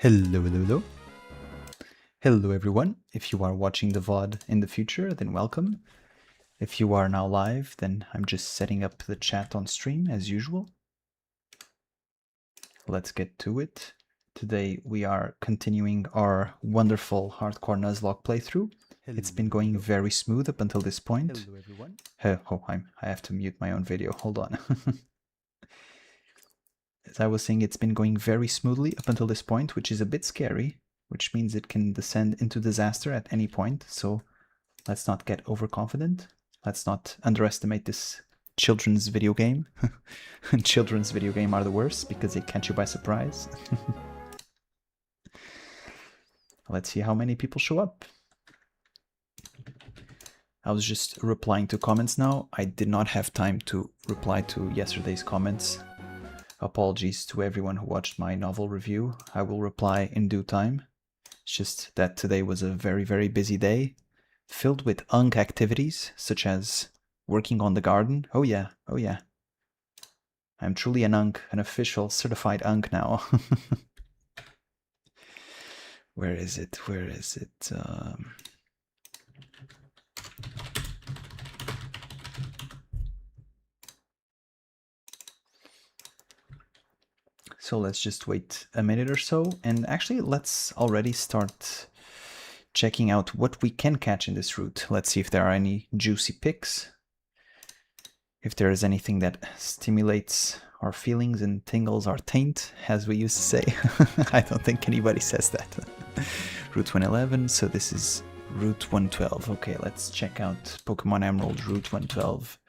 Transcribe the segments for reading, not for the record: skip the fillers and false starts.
Hello, hello, hello. Hello everyone. If you are watching the VOD in the future, then welcome. If you are now live, then I'm just setting up the chat on stream as usual. Let's get to it. Today we are continuing our wonderful Hardcore Nuzlocke playthrough. It's been going very smooth up until this point. Hello everyone. I have to mute my own video. Hold on. As I was saying, it's been going very smoothly up until this point, which is a bit scary, which means it can descend into disaster at any point, so let's not get overconfident. Let's not underestimate this children's video game. Children's video game are the worst because they catch you by surprise. Let's see how many people show up. I was just replying to comments now. I did not have time to reply to yesterday's comments. Apologies to everyone who watched my novel review. I will reply in due time. It's just that today was a very, very busy day, filled with unk activities, such as working on the garden. Oh yeah. I'm truly an unk, an official certified unk now. Where is it? So let's just wait a minute or so, and actually let's already start checking out what we can catch in this route. Let's see if there are any juicy picks, if there is anything that stimulates our feelings and tingles our taint, as we used to say. I don't think anybody says that. Route 111, so this is Route 112. Okay, let's check out Pokemon Emerald Route 112,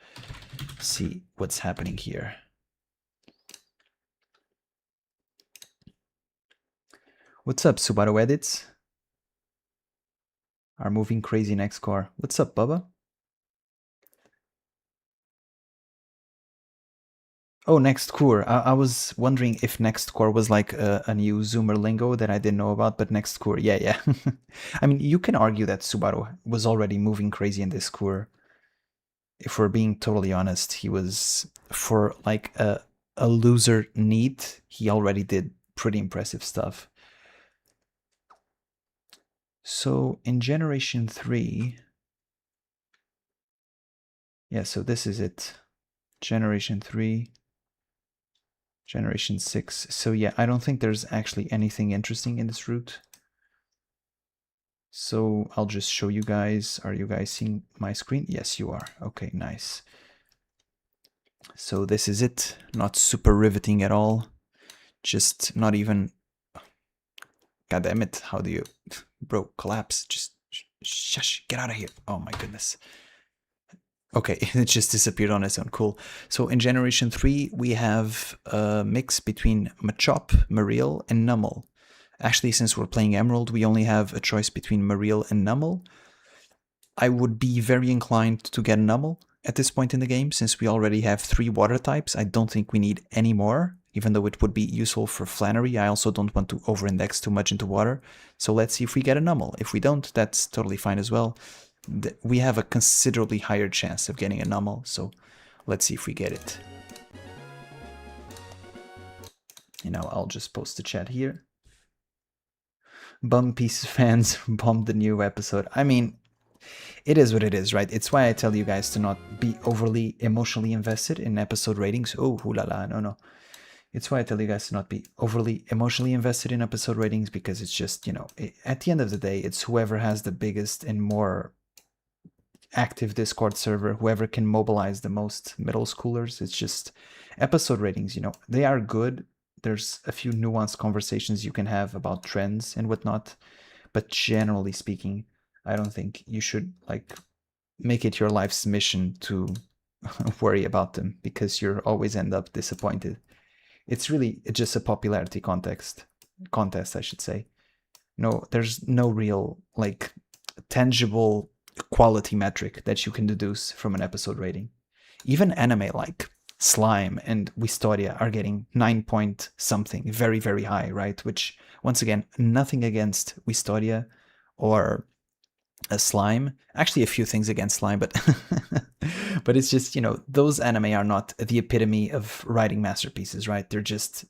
see what's happening here. What's up, Subaru Edits? Are moving crazy next car. What's up, Bubba? Oh, next core. I was wondering if next core was like a new Zoomer lingo that I didn't know about, but next core, yeah. I mean, you can argue that Subaru was already moving crazy in this core. If we're being totally honest, he was, for like a loser NEET, he already did pretty impressive stuff. So in Generation 3, yeah, so this is it. Generation 3, Generation 6. So yeah, I don't think there's actually anything interesting in this route. So I'll just show you guys. Are you guys seeing my screen? Yes, you are. Okay, nice. So this is it. Not super riveting at all. Just not even... God damn it, how do you... Bro, collapse. Just shush, get out of here. Oh my goodness. Okay, it just disappeared on its own. Cool. So in Generation 3, we have a mix between Machop, Marill, and Numel. Actually, since we're playing Emerald, we only have a choice between Marill and Numel. I would be very inclined to get Numel at this point in the game, since we already have 3 water types. I don't think we need any more, even though it would be useful for Flannery. I also don't want to over-index too much into water. So let's see if we get a Numel. If we don't, that's totally fine as well. We have a considerably higher chance of getting a Numel, so let's see if we get it. You know, I'll just post the chat here. Bum Piece fans bombed the new episode. I mean, it is what it is, right? It's why I tell you guys to not be overly emotionally invested in episode ratings. Oh, hoo-la-la, no. It's why I tell you guys to not be overly emotionally invested in episode ratings, because it's just, you know, at the end of the day, it's whoever has the biggest and more active Discord server, whoever can mobilize the most middle schoolers. It's just episode ratings, you know, they are good. There's a few nuanced conversations you can have about trends and whatnot, but generally speaking, I don't think you should like make it your life's mission to worry about them, because you'll always end up disappointed. It's really just a popularity contest, I should say. No, there's no real like tangible quality metric that you can deduce from an episode rating. Even anime like Slime and Wistoria are getting 9 point something, very, very high, right? Which, once again, nothing against Wistoria or a Slime. Actually, a few things against Slime, but but it's just, you know, those anime are not the epitome of writing masterpieces, right? They're just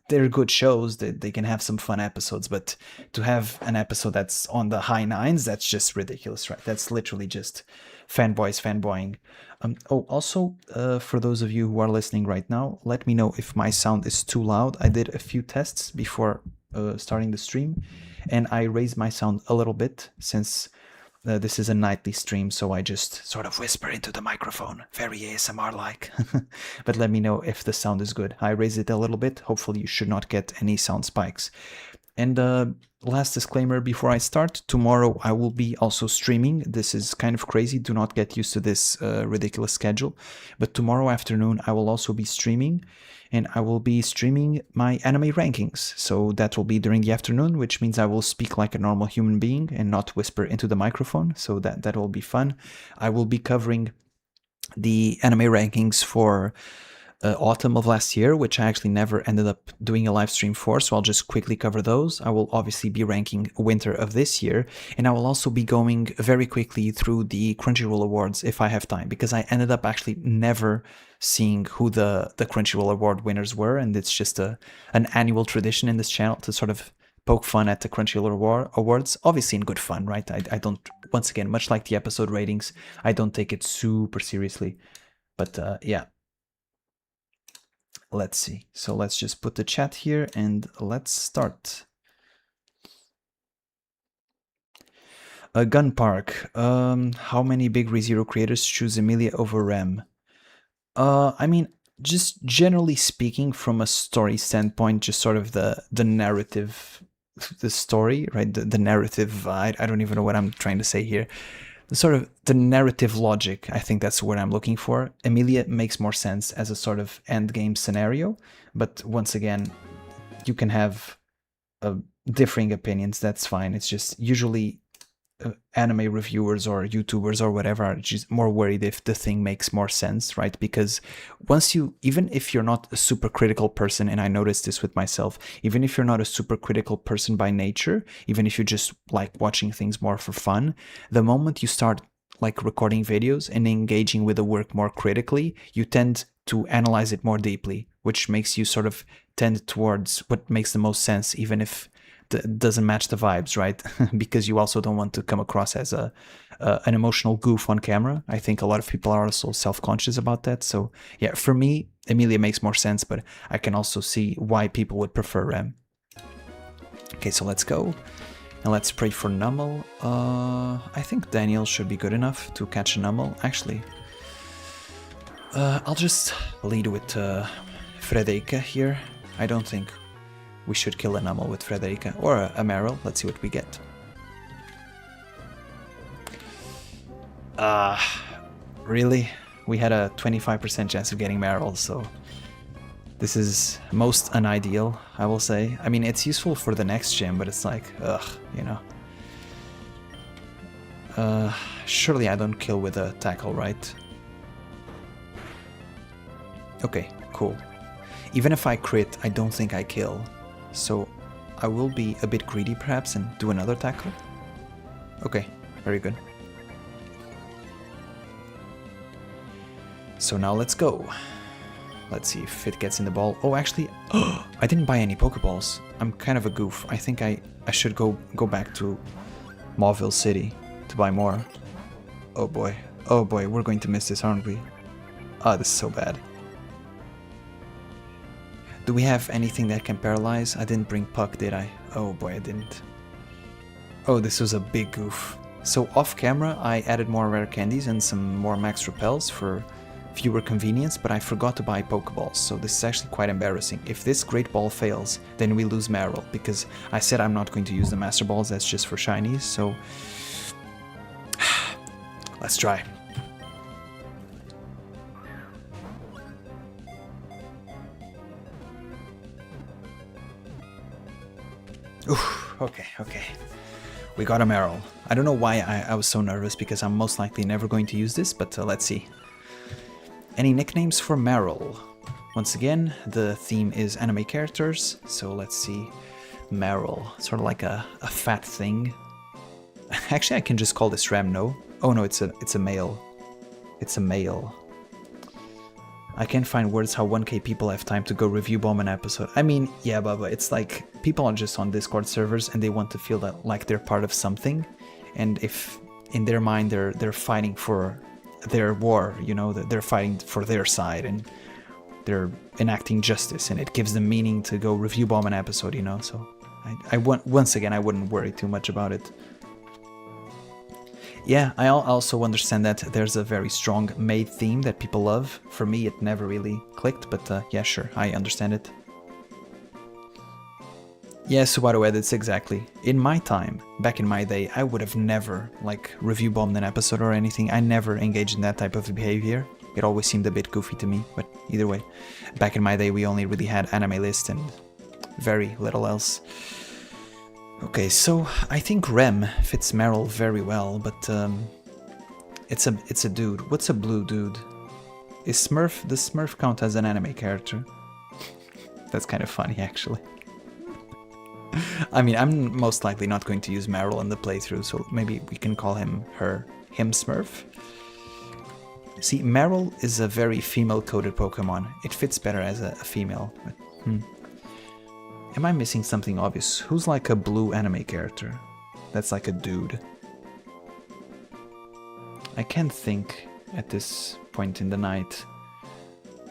they're good shows. They can have some fun episodes, but to have an episode that's on the high nines, that's just ridiculous, right? That's literally just fanboys fanboying. Oh, also, for those of you who are listening right now, let me know if my sound is too loud. I did a few tests before starting the stream, and I raised my sound a little bit since this is a nightly stream, so I just sort of whisper into the microphone, very ASMR-like. But let me know if the sound is good. I raised it a little bit. Hopefully you should not get any sound spikes. And last disclaimer before I start, tomorrow I will be also streaming. This is kind of crazy. Do not get used to this ridiculous schedule. But tomorrow afternoon I will also be streaming, and I will be streaming my anime rankings. So that will be during the afternoon, which means I will speak like a normal human being and not whisper into the microphone. So that will be fun. I will be covering the anime rankings for autumn of last year, which I actually never ended up doing a live stream for, so I'll just quickly cover those. I will obviously be ranking winter of this year, and I will also be going very quickly through the Crunchyroll Awards if I have time, because I ended up actually never seeing who the Crunchyroll Award winners were, and it's just an annual tradition in this channel to sort of poke fun at the Crunchyroll Awards, obviously in good fun, right? I don't, once again, much like the episode ratings, I don't take it super seriously, but yeah. Let's see. So let's just put the chat here and let's start. Gun Park. How many big ReZero creators choose Emilia over Rem? I mean, just generally speaking, from a story standpoint, just sort of the narrative, the story, right? The narrative. I don't even know what I'm trying to say here. Sort of the narrative logic, I think that's what I'm looking for. Emilia makes more sense as a sort of end game scenario, but once again, you can have differing opinions, that's fine. It's just usually anime reviewers or YouTubers or whatever are just more worried if the thing makes more sense, right? Because once you, even if you're not a super critical person, and I noticed this with myself, even if you're not a super critical person by nature, even if you just like watching things more for fun, the moment you start like recording videos and engaging with the work more critically, you tend to analyze it more deeply, which makes you sort of tend towards what makes the most sense, even if doesn't match the vibes, right? Because you also don't want to come across as an emotional goof on camera. I think a lot of people are also self-conscious about that. So yeah, for me, Emilia makes more sense, but I can also see why people would prefer Rem. Okay, so let's go. And let's pray for Nummel. I think Daniel should be good enough to catch a Nummel. Actually, I'll just lead with Frederica here. I don't think we should kill a Nummel with Frederica, or a Meryl. Let's see what we get. Really? We had a 25% chance of getting Meryl, so this is most unideal, I will say. I mean, it's useful for the next gym, but it's like, ugh, you know. Surely I don't kill with a tackle, right? Okay, cool. Even if I crit, I don't think I kill. So I will be a bit greedy perhaps and do another tackle. Okay, very good. So now let's go. Let's see if it gets in the ball. Oh, actually, I didn't buy any Pokeballs. I'm kind of a goof. I think I should go back to Mauville City to buy more. Oh boy, we're going to miss this, aren't we? Ah, this is so bad. Do we have anything that can paralyze? I didn't bring Puck, did I? Oh boy, I didn't. Oh, this was a big goof. So off camera, I added more rare candies and some more max repels for fewer convenience, but I forgot to buy Pokeballs, so this is actually quite embarrassing. If this Great Ball fails, then we lose Meryl, because I said I'm not going to use the Master Balls, that's just for shinies, so let's try. Oof, okay. We got a Meryl. I don't know why I was so nervous, because I'm most likely never going to use this, but let's see. Any nicknames for Meryl? Once again, the theme is anime characters, so let's see. Meryl, sort of like a fat thing. Actually, I can just call this Ram, no? Oh no, it's a male. It's a male. I can't find words how 1k people have time to go review bomb an episode. I mean, yeah, Baba, it's like people are just on Discord servers and they want to feel that like they're part of something. And if in their mind they're fighting for their war, you know, they're fighting for their side and they're enacting justice, and it gives them meaning to go review bomb an episode, you know. So once again, I wouldn't worry too much about it. Yeah, I also understand that there's a very strong maid theme that people love. For me, it never really clicked, but yeah, sure, I understand it. Yeah, Subaru edits, exactly. In my time, back in my day, I would have never, like, review bombed an episode or anything. I never engaged in that type of behavior. It always seemed a bit goofy to me, but either way. Back in my day, we only really had anime list and very little else. Okay, so I think Rem fits Meryl very well, but it's a dude. What's a blue dude? Does Smurf count as an anime character? That's kind of funny, actually. I mean, I'm most likely not going to use Meryl in the playthrough, so maybe we can call him Smurf. See, Meryl is a very female-coded Pokemon. It fits better as a female. But, Am I missing something obvious? Who's like a blue anime character? That's like a dude. I can't think at this point in the night.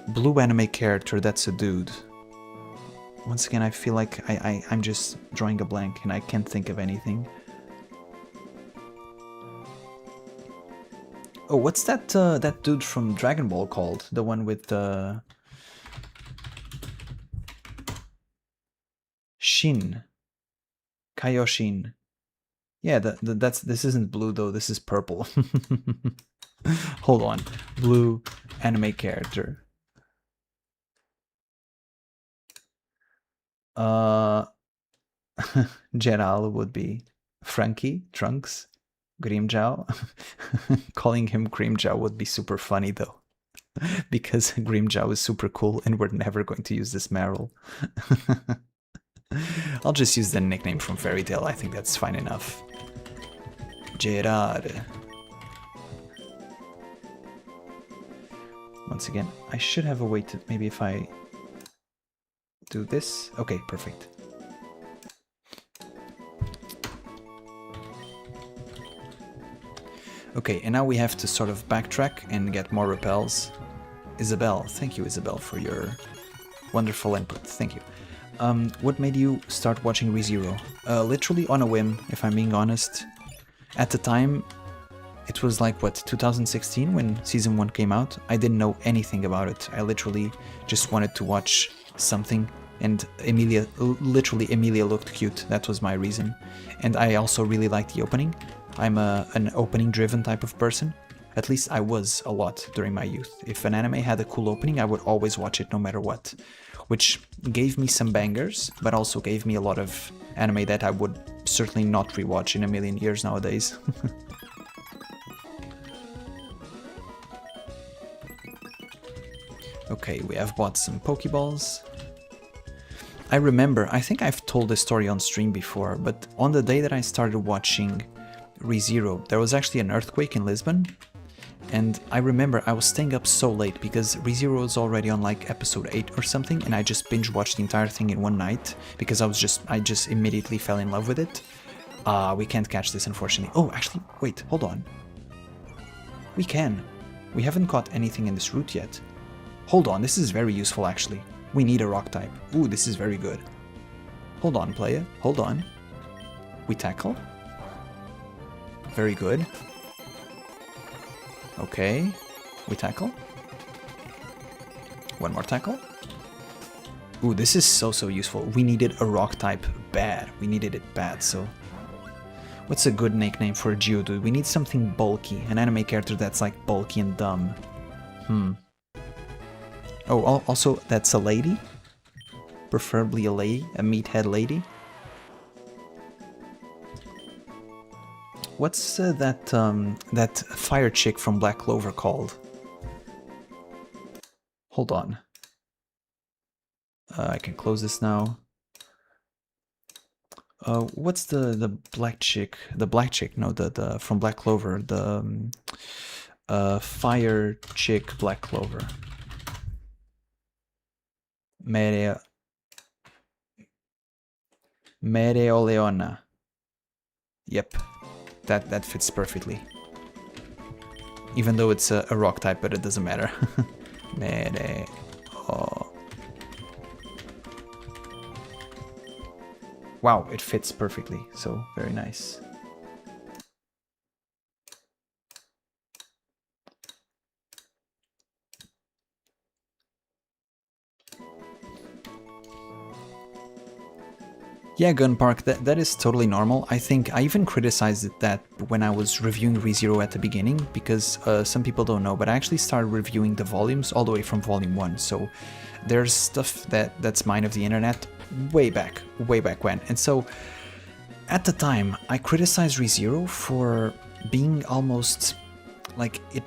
Blue anime character, that's a dude. Once again, I feel like I'm just drawing a blank and I can't think of anything. Oh, what's that that dude from Dragon Ball called? The one with Shin. Kaioshin. Yeah, this isn't blue though, this is purple. Hold on. Blue anime character. Geral would be Frankie, Trunks, Grimjow. Calling him Grimjow would be super funny though. Because Grimjow is super cool and we're never going to use this Meryl. I'll just use the nickname from Fairy Tail, I think that's fine enough. Gerard. Once again, I should have a way to, maybe if I do this. Okay, perfect. Okay, and now we have to sort of backtrack and get more repels. Isabel, thank you Isabel for your wonderful input, thank you. What made you start watching ReZero? Literally on a whim, if I'm being honest. At the time, it was like, what, 2016 when Season 1 came out? I didn't know anything about it. I literally just wanted to watch something, and Emilia looked cute. That was my reason. And I also really liked the opening. I'm an opening-driven type of person. At least I was a lot during my youth. If an anime had a cool opening, I would always watch it no matter what. Which gave me some bangers, but also gave me a lot of anime that I would certainly not rewatch in a million years nowadays. Okay, we have bought some Pokeballs. I remember, I think I've told this story on stream before, but on the day that I started watching ReZero, there was actually an earthquake in Lisbon. And I remember I was staying up so late because ReZero was already on like episode 8 or something, and I just binge watched the entire thing in one night because I just immediately fell in love with it. We can't catch this unfortunately. Oh, actually, wait, hold on. We can. We haven't caught anything in this route yet. Hold on, this is very useful actually. We need a rock type. Ooh, this is very good. Hold on, player. Hold on. We tackle. Very good. Okay, we tackle. One more tackle. Ooh, this is so useful. We needed a rock type bad. We needed it bad, so... What's a good nickname for a Geodude? We need something bulky. An anime character that's like bulky and dumb. Oh, also, that's a lady? Preferably a lady? A meathead lady? What's that fire chick from Black Clover called? Hold on. I can close this now. What's the black chick? The black chick? No, the from Black Clover. The fire chick Black Clover. Mereoleona. Yep, that fits perfectly. Even though it's a rock type, but it doesn't matter. Wow, it fits perfectly, so very nice. Yeah, Gun Park, that is totally normal. I think I even criticized that when I was reviewing ReZero at the beginning, because some people don't know, but I actually started reviewing the volumes all the way from volume 1, so there's stuff that's mine of the internet way back when. And so, at the time, I criticized ReZero for being almost like it...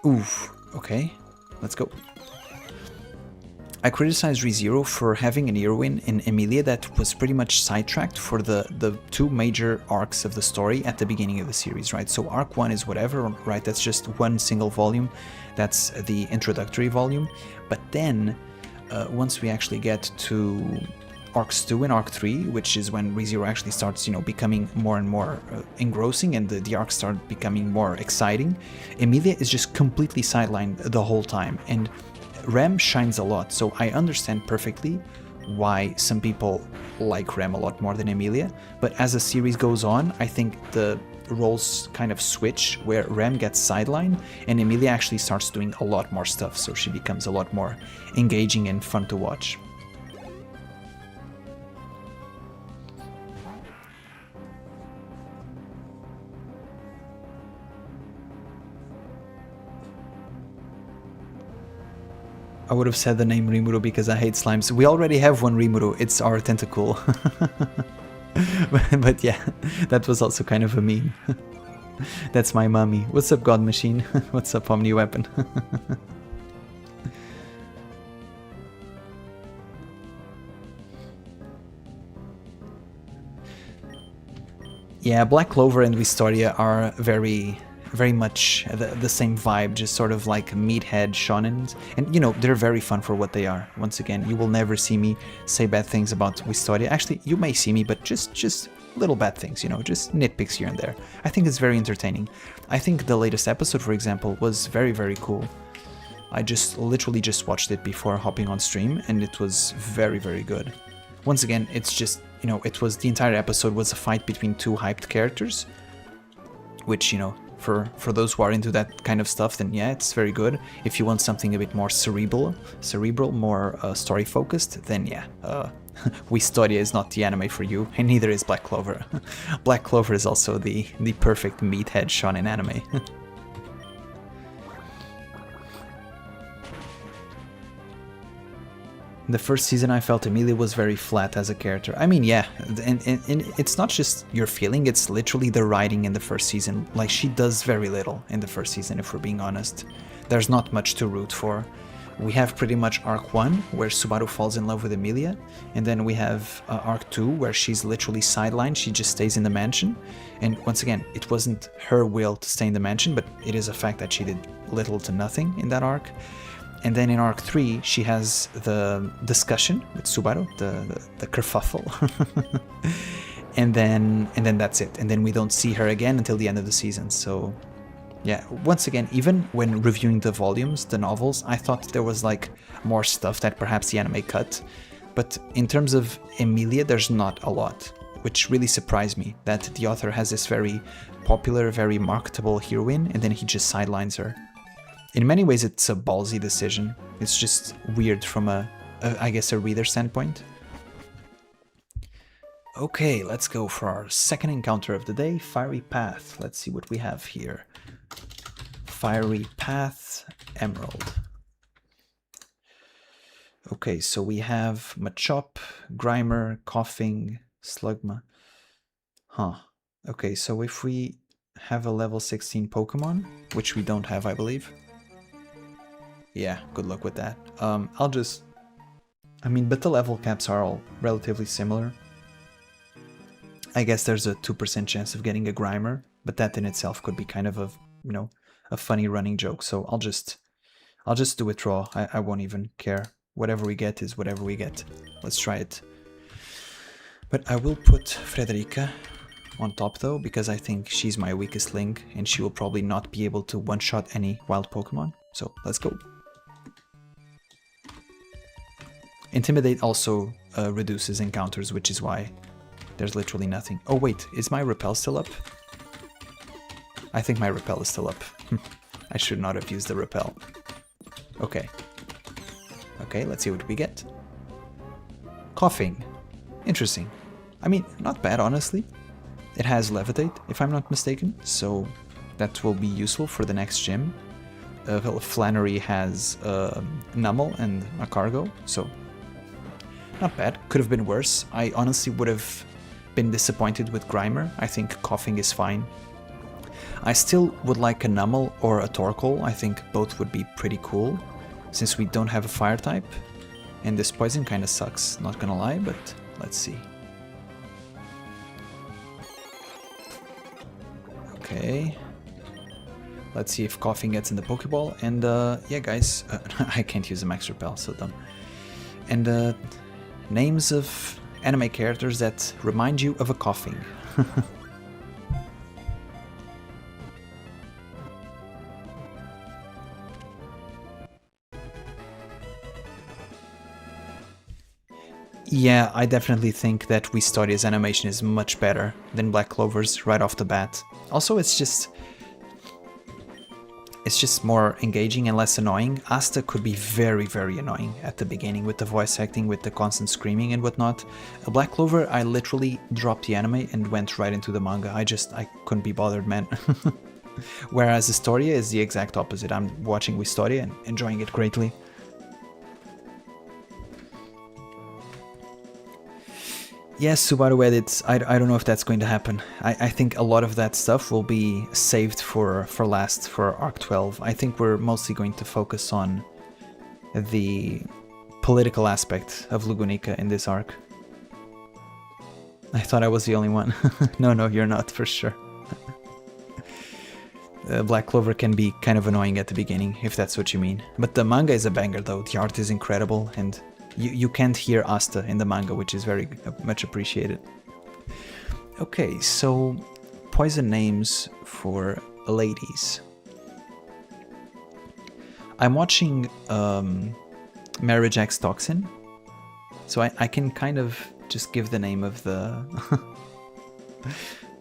Oof, okay, let's go. I criticized ReZero for having an heroine in Emilia that was pretty much sidetracked for the two major arcs of the story at the beginning of the series, right? So arc 1 is whatever, right? That's just one single volume. That's the introductory volume. But then, once we actually get to arcs 2 and arc 3, which is when ReZero actually starts, you know, becoming more and more engrossing and the arcs start becoming more exciting, Emilia is just completely sidelined the whole time. And Rem shines a lot, so I understand perfectly why some people like Rem a lot more than Emilia, but as the series goes on, I think the roles kind of switch, where Rem gets sidelined and Emilia actually starts doing a lot more stuff, so she becomes a lot more engaging and fun to watch. I would have said the name Rimuru because I hate slimes. We already have one Rimuru, it's our tentacle. But yeah, that was also kind of a meme. That's my mommy. What's up, God Machine? What's up, Omni Weapon? Yeah, Black Clover and Wistoria are very much the same vibe, just sort of like meathead shonens. And, you know, they're very fun for what they are. Once again, you will never see me say bad things about Wistoria. Actually, you may see me, but just little bad things, you know, just nitpicks here and there. I think it's very entertaining. I think the latest episode, for example, was very cool. I literally just watched it before hopping on stream, and it was very good. Once again, it's just, you know, the entire episode was a fight between two hyped characters, which, you know, for those who are into that kind of stuff, then yeah, it's very good. If you want something a bit more cerebral, more story focused, then yeah, Wistoria is not the anime for you, and neither is Black Clover. Black Clover is also the perfect meathead shonen anime. The first season I felt Emilia was very flat as a character. I mean, yeah, and it's not just your feeling, it's literally the writing in the first season. Like, she does very little in the first season, if we're being honest. There's not much to root for. We have pretty much arc 1, where Subaru falls in love with Emilia, and then we have arc 2, where she's literally sidelined, she just stays in the mansion. And once again, it wasn't her will to stay in the mansion, but it is a fact that she did little to nothing in that arc. And then in arc 3, she has the discussion with Subaru, the kerfuffle. and then that's it. And then we don't see her again until the end of the season. So yeah, once again, even when reviewing the volumes, the novels, I thought there was like more stuff that perhaps the anime cut. But in terms of Emilia, there's not a lot, which really surprised me, that the author has this very popular, very marketable heroine, and then he just sidelines her. In many ways, it's a ballsy decision. It's just weird from I guess, a reader standpoint. Okay, let's go for our second encounter of the day, Fiery Path. Let's see what we have here. Fiery Path, Emerald. Okay, so we have Machop, Grimer, Coughing, Slugma. Huh. Okay, so if we have a level 16 Pokemon, which we don't have, I believe. Yeah, good luck with that. I mean, but the level caps are all relatively similar. I guess there's a 2% chance of getting a Grimer, but that in itself could be kind of a, you know, a funny running joke. So I'll just do it raw. I won't even care. whatever we get is whatever we get. Let's try it. But I will put Frederica on top though, because I think she's my weakest link and she will probably not be able to one-shot any wild Pokemon. So let's go. Intimidate also reduces encounters, which is why there's literally nothing. Oh wait, is my repel still up? I think my repel is still up. I should not have used the repel. Okay. Okay, let's see what we get. Coughing. Interesting. I mean, not bad, honestly. It has Levitate, if I'm not mistaken, so that will be useful for the next gym. Flannery has Nummel and a Cargo, so not bad. Could have been worse. I honestly would have been disappointed with Grimer. I think Coughing is fine. I still would like a Nummel or a Torkoal. I think both would be pretty cool, since we don't have a fire type. And this poison kind of sucks, not gonna lie, but let's see. Okay. Let's see if Coughing gets in the Pokeball. And yeah, guys, I can't use a Max Repel, so dumb. And names of anime characters that remind you of a Coughing. Yeah, I definitely think that Wistoria's animation is much better than Black Clover's right off the bat. Also, it's just more engaging and less annoying. Asta could be very, very annoying at the beginning with the voice acting, with the constant screaming and whatnot. Black Clover, I literally dropped the anime and went right into the manga. I couldn't be bothered, man. Whereas Historia is the exact opposite. I'm watching Wistoria and enjoying it greatly. Yes, Subaru edits, I don't know if that's going to happen. I think a lot of that stuff will be saved for last, for Arc 12. I think we're mostly going to focus on the political aspect of Lugunica in this arc. I thought I was the only one. No, you're not, for sure. Black Clover can be kind of annoying at the beginning, if that's what you mean. But the manga is a banger though, the art is incredible, and you can't hear Asta in the manga, which is very much appreciated. Okay, so poison names for ladies. I'm watching Marriage X Toxin, so I can kind of just give the name of the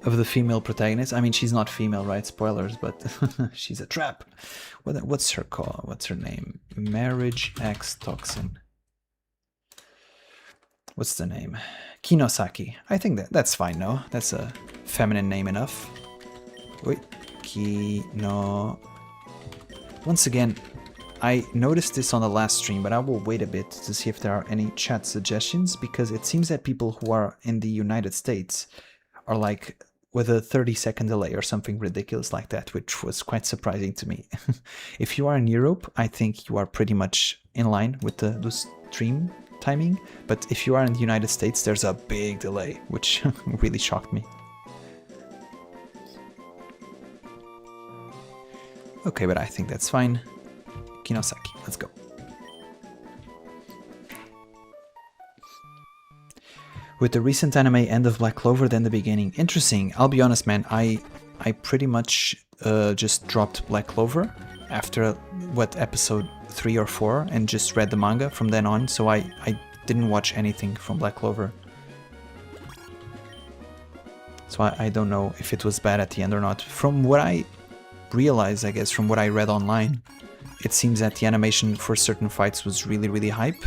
of the female protagonist. I mean, she's not female, right? Spoilers, but she's a trap. What's her call? What's her name? Marriage X Toxin. What's the name? Kinosaki. I think that's fine, no? That's a feminine name enough. Wait. Once again, I noticed this on the last stream, but I will wait a bit to see if there are any chat suggestions, because it seems that people who are in the United States are like with a 30-second delay or something ridiculous like that, which was quite surprising to me. If you are in Europe, I think you are pretty much in line with the stream timing, but if you are in the United States, there's a big delay, which really shocked me. Okay, but I think that's fine. Kinosaki, let's go. With the recent anime end of Black Clover than the beginning. Interesting. I'll be honest, man, I pretty much just dropped Black Clover after, what, episode 3 or 4, and just read the manga from then on, so I didn't watch anything from Black Clover. So I don't know if it was bad at the end or not. From what I realized, I guess, from what I read online, it seems that the animation for certain fights was really, really hype.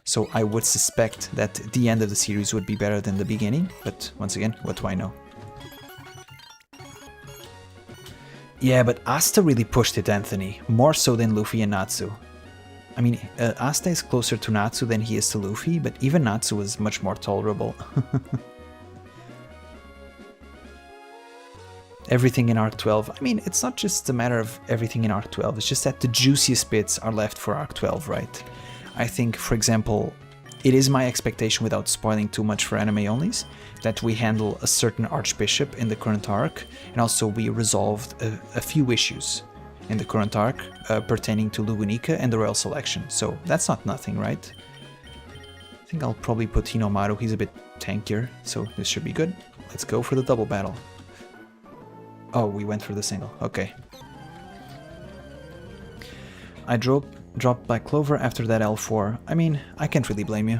So I would suspect that the end of the series would be better than the beginning, but once again, what do I know? Yeah, but Asta really pushed it, Anthony, more so than Luffy and Natsu. I mean, Asta is closer to Natsu than he is to Luffy, but even Natsu was much more tolerable. Everything in Arc 12, I mean, it's not just a matter of everything in Arc 12, it's just that the juiciest bits are left for Arc 12, right? I think, for example, it is my expectation, without spoiling too much for anime onlys, that we handle a certain archbishop in the current arc, and also we resolved a few issues. in the current arc pertaining to Lugunica and the Royal Selection, so that's not nothing, right? I think I'll probably put Hinomaru, he's a bit tankier, so this should be good. Let's go for the double battle. Oh, we went for the single, okay. I dropped Black Clover after that L4. I mean, I can't really blame you.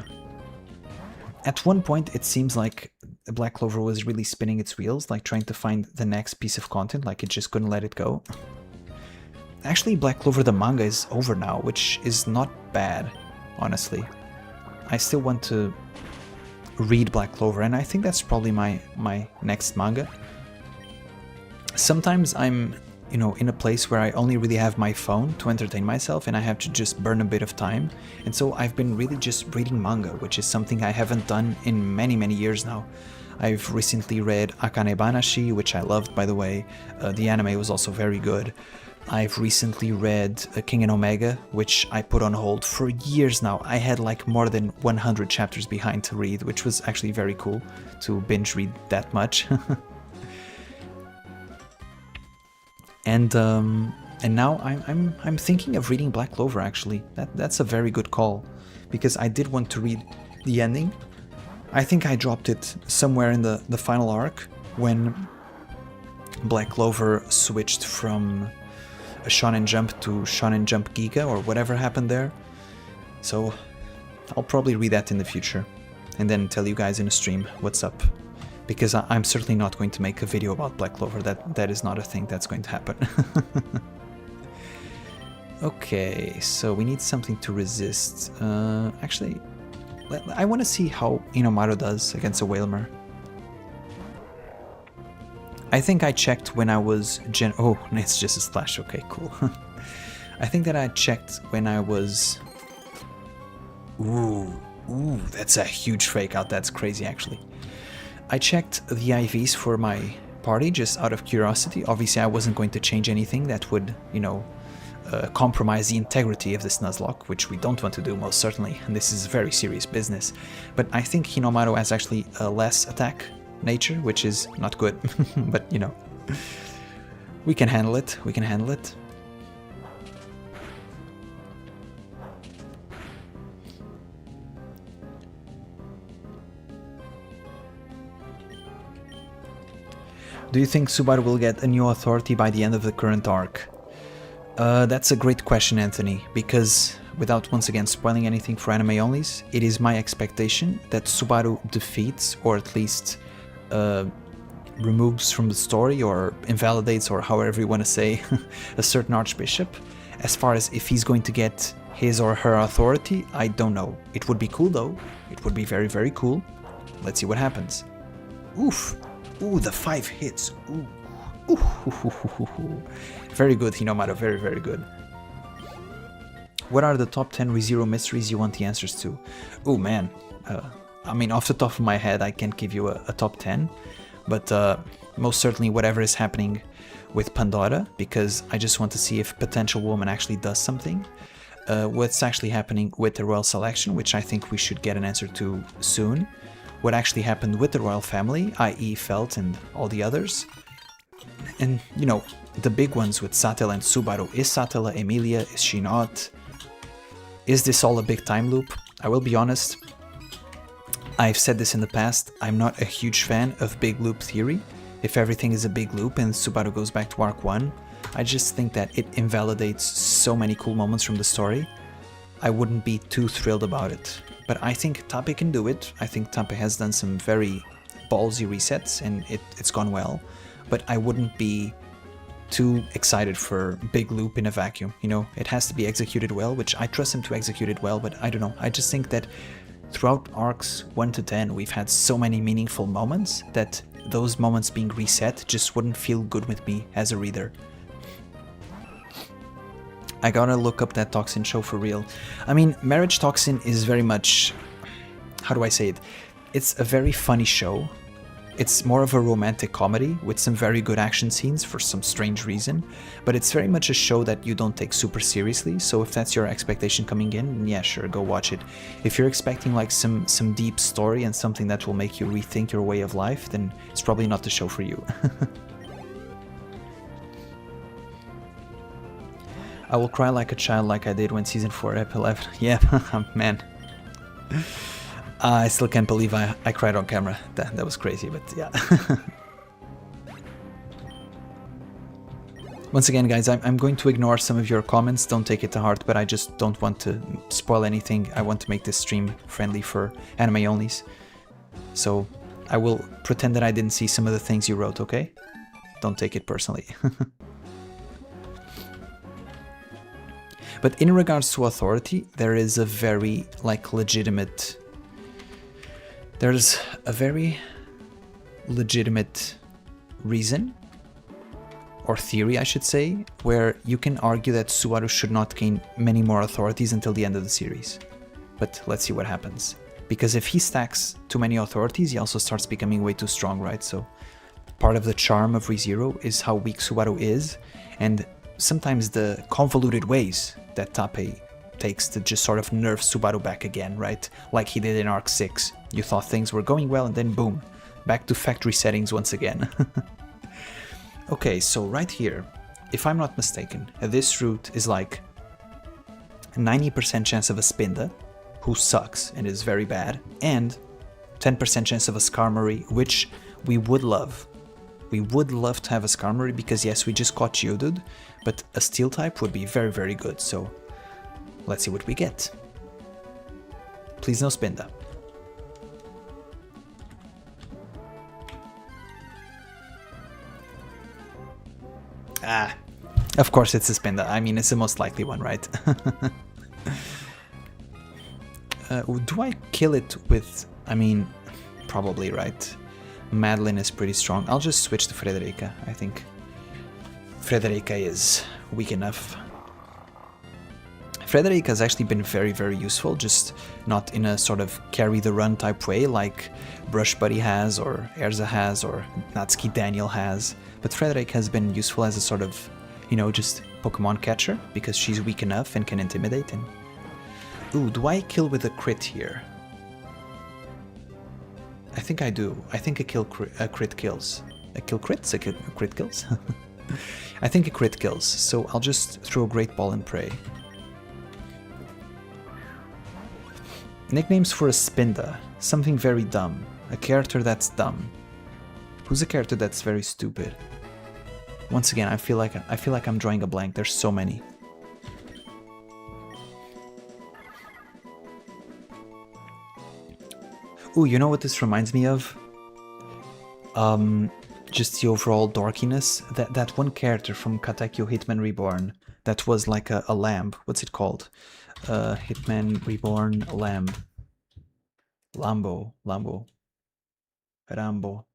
At one point, it seems like Black Clover was really spinning its wheels, like trying to find the next piece of content, like it just couldn't let it go. Actually, Black Clover the manga is over now, which is not bad, honestly. I still want to read Black Clover, and I think that's probably my next manga. Sometimes I'm, you know, in a place where I only really have my phone to entertain myself and I have to just burn a bit of time. And so I've been really just reading manga, which is something I haven't done in many years now. I've recently read Akane Banashi, which I loved, by the way. The anime was also very good. I've recently read King and Omega, which I put on hold for years now. I had like more than 100 chapters behind to read, which was actually very cool to binge read that much. And now I'm thinking of reading Black Clover, actually. That's a very good call, because I did want to read the ending. I think I dropped it somewhere in the final arc when Black Clover switched from a Shonen Jump to Shonen Jump Giga or whatever happened there. So I'll probably read that in the future and then tell you guys in a stream what's up. Because I'm certainly not going to make a video about Black Clover. That is not a thing that's going to happen. Okay, so we need something to resist. Actually, I want to see how Hinomaru does against a Whalmer. I think I checked when I was oh, it's just a splash. Okay, cool. I think that I checked when I was... Ooh, that's a huge fake out. That's crazy, actually. I checked the IVs for my party just out of curiosity. Obviously, I wasn't going to change anything that would, you know, compromise the integrity of this Nuzlocke, which we don't want to do, most certainly, and this is very serious business. But I think Hinomaru has actually a less attack nature, which is not good, but, you know, we can handle it, we can handle it. Do you think Subaru will get a new authority by the end of the current arc? That's a great question, Anthony, because without once again spoiling anything for anime onlys, it is my expectation that Subaru defeats, or at least removes from the story, or invalidates, or however you want to say, a certain archbishop. As far as if he's going to get his or her authority, I don't know. It would be cool though. It would be very cool. Let's see what happens. Oof. Ooh, the 5 hits. Ooh. Ooh. Very good, Hinomaru. Very good. What are the top 10 ReZero mysteries you want the answers to? Oh man. I mean, off the top of my head, I can't give you a top 10. But most certainly whatever is happening with Pandora, because I just want to see if Potential Woman actually does something. What's actually happening with the Royal Selection, which I think we should get an answer to soon. What actually happened with the royal family, i.e. Felt and all the others. And, you know, the big ones with Satella and Subaru. Is Satella Emilia? Is she not? Is this all a big time loop? I will be honest, I've said this in the past, I'm not a huge fan of big loop theory. If everything is a big loop and Subaru goes back to Arc 1, I just think that it invalidates so many cool moments from the story. I wouldn't be too thrilled about it. But I think Tape can do it. I think Tape has done some very ballsy resets and it's gone well. But I wouldn't be too excited for big loop in a vacuum. You know, it has to be executed well, which I trust him to execute it well, but I don't know. I just think that throughout arcs 1 to 10, we've had so many meaningful moments that those moments being reset just wouldn't feel good with me as a reader. I gotta look up that Toxin show for real. I mean, Marriage Toxin is very much... how do I say it? It's a very funny show. It's more of a romantic comedy with some very good action scenes for some strange reason, but it's very much a show that you don't take super seriously, so if that's your expectation coming in, yeah, sure, go watch it. If you're expecting like some deep story and something that will make you rethink your way of life, then it's probably not the show for you. I will cry like a child like I did when Season 4 Ep 11. Yeah, man. I still can't believe I cried on camera. That was crazy, but yeah. Once again, guys, I'm going to ignore some of your comments. Don't take it to heart, but I just don't want to spoil anything. I want to make this stream friendly for anime onlys. So I will pretend that I didn't see some of the things you wrote, okay? Don't take it personally. But in regards to authority, there is a very, like, legitimate... There's a very legitimate reason, or theory I should say, where you can argue that Subaru should not gain many more authorities until the end of the series. But let's see what happens. Because if he stacks too many authorities, he also starts becoming way too strong, right? So part of the charm of ReZero is how weak Subaru is, and sometimes the convoluted ways that Tappei takes to just sort of nerf Subaru back again, right? Like he did in Arc 6. You thought things were going well and then boom, back to factory settings once again. Okay, so right here, if I'm not mistaken, this route is like 90% chance of a Spinda, who sucks and is very bad, and 10% chance of a Skarmory, which we would love. We would love to have a Skarmory because yes, we just caught Geodude, but a Steel type would be very, very good, so let's see what we get. Please no Spinda. Ah, of course it's a Spinda. I mean, it's the most likely one, right? Do I kill it with... I mean, probably, right? Madeline is pretty strong. I'll just switch to Frederica, I think. Frederica is weak enough. Frederica has actually been very, very useful, just not in a sort of carry the run type way like Brush Buddy has, or Erza has, or Natsuki Daniel has. But Frederica has been useful as a sort of, you know, just Pokemon catcher, because she's weak enough and can intimidate. And ooh, do I kill with a crit here? I think I do. I think a crit kills. A kill crits? A crit kills? I think a crit kills, so I'll just throw a Great Ball and pray. Nicknames for a Spinda. Something very dumb. A character that's dumb. Who's a character that's very stupid? Once again, I feel like I'm drawing a blank. There's so many. Ooh, you know what this reminds me of? Just the overall dorkiness. That one character from Katekyo Hitman Reborn that was like a lamb. What's it called? Hitman Reborn Lamb. Rambo.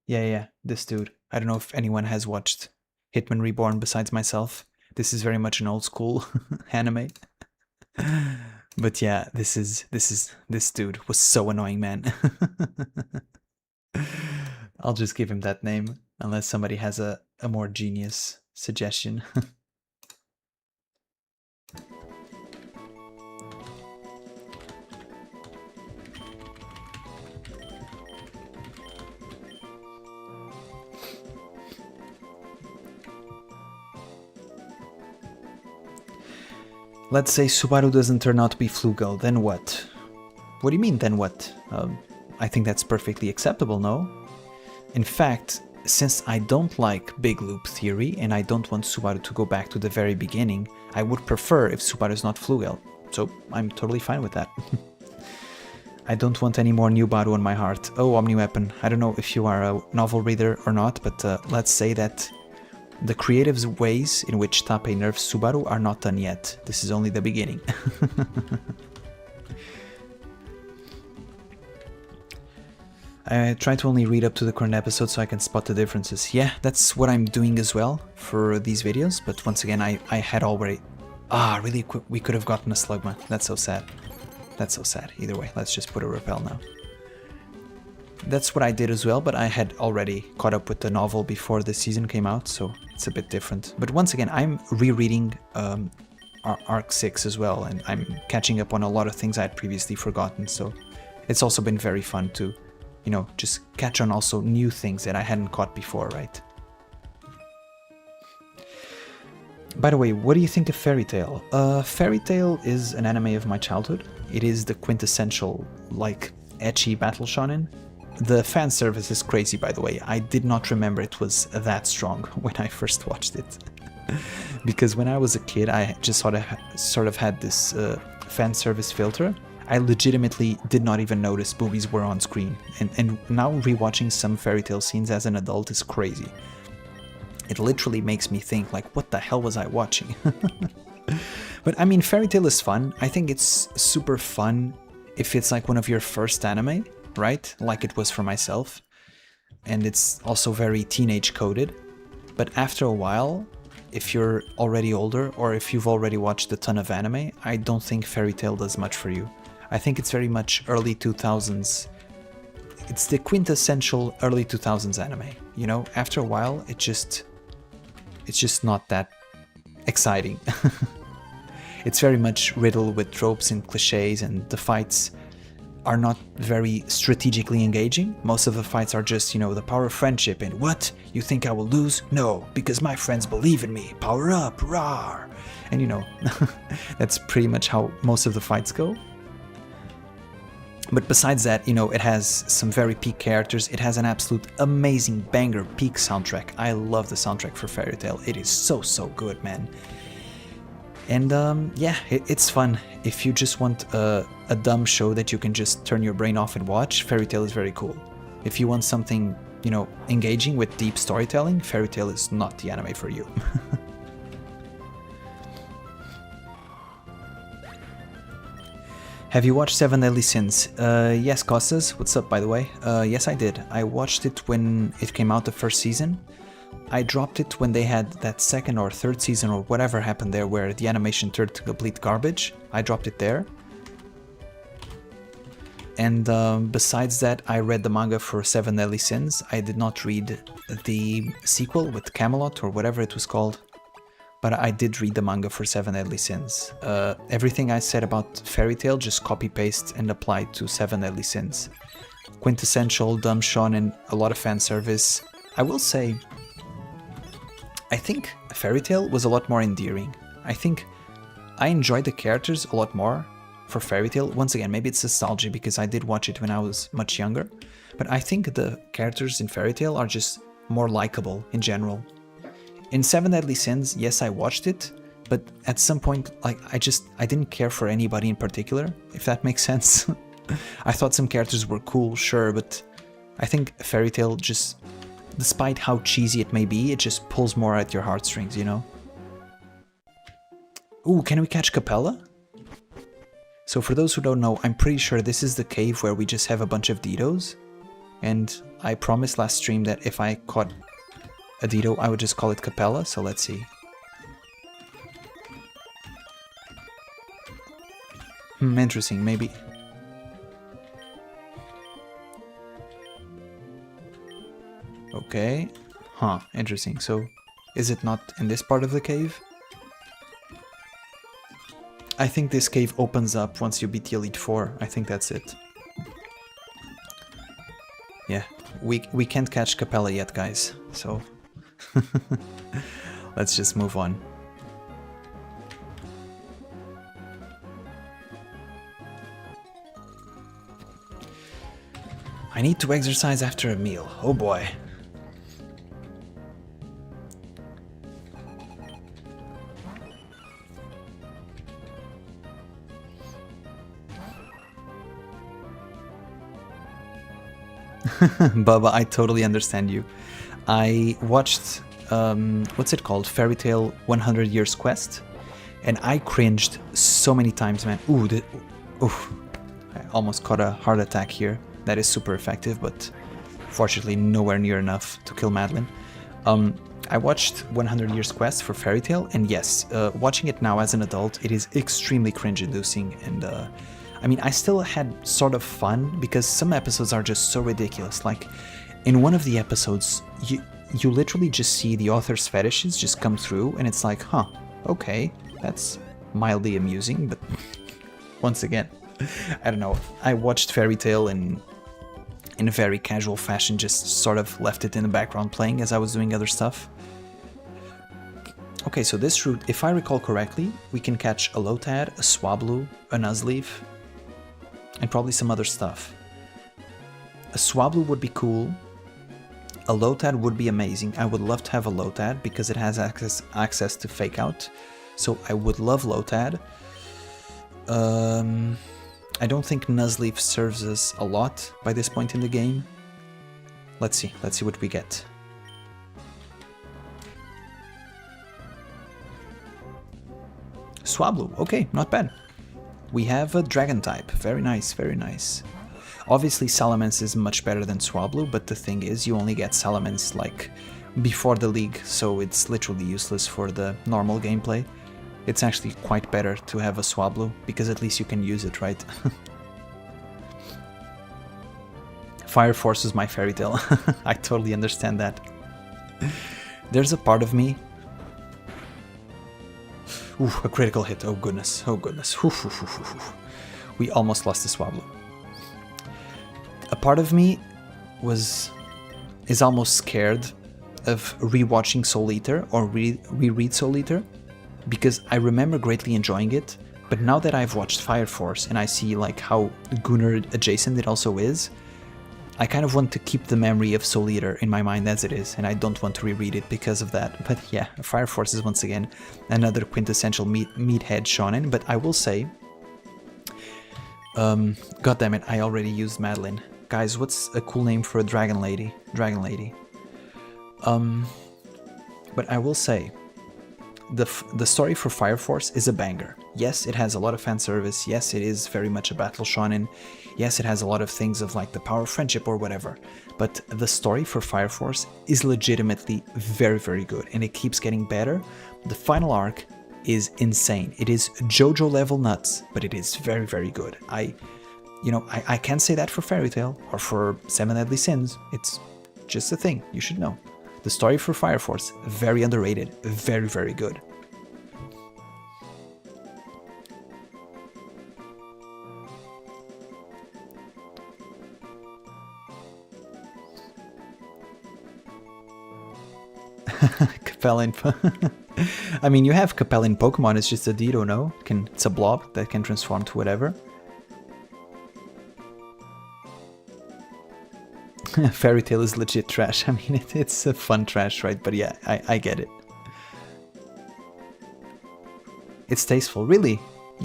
Yeah, this dude. I don't know if anyone has watched Hitman Reborn besides myself. This is very much an old school anime. But yeah, this dude was so annoying, man. I'll just give him that name, unless somebody has a more genius suggestion. Let's say Subaru doesn't turn out to be Flugel, then what? What do you mean, then what? I think that's perfectly acceptable, no? In fact, since I don't like big loop theory and I don't want Subaru to go back to the very beginning, I would prefer if Subaru is not Flugel. So I'm totally fine with that. I don't want any more new Baru on my heart. Oh, Omni Weapon. I don't know if you are a novel reader or not, but let's say that the creative ways in which Tappei nerfs Subaru are not done yet. This is only the beginning. I try to only read up to the current episode so I can spot the differences. Yeah, that's what I'm doing as well for these videos, but once again, I had already... Ah, really, we could have gotten a Slugma. That's so sad. That's so sad. Either way, let's just put a Repel now. That's what I did as well, but I had already caught up with the novel before the season came out, so it's a bit different. But once again, I'm rereading Arc 6 as well, and I'm catching up on a lot of things I had previously forgotten, so it's also been very fun to, you know, just catch on also new things that I hadn't caught before, right? By the way, what do you think of Fairy Tail? Fairy Tail is an anime of my childhood. It is the quintessential, like, ecchi battle shonen. The fan service is crazy, by the way. I did not remember it was that strong when I first watched it. Because when I was a kid, I just sort of had this fan service filter. I legitimately did not even notice boobies were on screen. And now rewatching some Fairy Tail scenes as an adult is crazy. It literally makes me think, like, what the hell was I watching? But I mean, Fairy Tail is fun. I think it's super fun if it's like one of your first anime, right? Like it was for myself. And it's also very teenage coded. But after a while, if you're already older or if you've already watched a ton of anime, I don't think Fairy Tail does much for you. I think it's very much early 2000s. It's the quintessential early 2000s anime, you know? After a while, it's just not that exciting. It's very much riddled with tropes and cliches, and the fights are not very strategically engaging. Most of the fights are just, you know, the power of friendship and what? You think I will lose? No, because my friends believe in me. Power up, rawr. And you know, that's pretty much how most of the fights go. But besides that, you know, it has some very peak characters. It has an absolute amazing banger peak soundtrack. I love the soundtrack for Fairy Tail. It is so good, man. And yeah, it's fun. If you just want a dumb show that you can just turn your brain off and watch, Fairy Tail is very cool. If you want something, you know, engaging with deep storytelling, Fairy Tail is not the anime for you. Have you watched Seven Deadly Sins? Yes, Costas. What's up, by the way? Yes, I did. I watched it when it came out the first season. I dropped it when they had that second or third season or whatever happened there where the animation turned to complete garbage. I dropped it there. And besides that, I read the manga for Seven Deadly Sins. I did not read the sequel with Camelot or whatever it was called. But I did read the manga for Seven Deadly Sins. Everything I said about Fairy Tail, just copy-paste and apply to Seven Deadly Sins. Quintessential, dumb shonen, a lot of fan service. I will say, I think Fairy Tail was a lot more endearing. I think I enjoyed the characters a lot more for Fairy Tail. Once again, maybe it's nostalgia because I did watch it when I was much younger. But I think the characters in Fairy Tail are just more likable in general. In Seven Deadly Sins, yes, I watched it, but at some point, like, I didn't care for anybody in particular, if that makes sense. I thought some characters were cool, sure, but I think Fairy Tail just, despite how cheesy it may be, it just pulls more at your heartstrings, you know? Ooh, can we catch Capella? So for those who don't know, I'm pretty sure this is the cave where we just have a bunch of Didos, and I promised last stream that if I caught a Dido, I would just call it Capella, so let's see. Interesting, maybe. Okay. Huh, interesting. So, is it not in this part of the cave? I think this cave opens up once you beat the Elite Four. I think that's it. Yeah, we can't catch Capella yet, guys, so... Let's just move on. I need to exercise after a meal. Oh boy. Bubba, I totally understand you. I watched, what's it called? Fairy Tail 100 Years Quest. And I cringed so many times, man. Ooh, I almost caught a heart attack here. That is super effective, but fortunately nowhere near enough to kill Madeline. I watched 100 Years Quest for Fairy Tail, and yes, watching it now as an adult, it is extremely cringe-inducing, and I mean, I still had sort of fun, because some episodes are just so ridiculous. Like, in one of the episodes, you literally just see the author's fetishes just come through, and it's like, huh, okay, that's mildly amusing, but once again, I don't know. I watched Fairy Tail in a very casual fashion, just sort of left it in the background playing as I was doing other stuff. Okay, so this route, if I recall correctly, we can catch a Lotad, a Swablu, a Nuzleaf, and probably some other stuff. A Swablu would be cool. A Lotad would be amazing. I would love to have a Lotad because it has access to Fake Out. So I would love Lotad. I don't think Nuzleaf serves us a lot by this point in the game. Let's see what we get. Swablu, okay, not bad. We have a Dragon type, very nice, very nice. Obviously Salamence is much better than Swablu, but the thing is you only get Salamence like before the league, so it's literally useless for the normal gameplay. It's actually quite better to have a Swablu, because at least you can use it, right? Fire Force is my fairy tale. I totally understand that. There's a part of me... Ooh, a critical hit, oh goodness, oh goodness. We almost lost the Swablu. A part of me is almost scared of rewatching Soul Eater or reread Soul Eater, because I remember greatly enjoying it, but now that I've watched Fire Force and I see like how Gunnar adjacent it also is, I kind of want to keep the memory of Soul Eater in my mind as it is, and I don't want to reread it because of that. But yeah, Fire Force is once again another quintessential meathead shonen, but I will say... God damn it, I already used Madeline. Guys, what's a cool name for a Dragon Lady? Dragon Lady. But I will say, the story for Fire Force is a banger. Yes, it has a lot of fan service. Yes, it is very much a battle shonen. Yes, it has a lot of things of like the power of friendship or whatever. But the story for Fire Force is legitimately very, very good, and it keeps getting better. The final arc is insane. It is JoJo level nuts, but it is very, very good. I can't say that for Fairy Tail or for Seven Deadly Sins. It's just a thing you should know. The story for Fire Force, very underrated, very, very good. Capellan. I mean, you have Capellan Pokemon, it's just a Ditto, no? It's a blob that can transform to whatever. Fairy Tail is legit trash. I mean, it's a fun trash, right? But yeah, I get it. It's tasteful, really.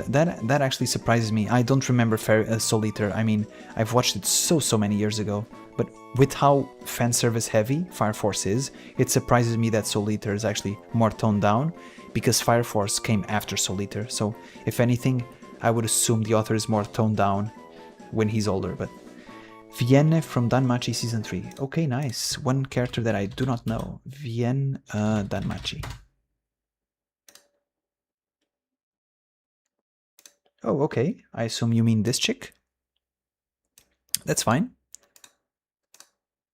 That actually surprises me. I don't remember Soul Eater. I mean, I've watched it so many years ago. But with how fan service heavy Fire Force is, it surprises me that Soul Eater is actually more toned down, because Fire Force came after Soul Eater. So if anything, I would assume the author is more toned down when he's older. But Vienne from Danmachi Season 3. Okay, nice. One character that I do not know. Vienne Danmachi. Oh, okay. I assume you mean this chick? That's fine.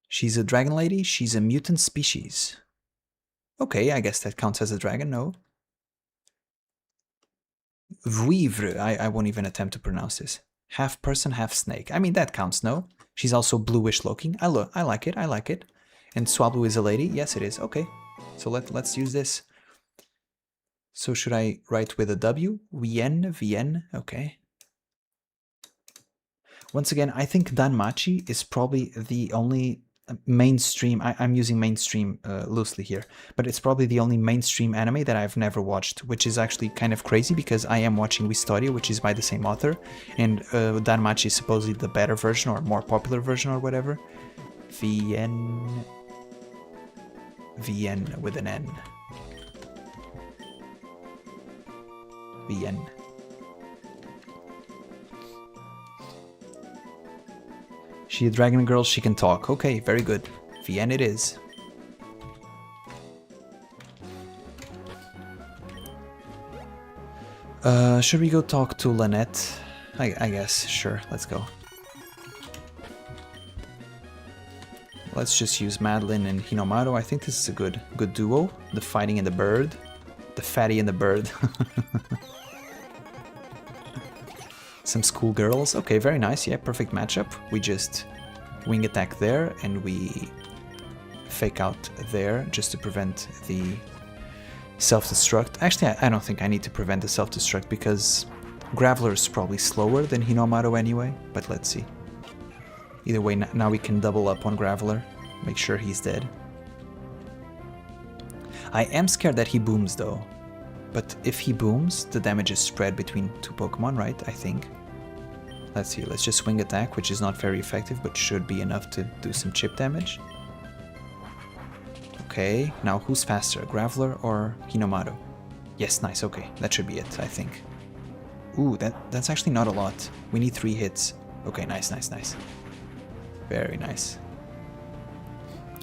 She's a dragon lady. She's a mutant species. Okay, I guess that counts as a dragon, no? Vuivre. I won't even attempt to pronounce this. Half person, half snake. I mean, that counts, no? She's also bluish looking. I like it, I like it. And Swablu is a lady? Yes, it is. Okay. So let's use this. So should I write with a W? Vienne, okay. Once again, I think Danmachi is probably the only mainstream, I'm using mainstream loosely here, but it's probably the only mainstream anime that I've never watched, which is actually kind of crazy because I am watching Wistoria, which is by the same author, and Danmachi is supposedly the better version or more popular version or whatever. Vienne with an N. Vienne. She a dragon girl, she can talk. Okay, very good. Vienne it is. Should we go talk to Lynette? I guess, sure, let's go. Let's just use Madeline and Hinomaru. I think this is a good duo. The fighting and the bird. The fatty and the bird. Some schoolgirls. Okay, very nice. Yeah, perfect matchup. We just wing attack there and we fake out there just to prevent the self-destruct. Actually, I don't think I need to prevent the self-destruct because Graveler is probably slower than Hinomaru anyway, but let's see. Either way, now we can double up on Graveler, make sure he's dead. I am scared that he booms though, but if he booms, the damage is spread between two Pokemon, right? I think. Let's see, let's just swing attack, which is not very effective, but should be enough to do some chip damage. Okay, now who's faster, Graveler or Hinomaru? Yes, nice, okay, that should be it, I think. Ooh, that's actually not a lot. We need 3 hits. Okay, nice, nice, nice. Very nice.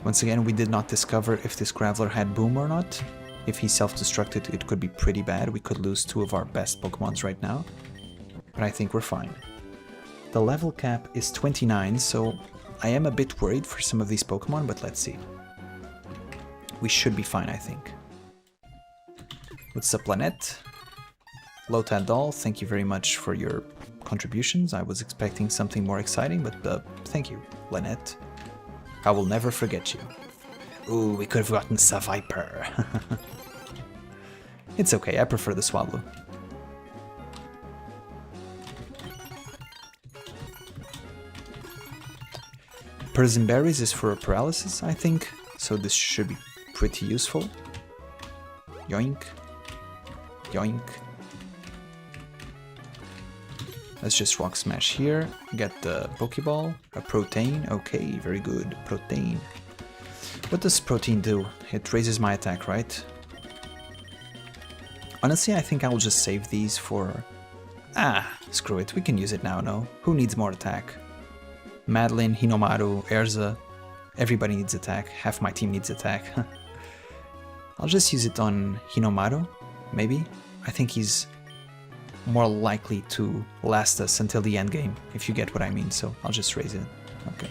Once again, we did not discover if this Graveler had Boom or not. If he self-destructed, it could be pretty bad. We could lose 2 of our best Pokemons right now. But I think we're fine. The level cap is 29, so I am a bit worried for some of these Pokemon, but let's see. We should be fine, I think. What's up, Lynette? Lotad Doll, thank you very much for your contributions. I was expecting something more exciting, but thank you, Lynette. I will never forget you. Ooh, we could have gotten Saviper. It's okay, I prefer the Swallow. Persian Berries is for paralysis, I think, so this should be pretty useful. Yoink. Yoink. Let's just Rock Smash here, get the Pokeball, a Protein, okay, very good, Protein. What does Protein do? It raises my attack, right? Honestly, I think I will just save these for... Ah, screw it, we can use it now, no? Who needs more attack? Madeline, Hinomaru, Erza, everybody needs attack, half my team needs attack. I'll just use it on Hinomaru, maybe? I think he's more likely to last us until the end game, if you get what I mean, so I'll just raise it. Okay.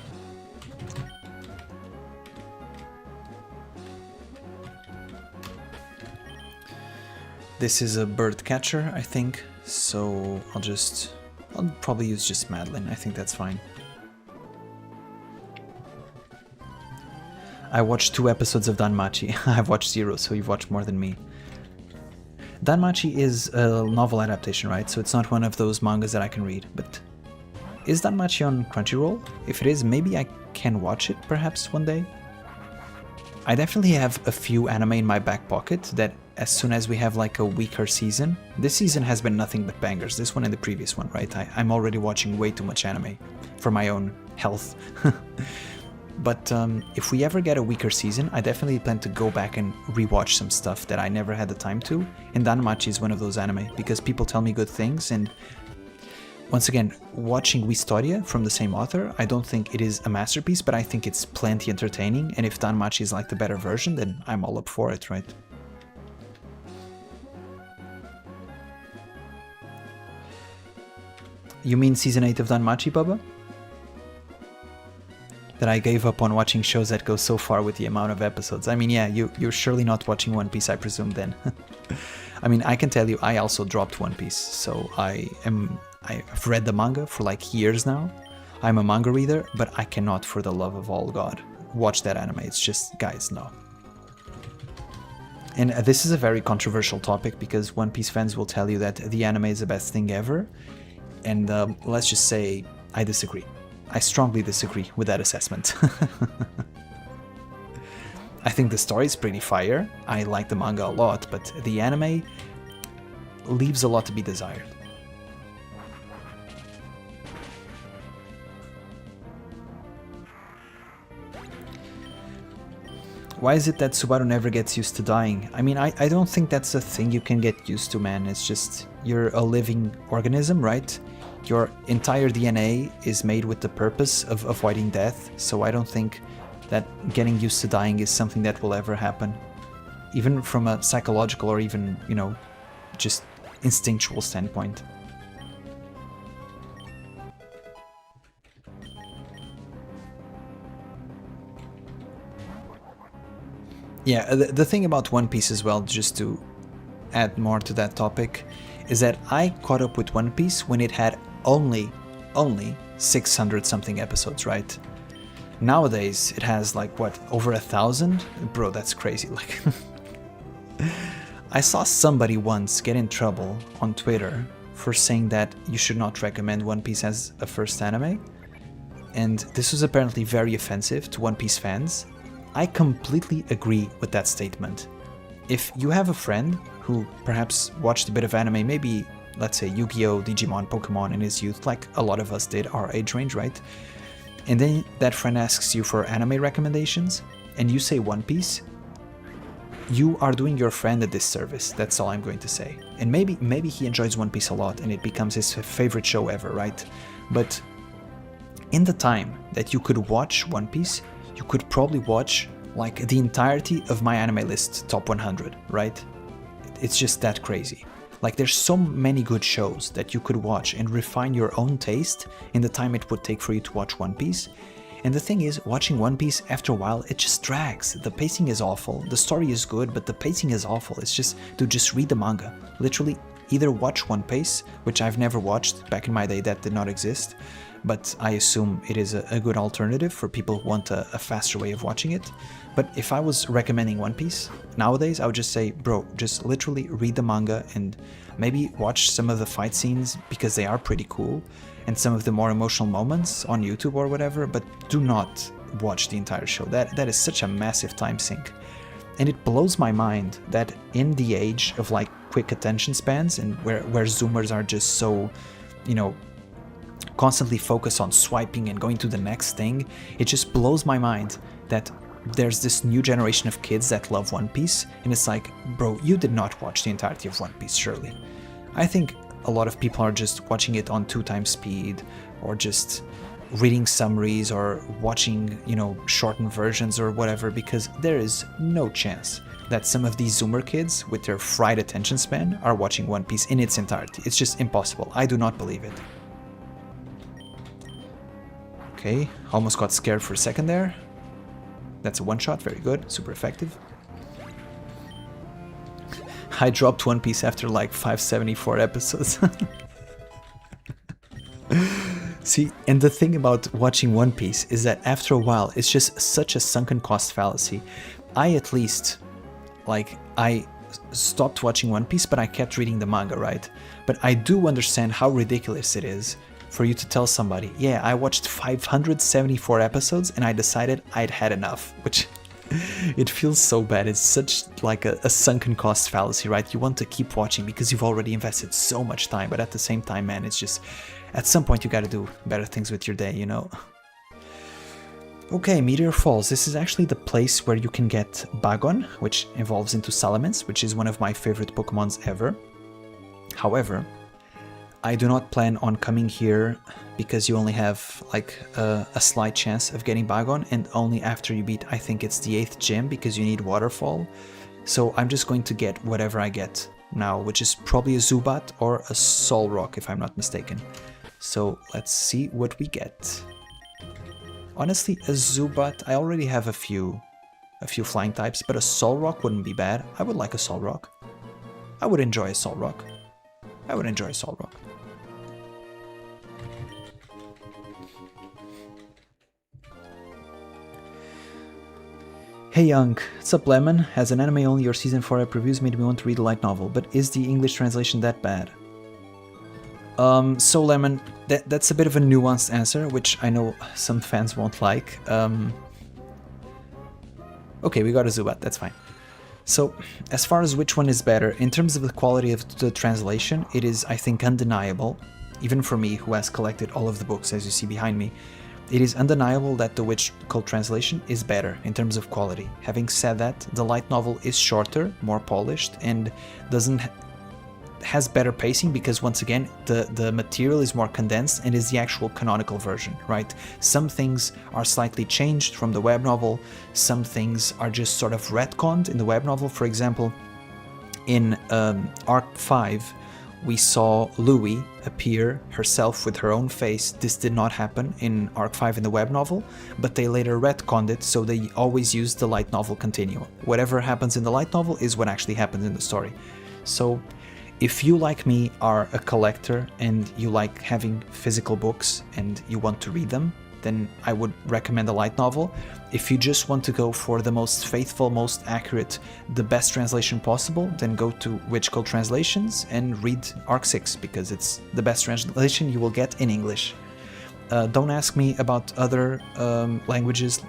This is a bird catcher, I think, so I'll probably use just Madeline, I think that's fine. I watched 2 episodes of Danmachi. I've watched 0, so you've watched more than me. Danmachi is a novel adaptation, right? So it's not one of those mangas that I can read, but is Danmachi on Crunchyroll? If it is, maybe I can watch it perhaps one day. I definitely have a few anime in my back pocket that as soon as we have like a weaker season, this season has been nothing but bangers, this one and the previous one, right? I'm already watching way too much anime for my own health. But if we ever get a weaker season, I definitely plan to go back and rewatch some stuff that I never had the time to, and Danmachi is one of those anime, because people tell me good things, and once again, watching Wistoria from the same author, I don't think it is a masterpiece, but I think it's plenty entertaining, and if Danmachi is like the better version, then I'm all up for it, right? You mean Season 8 of Danmachi, Bubba? That I gave up on watching shows that go so far with the amount of episodes. I mean, yeah, you're surely not watching One Piece, I presume, then. I mean, I can tell you, I also dropped One Piece, so I've read the manga for like years now. I'm a manga reader, but I cannot, for the love of all God, watch that anime. It's just, guys, no. And this is a very controversial topic, because One Piece fans will tell you that the anime is the best thing ever, and let's just say I disagree. I strongly disagree with that assessment. I think the story is pretty fire, I like the manga a lot, but the anime leaves a lot to be desired. Why is it that Subaru never gets used to dying? I mean, I don't think that's a thing you can get used to, man. It's just, you're a living organism, right? Your entire DNA is made with the purpose of avoiding death, so I don't think that getting used to dying is something that will ever happen. Even from a psychological or even, you know, just instinctual standpoint. Yeah, the thing about One Piece as well, just to add more to that topic, is that I caught up with One Piece when it had only 600 something episodes, right? Nowadays it has like, what, over 1,000? Bro, that's crazy. Like I saw somebody once get in trouble on Twitter for saying that you should not recommend One Piece as a first anime, and this was apparently very offensive to One Piece fans. I completely agree with that statement. If you have a friend who perhaps watched a bit of anime, maybe, let's say, Yu-Gi-Oh!, Digimon, Pokémon in his youth, like a lot of us did, our age range, right? And then that friend asks you for anime recommendations, and you say One Piece, you are doing your friend a disservice. That's all I'm going to say. And maybe he enjoys One Piece a lot and it becomes his favorite show ever, right? But in the time that you could watch One Piece, you could probably watch like the entirety of my anime list top 100, right? It's just that crazy. Like, there's so many good shows that you could watch and refine your own taste in the time it would take for you to watch One Piece. And the thing is, watching One Piece, after a while, it just drags. The pacing is awful. The story is good, but the pacing is awful. It's just, dude, just read the manga. Literally, either watch One Piece, which I've never watched. Back in my day, that did not exist. But I assume it is a good alternative for people who want a faster way of watching it. But if I was recommending One Piece, nowadays, I would just say, bro, just literally read the manga and maybe watch some of the fight scenes because they are pretty cool, and some of the more emotional moments on YouTube or whatever, but do not watch the entire show. That is such a massive time sink. And it blows my mind that in the age of like quick attention spans and where Zoomers are just so, you know, constantly focused on swiping and going to the next thing, it just blows my mind that there's this new generation of kids that love One Piece, and it's like, bro, you did not watch the entirety of One Piece, surely. I think a lot of people are just watching it on 2x speed, or just reading summaries, or watching, you know, shortened versions or whatever, because there is no chance that some of these Zoomer kids with their fried attention span are watching One Piece in its entirety. It's just impossible. I do not believe it. Okay, almost got scared for a second there. That's a one-shot, very good, super effective. I dropped One Piece after like 574 episodes. See, and the thing about watching One Piece is that after a while, it's just such a sunken cost fallacy. I at least, like, I stopped watching One Piece, but I kept reading the manga, right? But I do understand how ridiculous it is for you to tell somebody, yeah, I watched 574 episodes and I decided I'd had enough, which it feels so bad. It's such like a sunken cost fallacy, right? You want to keep watching because you've already invested so much time, but at the same time, man, it's just, at some point you gotta do better things with your day, you know? Okay, Meteor Falls. This is actually the place where you can get Bagon, which evolves into Salamence, which is one of my favorite Pokemons ever. However, I do not plan on coming here because you only have like a slight chance of getting Bagon, and only after you beat, I think it's the 8th gym, because you need Waterfall. So I'm just going to get whatever I get now, which is probably a Zubat or a Solrock if I'm not mistaken. So let's see what we get. Honestly, a Zubat, I already have a few flying types, but a Solrock wouldn't be bad. I would like a Solrock. I would enjoy a Solrock. I would enjoy a Solrock. Hey Young, what's up Lemon? Has an anime only or season 4 previews made me want to read a light novel, but is the English translation that bad? So Lemon, that's a bit of a nuanced answer, which I know some fans won't like. Okay, we got a Zubat, that's fine. So, as far as which one is better, in terms of the quality of the translation, it is, I think, undeniable, even for me, who has collected all of the books, as you see behind me. It is undeniable that the Witch Cult translation is better in terms of quality. Having said that, the light novel is shorter, more polished, and has better pacing because, once again, the material is more condensed and is the actual canonical version, right? Some things are slightly changed from the web novel, some things are just sort of retconned in the web novel. For example, in Arc 5, we saw Louis appear herself with her own face. This did not happen in Arc 5 in the web novel, but they later retconned it, so they always used the light novel continuum. Whatever happens in the light novel is what actually happens in the story. So, if you, like me, are a collector and you like having physical books and you want to read them, then I would recommend a light novel. If you just want to go for the most faithful, most accurate, the best translation possible, then go to Witch Cult Translations and read Arc 6, because it's the best translation you will get in English. Don't ask me about other languages.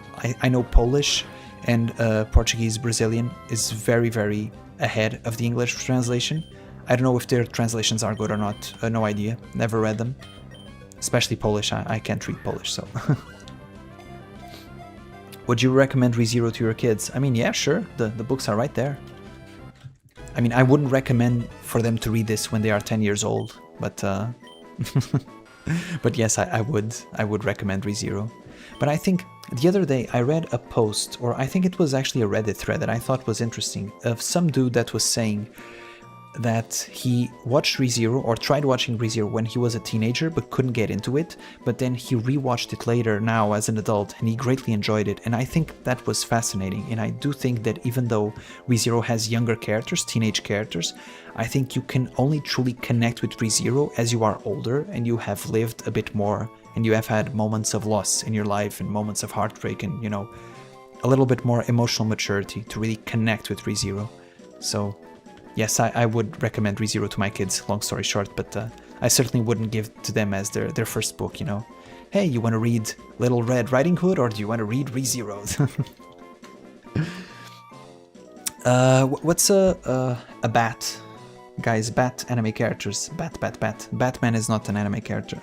I know Polish and Portuguese Brazilian is very, very ahead of the English translation. I don't know if their translations are good or not, no idea, never read them. Especially Polish, I can't read Polish, so. Would you recommend ReZero to your kids? I mean, yeah, sure, the books are right there. I mean, I wouldn't recommend for them to read this when they are 10 years old, but but yes, I would recommend ReZero. But I think the other day I read a post, or I think it was actually a Reddit thread that I thought was interesting, of some dude that was saying that he watched ReZero, or tried watching ReZero when he was a teenager but couldn't get into it, but then he rewatched it later now as an adult and he greatly enjoyed it, and I think that was fascinating. And I do think that even though ReZero has younger characters, teenage characters, I think you can only truly connect with ReZero as you are older and you have lived a bit more and you have had moments of loss in your life and moments of heartbreak and, you know, a little bit more emotional maturity to really connect with ReZero. So yes, I would recommend ReZero to my kids, long story short, but I certainly wouldn't give to them as their first book, you know. Hey, you want to read Little Red Riding Hood, or do you want to read ReZero? What's a bat? Guys, bat anime characters. Bat. Batman is not an anime character.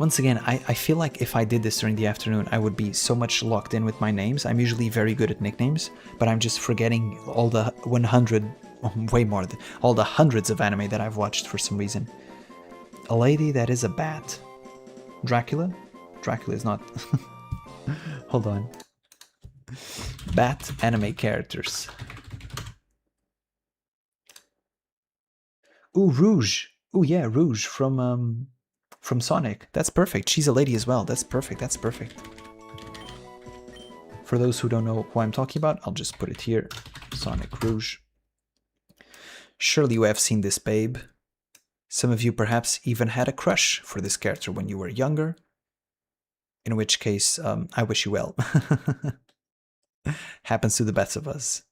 Once again, I feel like if I did this during the afternoon, I would be so much locked in with my names. I'm usually very good at nicknames, but I'm just forgetting all the 100, way more, all the hundreds of anime that I've watched for some reason. A lady that is a bat. Dracula? Dracula is not. Hold on. Bat anime characters. Ooh, Rouge. Ooh, yeah, Rouge from Sonic. That's perfect. She's a lady as well. That's perfect. That's perfect. For those who don't know who I'm talking about, I'll just put it here. Sonic Rouge. Surely you have seen this babe. Some of you perhaps even had a crush for this character when you were younger. In which case, I wish you well. Happens to the best of us.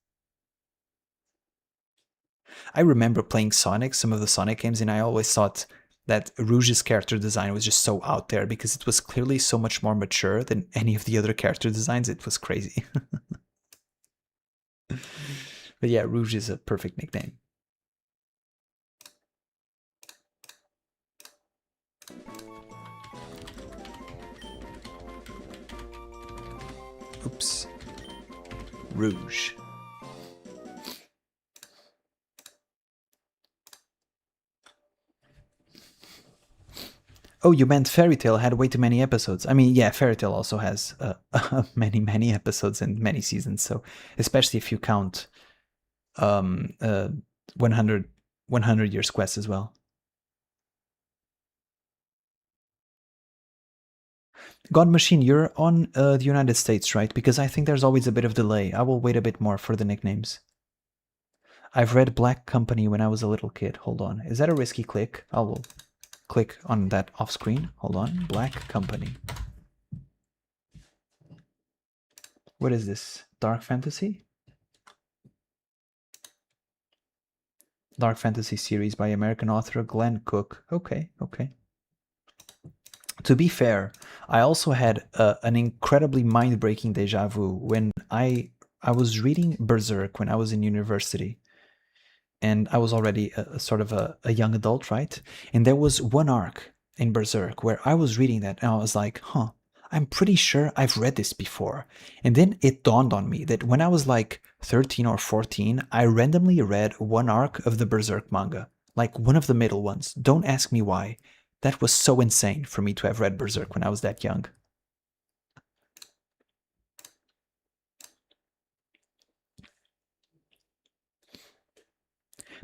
I remember playing Sonic, some of the Sonic games, and I always thought that Rouge's character design was just so out there because it was clearly so much more mature than any of the other character designs. It was crazy. But yeah, Rouge is a perfect nickname. Oops. Rouge. Oh, you meant Fairy Tail had way too many episodes. I mean, yeah, Fairy Tail also has many episodes and many seasons. So, especially if you count 100 Years Quest as well. God Machine, you're on the United States, right? Because I think there's always a bit of delay. I will wait a bit more for the nicknames. I've read Black Company when I was a little kid. Hold on. Is that a risky click? I will click on that off screen. Hold on. Black Company. What is this? Dark fantasy? Dark fantasy series by American author Glenn Cook. Okay, okay. To be fair, I also had an incredibly mind-breaking deja vu when I was reading Berserk when I was in university. And I was already a sort of a young adult, right? And there was one arc in Berserk where I was reading that and I was like, huh, I'm pretty sure I've read this before. And then it dawned on me that when I was like 13 or 14, I randomly read one arc of the Berserk manga, like one of the middle ones. Don't ask me why. That was so insane for me to have read Berserk when I was that young.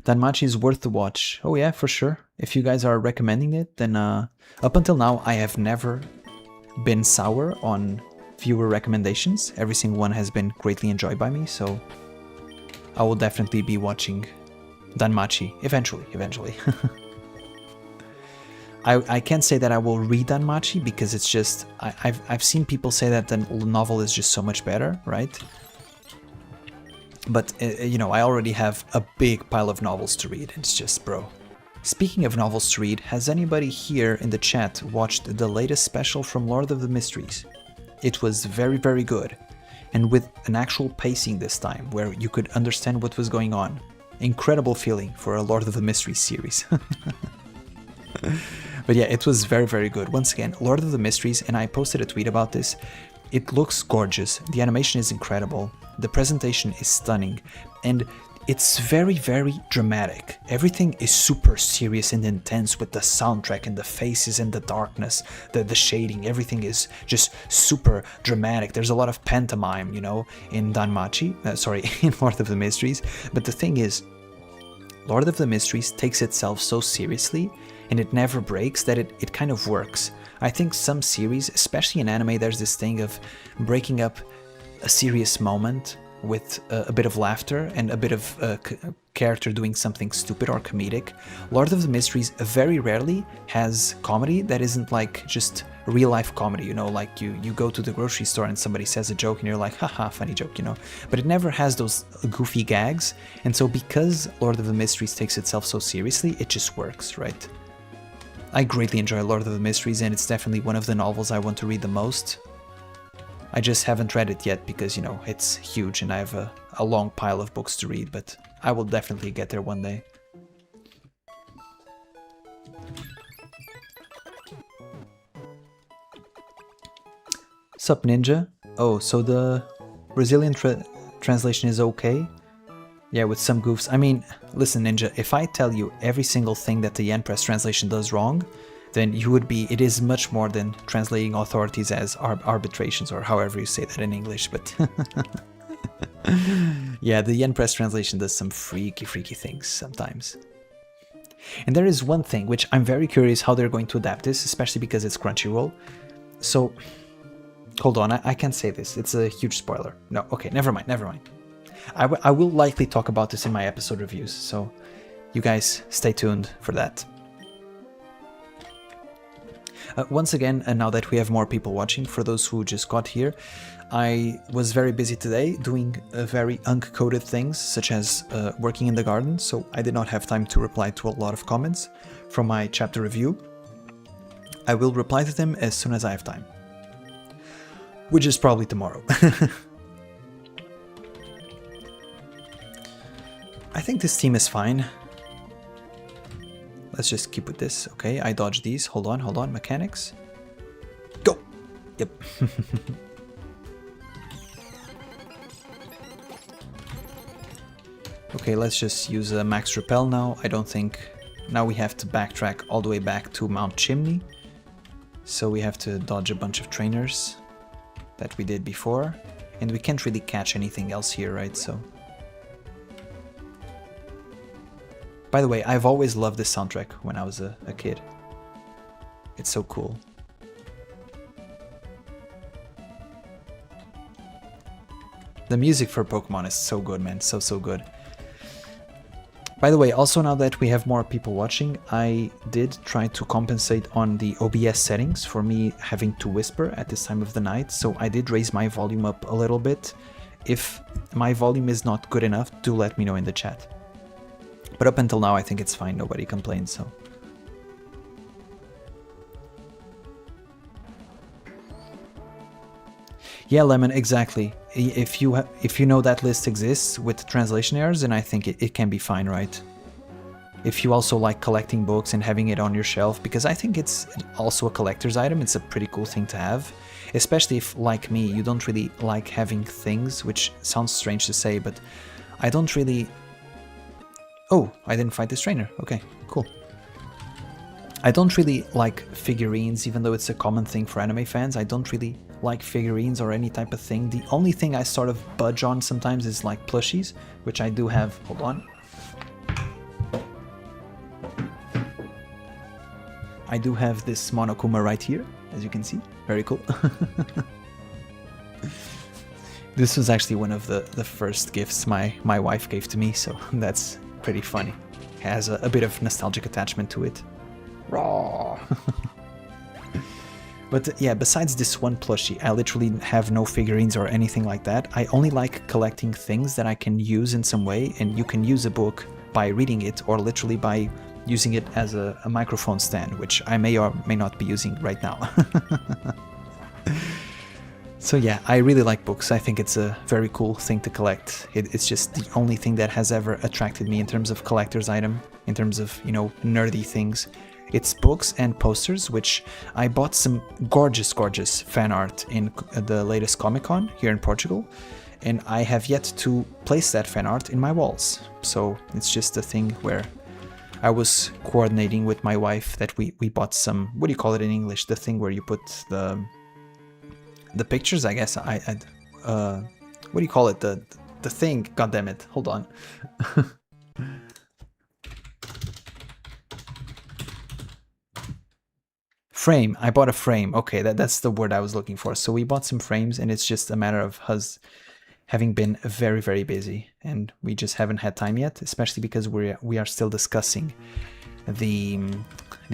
Danmachi is worth the watch. Oh yeah, for sure. If you guys are recommending it, then up until now I have never been sour on viewer recommendations. Every single one has been greatly enjoyed by me, so I will definitely be watching Danmachi eventually. I can't say that I will read Danmachi because it's just I've seen people say that the novel is just so much better, right? But you know, I already have a big pile of novels to read. It's just, bro. Speaking of novels to read, has anybody here in the chat watched the latest special from Lord of the Mysteries? It was very, very good, and with an actual pacing this time, where you could understand what was going on. Incredible feeling for a Lord of the Mysteries series. But yeah, it was very, very good. Once again, Lord of the Mysteries, and I posted a tweet about this. It looks gorgeous, the animation is incredible, the presentation is stunning, and it's very, very dramatic. Everything is super serious and intense with the soundtrack and the faces and the darkness, the shading, everything is just super dramatic. There's a lot of pantomime, you know, in Danmachi, in Lord of the Mysteries. But the thing is, Lord of the Mysteries takes itself so seriously and it never breaks that it kind of works. I think some series, especially in anime, there's this thing of breaking up a serious moment with a bit of laughter and a bit of a character doing something stupid or comedic. Lord of the Mysteries very rarely has comedy that isn't like just real life comedy, you know, like you go to the grocery store and somebody says a joke and you're like, haha, funny joke, you know. But it never has those goofy gags, and so because Lord of the Mysteries takes itself so seriously, it just works, right? I greatly enjoy Lord of the Mysteries, and it's definitely one of the novels I want to read the most. I just haven't read it yet because, you know, it's huge and I have a long pile of books to read, but I will definitely get there one day. Sup, Ninja? Oh, so the Brazilian translation is okay? Yeah, with some goofs. I mean, listen, Ninja, if I tell you every single thing that the Yen Press translation does wrong, then you would be, it is much more than translating authorities as arbitrations, or however you say that in English, but yeah, the Yen Press translation does some freaky things sometimes. And there is one thing which I'm very curious how they're going to adapt this, especially because it's Crunchyroll. So, hold on, I can't say this, it's a huge spoiler. No, okay, never mind. I will likely talk about this in my episode reviews, so you guys stay tuned for that. Once again, and now that we have more people watching, for those who just got here, I was very busy today doing very unk-coded things, such as working in the garden, so I did not have time to reply to a lot of comments from my chapter review. I will reply to them as soon as I have time, which is probably tomorrow. I think this team is fine. Let's just keep with this. Okay, I dodged these. Hold on. Mechanics. Go! Yep. Okay, let's just use a max repel now. I don't think... Now we have to backtrack all the way back to Mount Chimney. So we have to dodge a bunch of trainers that we did before. And we can't really catch anything else here, right? So... By the way, I've always loved this soundtrack when I was a kid. It's so cool. The music for Pokemon is so good, man. So good. By the way, also now that we have more people watching, I did try to compensate on the OBS settings for me having to whisper at this time of the night. So I did raise my volume up a little bit. If my volume is not good enough, do let me know in the chat. But up until now, I think it's fine. Nobody complains, so. Yeah, Lemon, exactly. If you know that list exists with translation errors, then I think it can be fine, right? If you also like collecting books and having it on your shelf, because I think it's also a collector's item, it's a pretty cool thing to have. Especially if, like me, you don't really like having things, which sounds strange to say, but I don't really... Oh, I didn't fight this trainer. Okay, cool. I don't really like figurines, even though it's a common thing for anime fans. I don't really like figurines or any type of thing. The only thing I sort of budge on sometimes is like plushies, which I do have. Hold on. I do have this Monokuma right here, as you can see. Very cool. This was actually one of the first gifts my wife gave to me, so that's pretty funny. It has a bit of nostalgic attachment to it. Raw. But yeah, besides this one plushie, I literally have no figurines or anything like that. I only like collecting things that I can use in some way, and you can use a book by reading it or literally by using it as a microphone stand, which I may or may not be using right now. So yeah, I really like books. I think it's a very cool thing to collect. It's just the only thing that has ever attracted me in terms of collector's item, in terms of, you know, nerdy things. It's books and posters, which I bought some gorgeous, gorgeous fan art in the latest Comic-Con here in Portugal, and I have yet to place that fan art in my walls. So it's just a thing where I was coordinating with my wife that we bought some, what do you call it in English? The thing where you put the pictures, I guess. What do you call it? The thing, god damn it. Hold on. Frame. I bought a frame. Okay, that's the word I was looking for. So we bought some frames, and it's just a matter of us having been very, very busy, and we just haven't had time yet, especially because we are still discussing the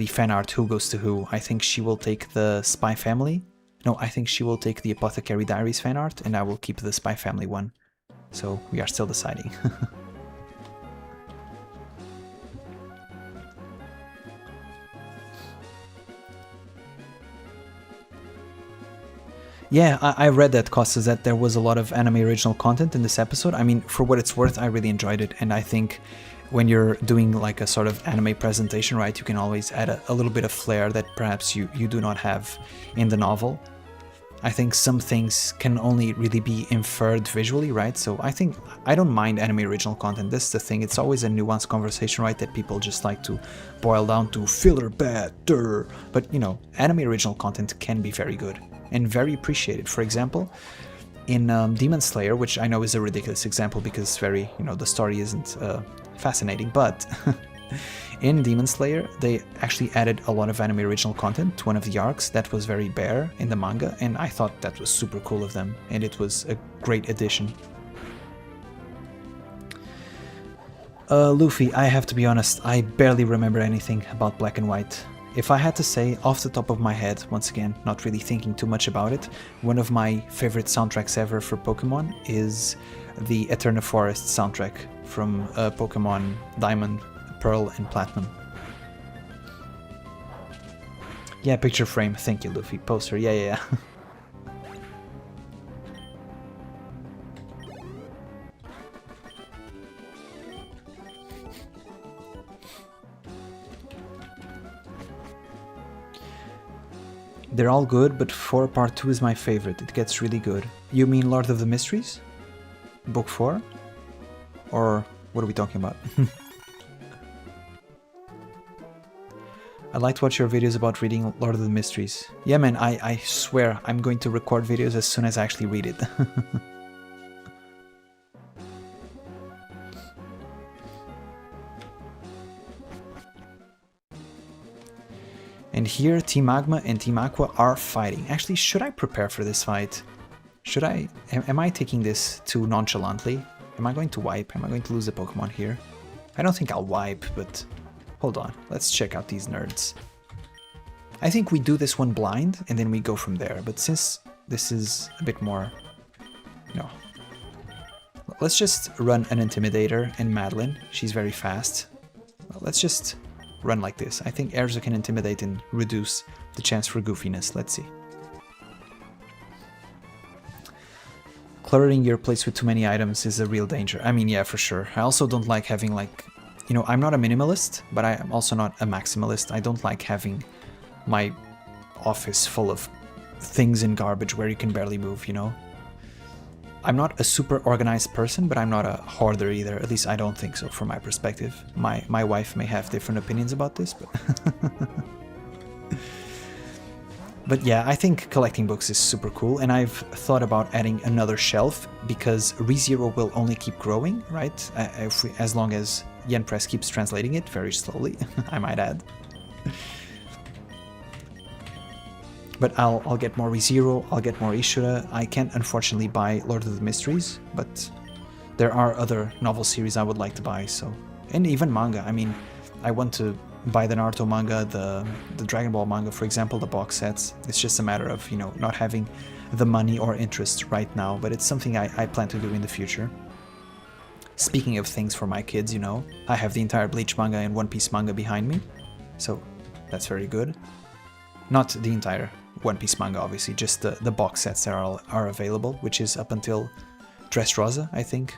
fan art Who Goes to Who. I think she will take the Spy Family. No, I think she will take the Apothecary Diaries fan art, and I will keep the Spy Family one. So we are still deciding. Yeah, I read that, Costas, that there was a lot of anime original content in this episode. I mean, for what it's worth, I really enjoyed it, and I think when you're doing like a sort of anime presentation, right, you can always add a little bit of flair that perhaps you do not have in the novel. I think some things can only really be inferred visually, right? So I think I don't mind anime original content. This is the thing. It's always a nuanced conversation, right? That people just like to boil down to filler better. But, you know, anime original content can be very good and very appreciated. For example, in Demon Slayer, which I know is a ridiculous example because it's very, you know, the story isn't fascinating, but in Demon Slayer, they actually added a lot of anime original content to one of the arcs that was very bare in the manga, and I thought that was super cool of them, and it was a great addition. Luffy, I have to be honest, I barely remember anything about Black and White. If I had to say, off the top of my head, once again, not really thinking too much about it, one of my favorite soundtracks ever for Pokemon is the Eterna Forest soundtrack from Pokemon Diamond, Pearl, and Platinum. Yeah, picture frame. Thank you, Luffy. Poster. Yeah. They're all good, but 4 Part 2 is my favorite. It gets really good. You mean Lord of the Mysteries? Book 4? Or what are we talking about? I'd like to watch your videos about reading Lord of the Mysteries. Yeah, man, I swear I'm going to record videos as soon as I actually read it. And here, Team Magma and Team Aqua are fighting. Actually, should I prepare for this fight? Should I? Am I taking this too nonchalantly? Am I going to wipe? Am I going to lose a Pokemon here? I don't think I'll wipe, but hold on. Let's check out these nerds. I think we do this one blind, and then we go from there. But since this is a bit more... No. Let's just run an Intimidator and Madeline. She's very fast. Let's just run like this. I think Erza can Intimidate and reduce the chance for goofiness. Let's see. Cluttering your place with too many items is a real danger. I mean, yeah, for sure. I also don't like having, like... You know, I'm not a minimalist, but I'm also not a maximalist. I don't like having my office full of things and garbage where you can barely move, you know? I'm not a super organized person, but I'm not a hoarder either. At least I don't think so from my perspective. My wife may have different opinions about this, but... But yeah, I think collecting books is super cool, and I've thought about adding another shelf, because ReZero will only keep growing, right? As long as Yen Press keeps translating it very slowly, I might add. But I'll get more ReZero, I'll get more Ishura. I can't unfortunately buy Lord of the Mysteries, but there are other novel series I would like to buy, so... And even manga. I mean, I want to buy the Naruto manga, the Dragon Ball manga, for example, the box sets. It's just a matter of, you know, not having the money or interest right now, but it's something I plan to do in the future. Speaking of things for my kids, you know, I have the entire Bleach manga and One Piece manga behind me, so that's very good. Not the entire One Piece manga, obviously, just the box sets that are available, which is up until Dressrosa, I think.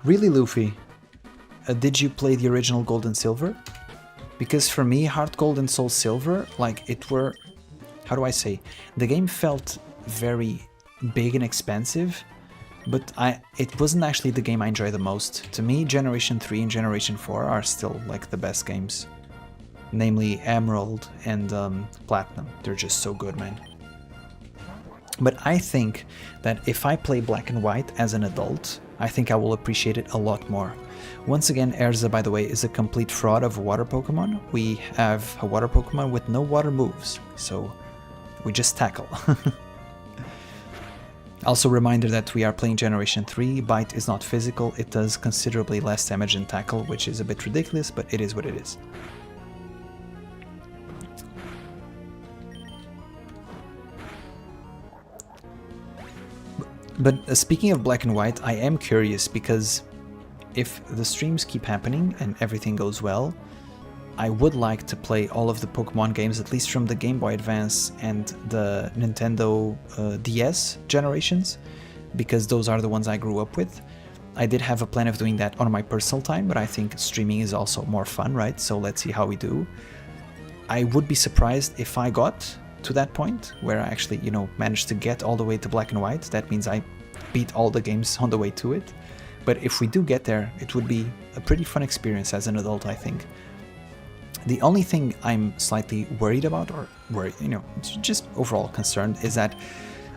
Really, Luffy? Did you play the original Gold and Silver? Because for me, Heart Gold and Soul Silver, like, it were... How do I say? The game felt very big and expensive, but it wasn't actually the game I enjoy the most. To me, Generation 3 and Generation 4 are still, like, the best games. Namely, Emerald and Platinum. They're just so good, man. But I think that if I play Black and White as an adult, I think I will appreciate it a lot more. Once again, Erza, by the way, is a complete fraud of a water Pokemon. We have a water Pokemon with no water moves, so we just tackle. Also, reminder that we are playing Generation 3. Bite is not physical. It does considerably less damage than tackle, which is a bit ridiculous, but it is what it is. But speaking of Black and White, I am curious because if the streams keep happening and everything goes well, I would like to play all of the Pokemon games, at least from the Game Boy Advance and the Nintendo DS generations, because those are the ones I grew up with. I did have a plan of doing that on my personal time, but I think streaming is also more fun, right? So let's see how we do. I would be surprised if I got to that point where I actually, you know, managed to get all the way to Black and White. That means I beat all the games on the way to it. But if we do get there, it would be a pretty fun experience as an adult, I think. The only thing I'm slightly worried about, or worried, you know, just overall concerned, is that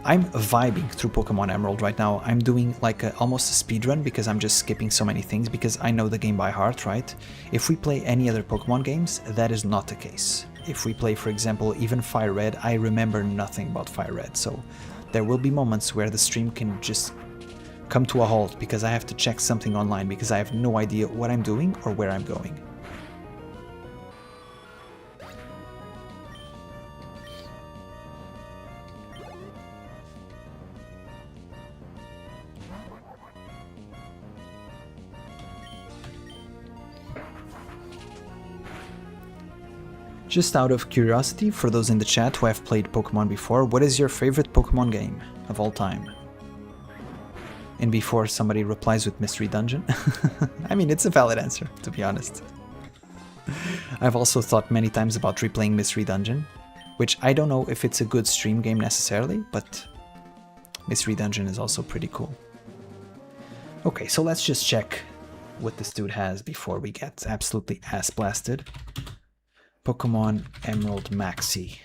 I'm vibing through Pokemon Emerald right now. I'm doing like almost a speed run because I'm just skipping so many things because I know the game by heart, right? If we play any other Pokemon games, that is not the case. If we play, for example, even Fire Red, I remember nothing about Fire Red, so there will be moments where the stream can just come to a halt because I have to check something online because I have no idea what I'm doing or where I'm going. Just out of curiosity, for those in the chat who have played Pokemon before, what is your favorite Pokemon game of all time? And before somebody replies with Mystery Dungeon, I mean, it's a valid answer, to be honest. I've also thought many times about replaying Mystery Dungeon, which I don't know if it's a good stream game necessarily, but Mystery Dungeon is also pretty cool. Okay, so let's just check what this dude has before we get absolutely ass blasted. Pokemon Emerald Maxie.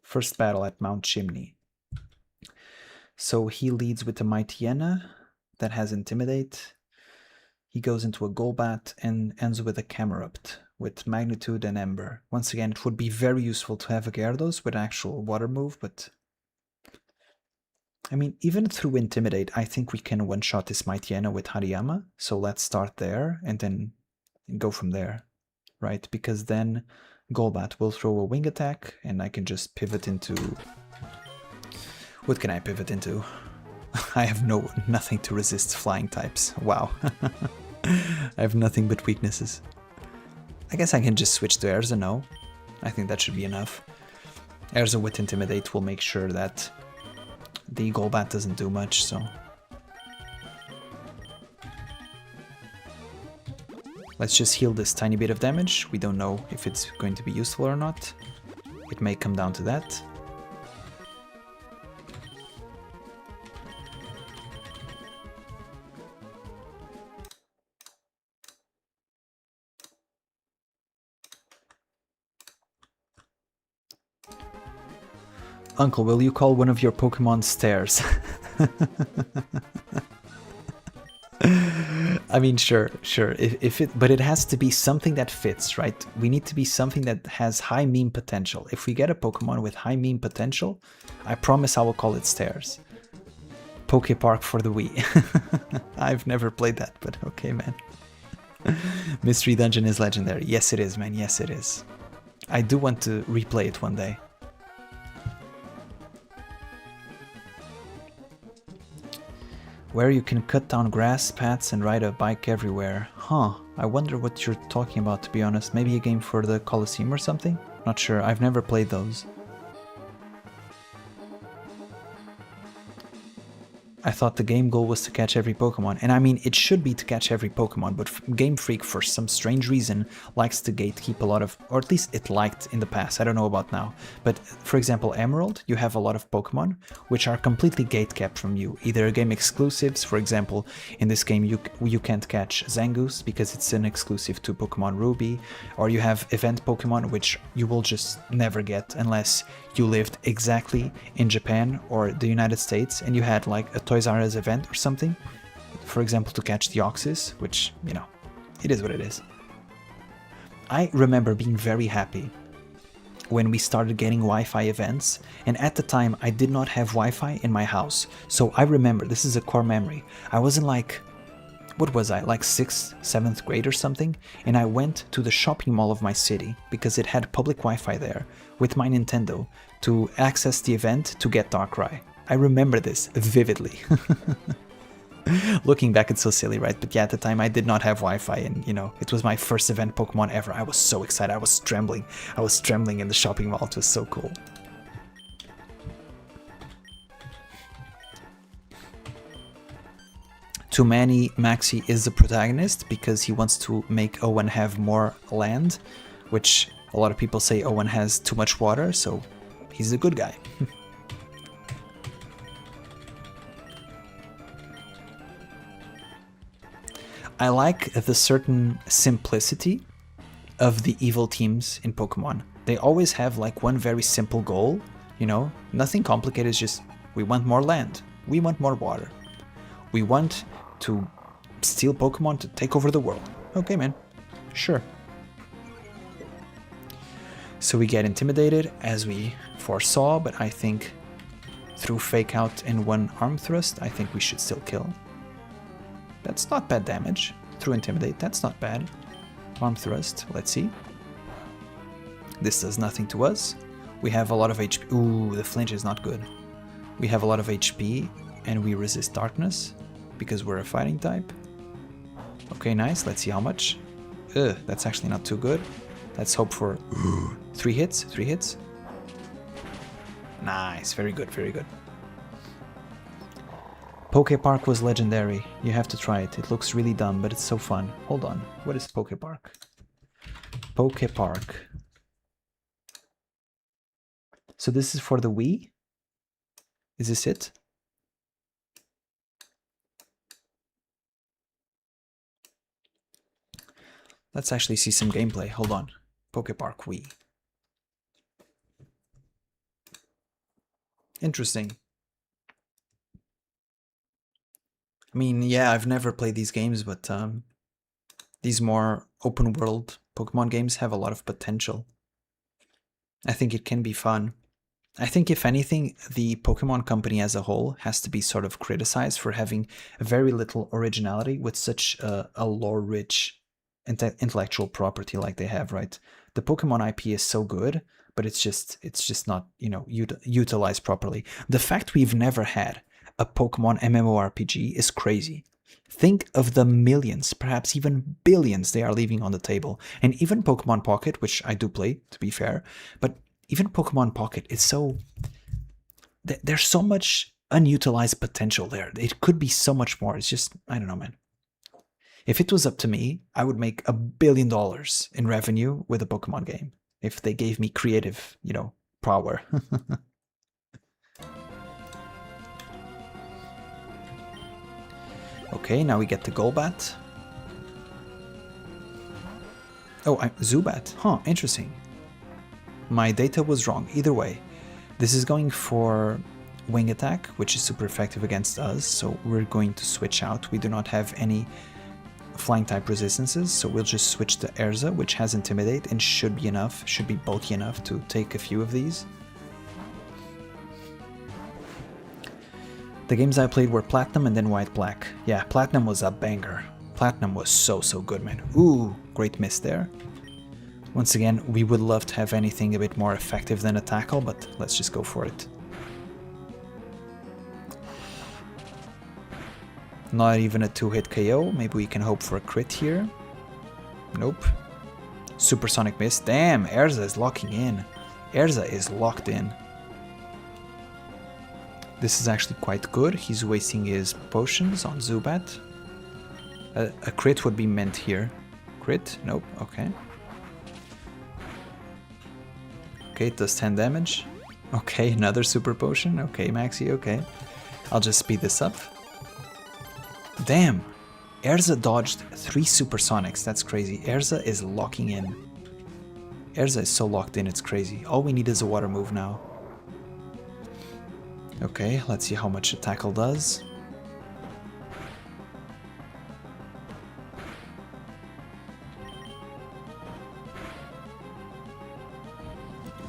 First battle at Mount Chimney. So he leads with a Mightyena that has Intimidate. He goes into a Golbat and ends with a Camerupt with Magnitude and Ember. Once again, it would be very useful to have a Gyarados with an actual water move, but I mean, even through Intimidate, I think we can one-shot this Mightyena with Hariyama. So let's start there and then go from there, right? Because then Golbat will throw a wing attack and I can just pivot into... What can I pivot into? I have nothing to resist flying types. Wow. I have nothing but weaknesses. I guess I can just switch to Erza, no? I think that should be enough. Erza with Intimidate will make sure that the Golbat doesn't do much, so... Let's just heal this tiny bit of damage. We don't know if it's going to be useful or not. It may come down to that. Uncle, will you call one of your Pokemon Stairs? I mean, sure. If it, but it has to be something that fits, right? We need to be something that has high meme potential. If we get a Pokemon with high meme potential, I promise I will call it Stairs. Pokepark for the Wii. I've never played that, but okay, man. Mystery Dungeon is legendary. Yes, it is, man. Yes, it is. I do want to replay it one day. Where you can cut down grass paths and ride a bike everywhere. Huh, I wonder what you're talking about, to be honest. Maybe a game for the Colosseum or something? Not sure, I've never played those. I thought the game goal was to catch every Pokemon, and I mean, it should be to catch every Pokemon, but Game Freak, for some strange reason, likes to gatekeep a lot of, or at least it liked in the past, I don't know about now, but for example, Emerald, you have a lot of Pokemon which are completely gatekept from you, either game exclusives, for example, in this game you can't catch Zangoose because it's an exclusive to Pokemon Ruby, or you have event Pokemon which you will just never get unless you lived exactly in Japan or the United States and you had like a Toys R Us event or something, for example, to catch the Oxys, which, you know, it is what it is. I remember being very happy when we started getting Wi-Fi events, and at the time I did not have Wi-Fi in my house, so I remember, this is a core memory, I was in like, what was I, like 6th, 7th grade or something, and I went to the shopping mall of my city, because it had public Wi-Fi there, with my Nintendo, to access the event to get Darkrai. I remember this vividly. Looking back, it's so silly, right? But yeah, at the time I did not have Wi-Fi, and you know, it was my first event Pokemon ever. I was so excited, I was trembling. I was trembling in the shopping mall, it was so cool. To many, Maxie is the protagonist because he wants to make Owen have more land, which a lot of people say Owen has too much water, so he's a good guy. I like the certain simplicity of the evil teams in Pokemon. They always have like one very simple goal, you know, nothing complicated, it's just we want more land, we want more water, we want to steal Pokemon to take over the world. Okay, man, sure. So we get intimidated as we foresaw, but I think through fake out and one arm thrust, I think we should still kill. That's not bad damage. Through intimidate, that's not bad. Arm thrust, let's see. This does nothing to us. We have a lot of HP. Ooh, the flinch is not good. We have a lot of HP and we resist darkness because we're a fighting type. Okay, nice. Let's see how much. Ugh, that's actually not too good. Let's hope for 3 hits. 3 hits. Nice. Very good. Very good. Pokepark was legendary. You have to try it. It looks really dumb, but it's so fun. Hold on. What is Pokepark? Pokepark. So this is for the Wii? Is this it? Let's actually see some gameplay. Hold on. Pokepark Wii. Interesting. I mean, yeah, I've never played these games, but these more open world Pokemon games have a lot of potential. I think it can be fun. I think, if anything, the Pokemon company as a whole has to be sort of criticized for having very little originality with such a lore-rich intellectual property like they have, right? The Pokemon IP is so good, but it's just not, you know, utilized properly. The fact we've never had a Pokemon MMORPG is crazy. Think of the millions, perhaps even billions they are leaving on the table. And even Pokemon Pocket, which I do play, to be fair, but even Pokemon Pocket is so... There's so much unutilized potential there. It could be so much more. It's just, I don't know, man. If it was up to me, I would make $1 billion in revenue with a Pokemon game. If they gave me creative, you know, power. Okay, now we get the Golbat. Oh, Zubat. Huh, interesting. My data was wrong. Either way, this is going for Wing Attack, which is super effective against us, so we're going to switch out. We do not have any flying type resistances, so we'll just switch to Erza, which has Intimidate and should be enough, should be bulky enough to take a few of these. The games I played were Platinum and then White-Black. Yeah, Platinum was a banger. Platinum was so good, man. Ooh, great miss there. Once again, we would love to have anything a bit more effective than a tackle, but let's just go for it. Not even a 2-hit KO. Maybe we can hope for a crit here. Nope. Supersonic miss. Damn, Erza is locking in. Erza is locked in. This is actually quite good. He's wasting his potions on Zubat. A crit would be meant here. Crit? Nope. Okay. Okay, it does 10 damage. Okay, another super potion. Okay, Maxie, okay. I'll just speed this up. Damn! Erza dodged 3 supersonics. That's crazy. Erza is locking in. Erza is so locked in, it's crazy. All we need is a water move now. Okay, let's see how much a tackle does.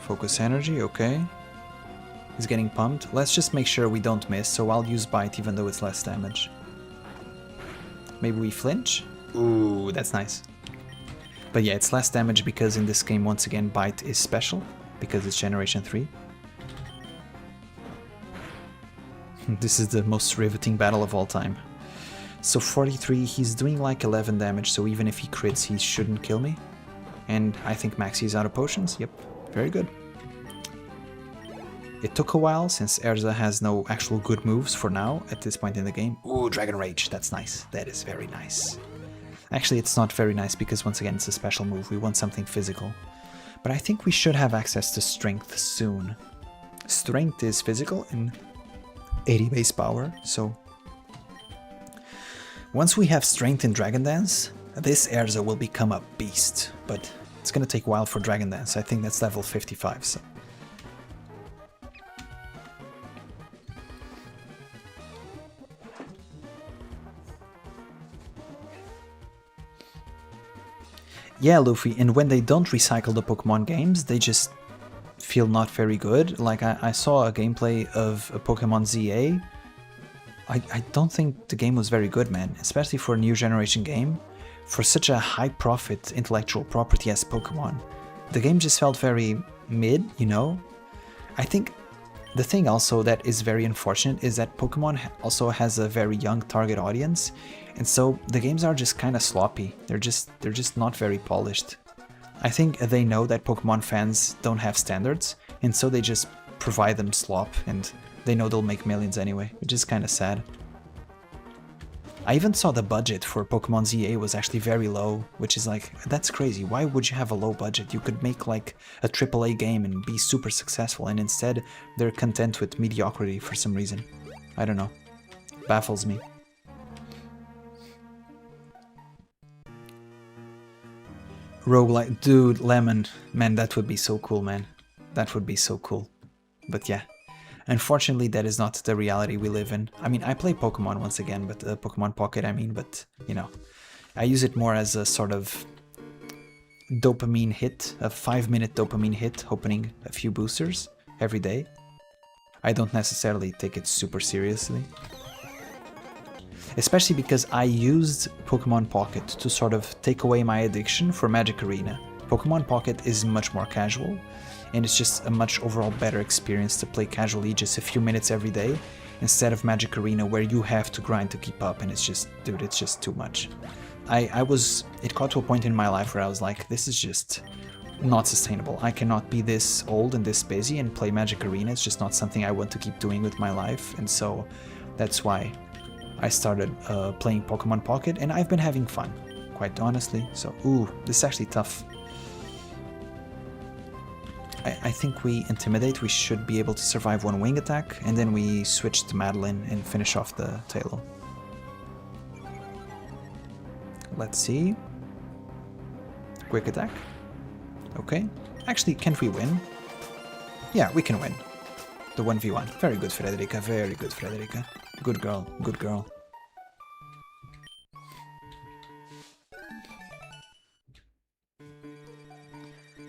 Focus energy, okay. He's getting pumped. Let's just make sure we don't miss, so I'll use Bite even though it's less damage. Maybe we flinch? Ooh, that's nice. But yeah, it's less damage because in this game, once again, Bite is special, because it's Generation 3. This is the most riveting battle of all time. So 43, he's doing like 11 damage, so even if he crits, he shouldn't kill me. And I think Maxie is out of potions. Yep, very good. It took a while, since Erza has no actual good moves for now, at this point in the game. Ooh, Dragon Rage, that's nice. That is very nice. Actually, it's not very nice, because once again, it's a special move. We want something physical. But I think we should have access to Strength soon. Strength is physical and 80 base power, so... Once we have Strength in Dragon Dance, this Erza will become a beast. But it's gonna take a while for Dragon Dance. I think that's level 55, so... Yeah, Luffy, and when they don't recycle the Pokemon games, they just feel not very good. Like, I saw a gameplay of a Pokemon ZA. I don't think the game was very good, man, especially for a new generation game. For such a high-profit intellectual property as Pokemon, the game just felt very mid, you know? I think the thing also that is very unfortunate is that Pokemon also has a very young target audience, and so the games are just kind of sloppy. They're just not very polished. I think they know that Pokemon fans don't have standards, and so they just provide them slop, and they know they'll make millions anyway, which is kind of sad. I even saw the budget for Pokemon ZA was actually very low, which is like, that's crazy. Why would you have a low budget? You could make like a AAA game and be super successful, and instead they're content with mediocrity for some reason. I don't know. Baffles me. Roguelike, dude, Lemon, man, that would be so cool, man. That would be so cool. But yeah, unfortunately, that is not the reality we live in. I mean, I play Pokemon once again, but Pokemon Pocket, I mean, but, you know, I use it more as a sort of dopamine hit, a 5-minute dopamine hit, opening a few boosters every day. I don't necessarily take it super seriously. Especially because I used Pokemon Pocket to sort of take away my addiction for Magic Arena. Pokemon Pocket is much more casual, and it's just a much overall better experience to play casually just a few minutes every day, instead of Magic Arena where you have to grind to keep up, and it's just, dude, it's just too much. It got to a point in my life where I was like, this is just not sustainable. I cannot be this old and this busy and play Magic Arena. It's just not something I want to keep doing with my life, and so that's why I started playing Pokemon Pocket, and I've been having fun, quite honestly. So, ooh, this is actually tough. I think we Intimidate, we should be able to survive one wing attack, and then we switch to Madeline and finish off the Taillow. Let's see. Quick attack. Okay. Actually, can't we win? Yeah, we can win. The 1v1. Very good, Frederica. Very good, Frederica. Good girl. Good girl.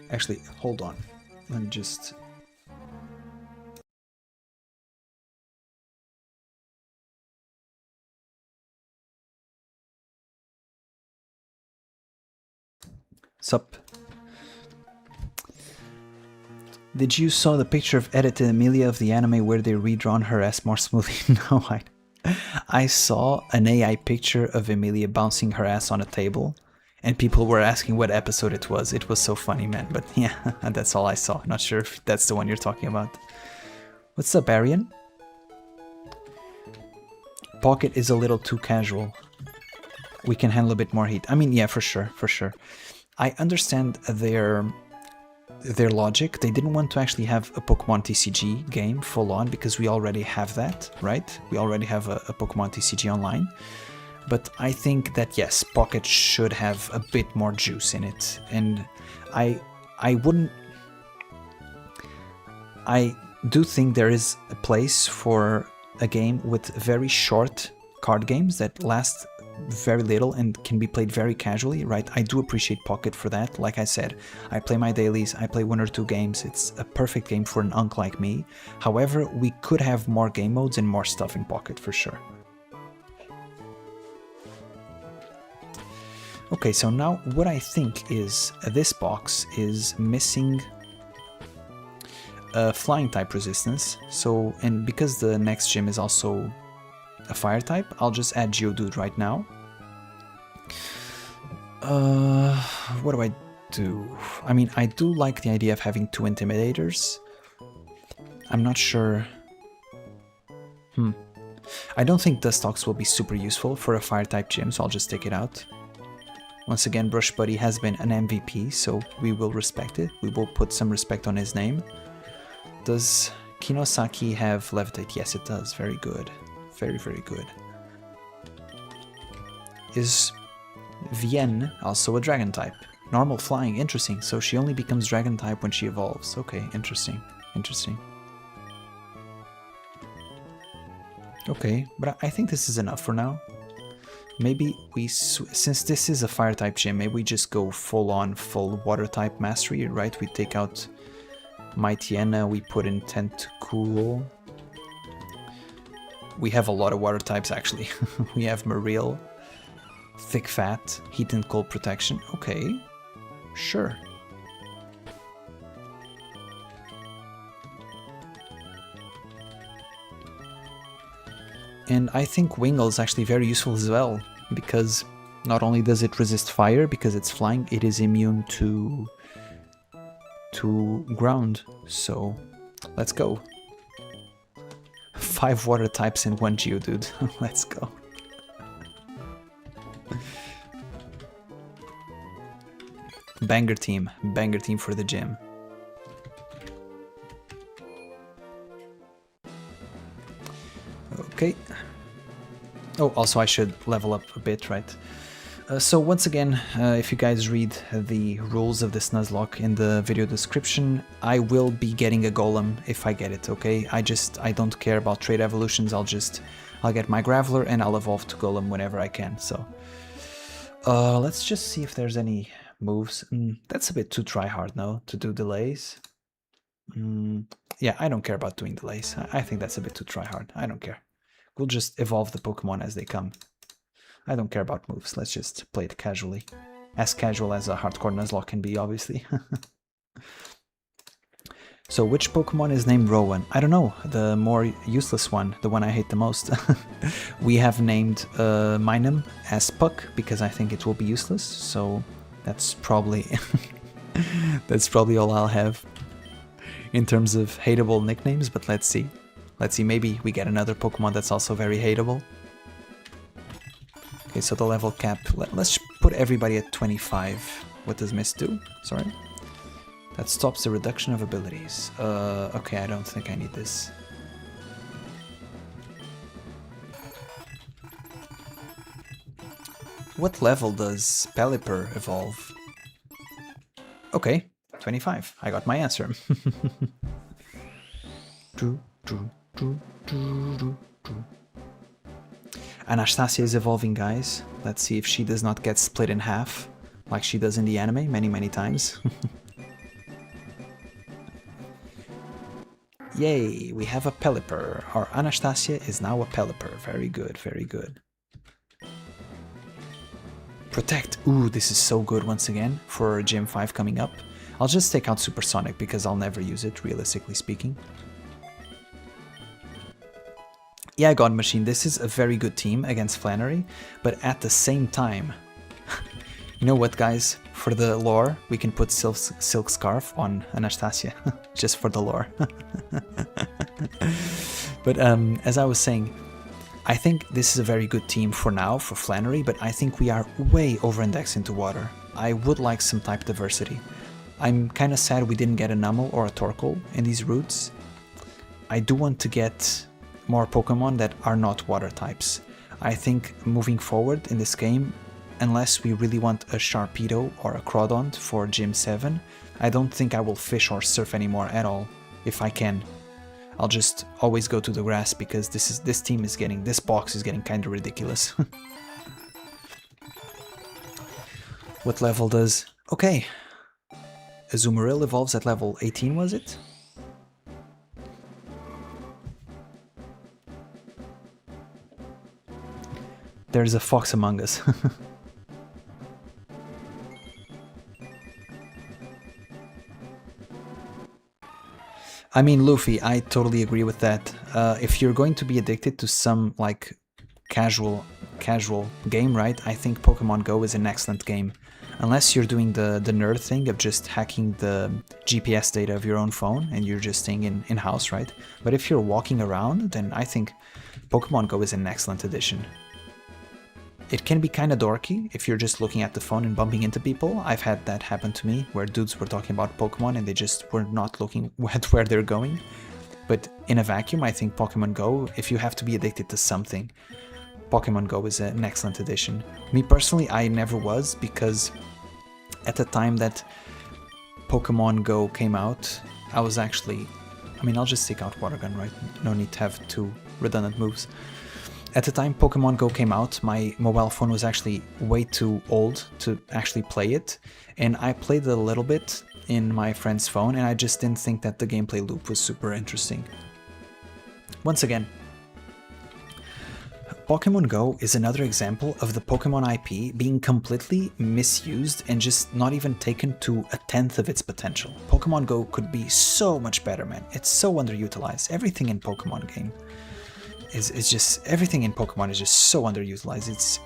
Actually, hold on. Let me just... Sup? Did you saw the picture of edited Amelia of the anime where they redrawn her ass more smoothly? No, I saw an AI picture of Amelia bouncing her ass on a table, and people were asking what episode it was. It was so funny, man. But yeah, that's all I saw. Not sure if that's the one you're talking about. What's up, Arian? Pocket is a little too casual. We can handle a bit more heat. I mean, yeah, for sure, for sure. I understand their logic. They didn't want to actually have a Pokemon TCG game full on because we already have that, right? We already have a Pokemon TCG online. But I think that yes, Pocket should have a bit more juice in it. And I do think there is a place for a game with very short card games that last very little and can be played very casually, right? I do appreciate Pocket for that. Like I said, I play my dailies, I play 1 or 2 games. It's a perfect game for an unk like me. However, we could have more game modes and more stuff in Pocket for sure. Okay, so now what I think is this box is missing flying type resistance. So, and because the next gym is also a fire type, I'll just add Geodude right now. What do I do? I mean, I do like the idea of having 2 Intimidators. I'm not sure. I don't think Dustox will be super useful for a fire type gym, so I'll just take it out. Once again, Brush Buddy has been an MVP, so we will respect it. We will put some respect on his name. Does Kinosaki have Levitate? Yes, it does. Very good. Very, very good. Is Vienne also a dragon type? Normal flying, interesting. So she only becomes dragon type when she evolves. Okay, interesting. Interesting. Okay, but I think this is enough for now. Maybe we, since this is a fire type gym, maybe we just go full on, full water type mastery, right? We take out Mightyena, we put in Tent Cool. We have a lot of water types actually. We have Marill, Thick Fat, Heat and Cold Protection. Okay, sure. And I think Wingull is actually very useful as well, because not only does it resist fire because it's flying, it is immune to ground. So let's go. 5 water types in 1 Geodude. Let's go. Banger team for the gym. Okay. Oh, also I should level up a bit, right? So once again, if you guys read the rules of this Nuzlocke in the video description, I will be getting a Golem if I get it, okay? I don't care about trade evolutions, I'll get my Graveler and I'll evolve to Golem whenever I can, so. Let's just see if there's any moves. That's a bit too try-hard, no? To do delays. Yeah, I don't care about doing delays. I think that's a bit too try-hard. I don't care. We'll just evolve the Pokemon as they come. I don't care about moves. Let's just play it casually. As casual as a Hardcore Nuzlocke can be, obviously. So which Pokemon is named Rowan? I don't know. The more useless one. The one I hate the most. We have named Minun as Puck because I think it will be useless. So that's probably... that's probably all I'll have in terms of hateable nicknames. But let's see. Let's see, maybe we get another Pokemon that's also very hateable. Okay, so the level cap, let's put everybody at 25. What does Mist do? Sorry. That stops the reduction of abilities. Okay, I don't think I need this. What level does Pelipper evolve? Okay, 25. I got my answer. Anastasia is evolving, guys. Let's see if she does not get split in half like she does in the anime many times. Yay, we have a Pelipper. Our Anastasia is now a Pelipper. Very good, very good. Protect. Ooh, this is so good once again for Gym 5 coming up. I'll just take out Supersonic because I'll never use it, realistically speaking. Yeah, God Machine, this is a very good team against Flannery, but at the same time, you know what, guys? For the lore, we can put Silk Scarf on Anastasia, just for the lore. But as I was saying, I think this is a very good team for now, for Flannery, but I think we are way over-indexed into water. I would like some type diversity. I'm kind of sad we didn't get a Numel or a Torkoal in these routes. I do want to get more Pokemon that are not water types. I think moving forward in this game, unless we really want a Sharpedo or a Crawdont for Gym 7, I don't think I will fish or surf anymore at all, if I can. I'll just always go to the grass because this box is getting kind of ridiculous. What level does... Okay. Azumarill evolves at level 18, was it? There's a fox among us. I mean, Luffy, I totally agree with that. If you're going to be addicted to some, like, casual game, right, I think Pokemon Go is an excellent game. Unless you're doing the nerd thing of just hacking the GPS data of your own phone and you're just staying in-house, right? But if you're walking around, then I think Pokemon Go is an excellent addition. It can be kind of dorky if you're just looking at the phone and bumping into people. I've had that happen to me, where dudes were talking about Pokemon and they just were not looking at where they're going. But in a vacuum, I think Pokemon Go, if you have to be addicted to something, Pokemon Go is an excellent addition. Me personally, I never was, because at the time that Pokemon Go came out, I was actually... I mean, I'll just take out Water Gun, right? No need to have two redundant moves. At the time Pokemon Go came out, my mobile phone was actually way too old to actually play it, and I played it a little bit in my friend's phone, and I just didn't think that the gameplay loop was super interesting. Once again, Pokemon Go is another example of the Pokemon IP being completely misused and just not even taken to a tenth of its potential. Pokemon Go could be so much better, man. It's so underutilized. Everything in Pokemon game is just... Everything in Pokemon is just so underutilized. It's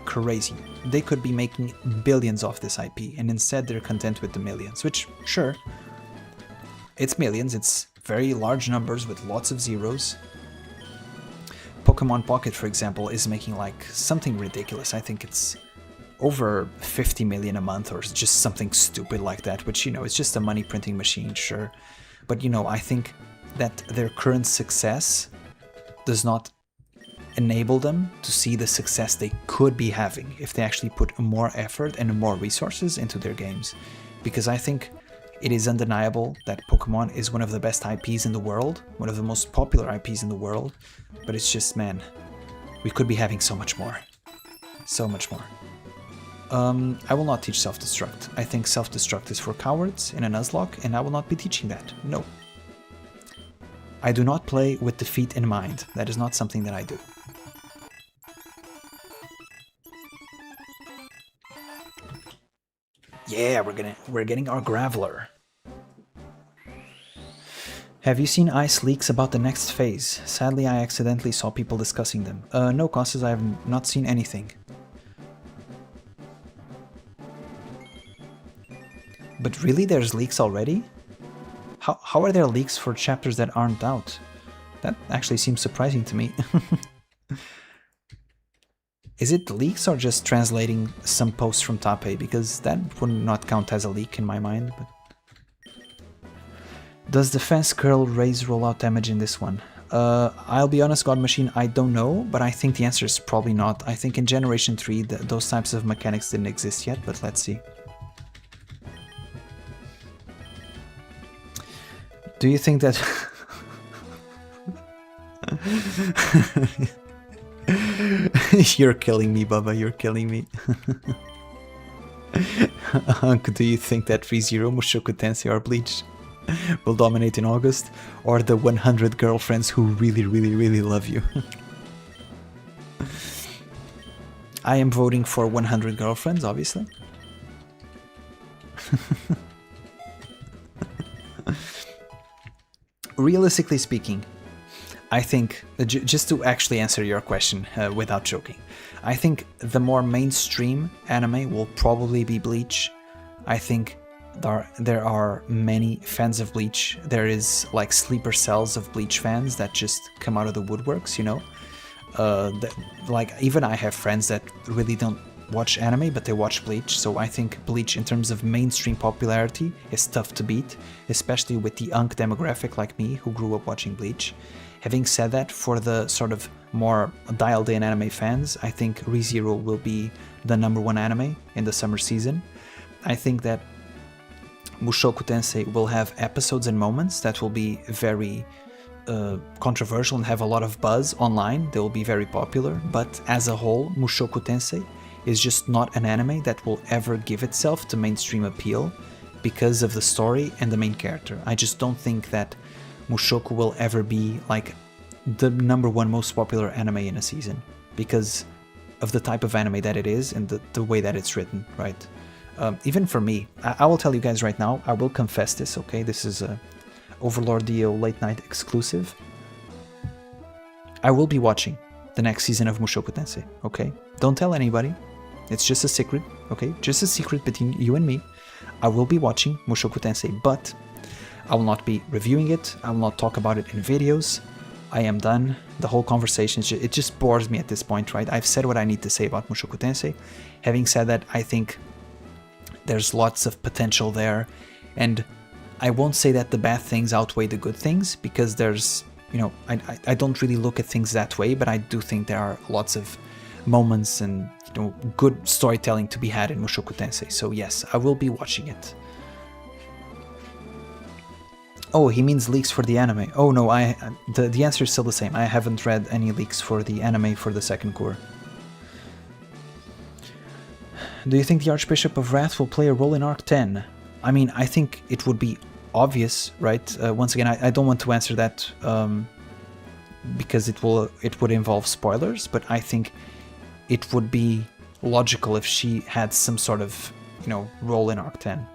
crazy. They could be making billions off this IP, and instead they're content with the millions, which, sure, it's millions, it's very large numbers with lots of zeros. Pokemon Pocket, for example, is making like something ridiculous. I think it's over 50 million a month or just something stupid like that, which, you know, it's just a money printing machine, sure. But, you know, I think that their current success does not enable them to see the success they could be having if they actually put more effort and more resources into their games. Because I think it is undeniable that Pokemon is one of the best IPs in the world, one of the most popular IPs in the world, but it's just, man, we could be having so much more. So much more. I will not teach self-destruct. I think self-destruct is for cowards in a Nuzlocke, and I will not be teaching that. No. I do not play with defeat in mind. That is not something that I do. Yeah, we're getting our Graveler. Have you seen ice leaks about the next phase? Sadly, I accidentally saw people discussing them. No, Costas, I have not seen anything. But really, there's leaks already? How are there leaks for chapters that aren't out? That actually seems surprising to me. Is it leaks or just translating some posts from Tape? Because that would not count as a leak in my mind. But... Does the Fence Curl raise rollout damage in this one? I'll be honest, God Machine, I don't know, but I think the answer is probably not. I think in Generation 3 those types of mechanics didn't exist yet, but let's see. Do you think that... You're killing me, Bubba, you're killing me. Do you think that ReZero, Mushoku Tensei are bleached? will dominate in August, or the 100 girlfriends who really, really, really love you. I am voting for 100 girlfriends, obviously. Realistically speaking, I think, just to actually answer your question without joking, I think the more mainstream anime will probably be Bleach. I think there are many fans of Bleach. There is like sleeper cells of Bleach fans that just come out of the woodworks, you know? Like, even I have friends that really don't watch anime, but they watch Bleach, so I think Bleach, in terms of mainstream popularity, is tough to beat, especially with the unk demographic like me, who grew up watching Bleach. Having said that, for the sort of more dialed-in anime fans, I think ReZero will be the #1 anime in the summer season. I think that Mushoku Tensei will have episodes and moments that will be very controversial and have a lot of buzz online. They will be very popular, but as a whole, Mushoku Tensei is just not an anime that will ever give itself to mainstream appeal because of the story and the main character. I just don't think that Mushoku will ever be like the #1 most popular anime in a season because of the type of anime that it is and the way that it's written, right? Even for me, I will tell you guys right now, I will confess this, okay? This is a OverlordDio late night exclusive. I will be watching the next season of Mushoku Tensei, okay? Don't tell anybody. It's just a secret, okay? Just a secret between you and me. I will be watching Mushoku Tensei, but I will not be reviewing it. I will not talk about it in videos. I am done. The whole conversation, it just bores me at this point, right? I've said what I need to say about Mushoku Tensei. Having said that, I think there's lots of potential there, and I won't say that the bad things outweigh the good things, because there's, you know, I don't really look at things that way, but I do think there are lots of moments and, you know, good storytelling to be had in Mushoku Tensei. So yes, I will be watching it. Oh, he means leaks for the anime. Oh no, the answer is still the same. I haven't read any leaks for the anime for the second core. Do you think the Archbishop of Wrath will play a role in Arc 10? I mean, I think it would be obvious, right? Once again, I don't want to answer that because it would involve spoilers, but I think it would be logical if she had some sort of, you know, role in Arc 10.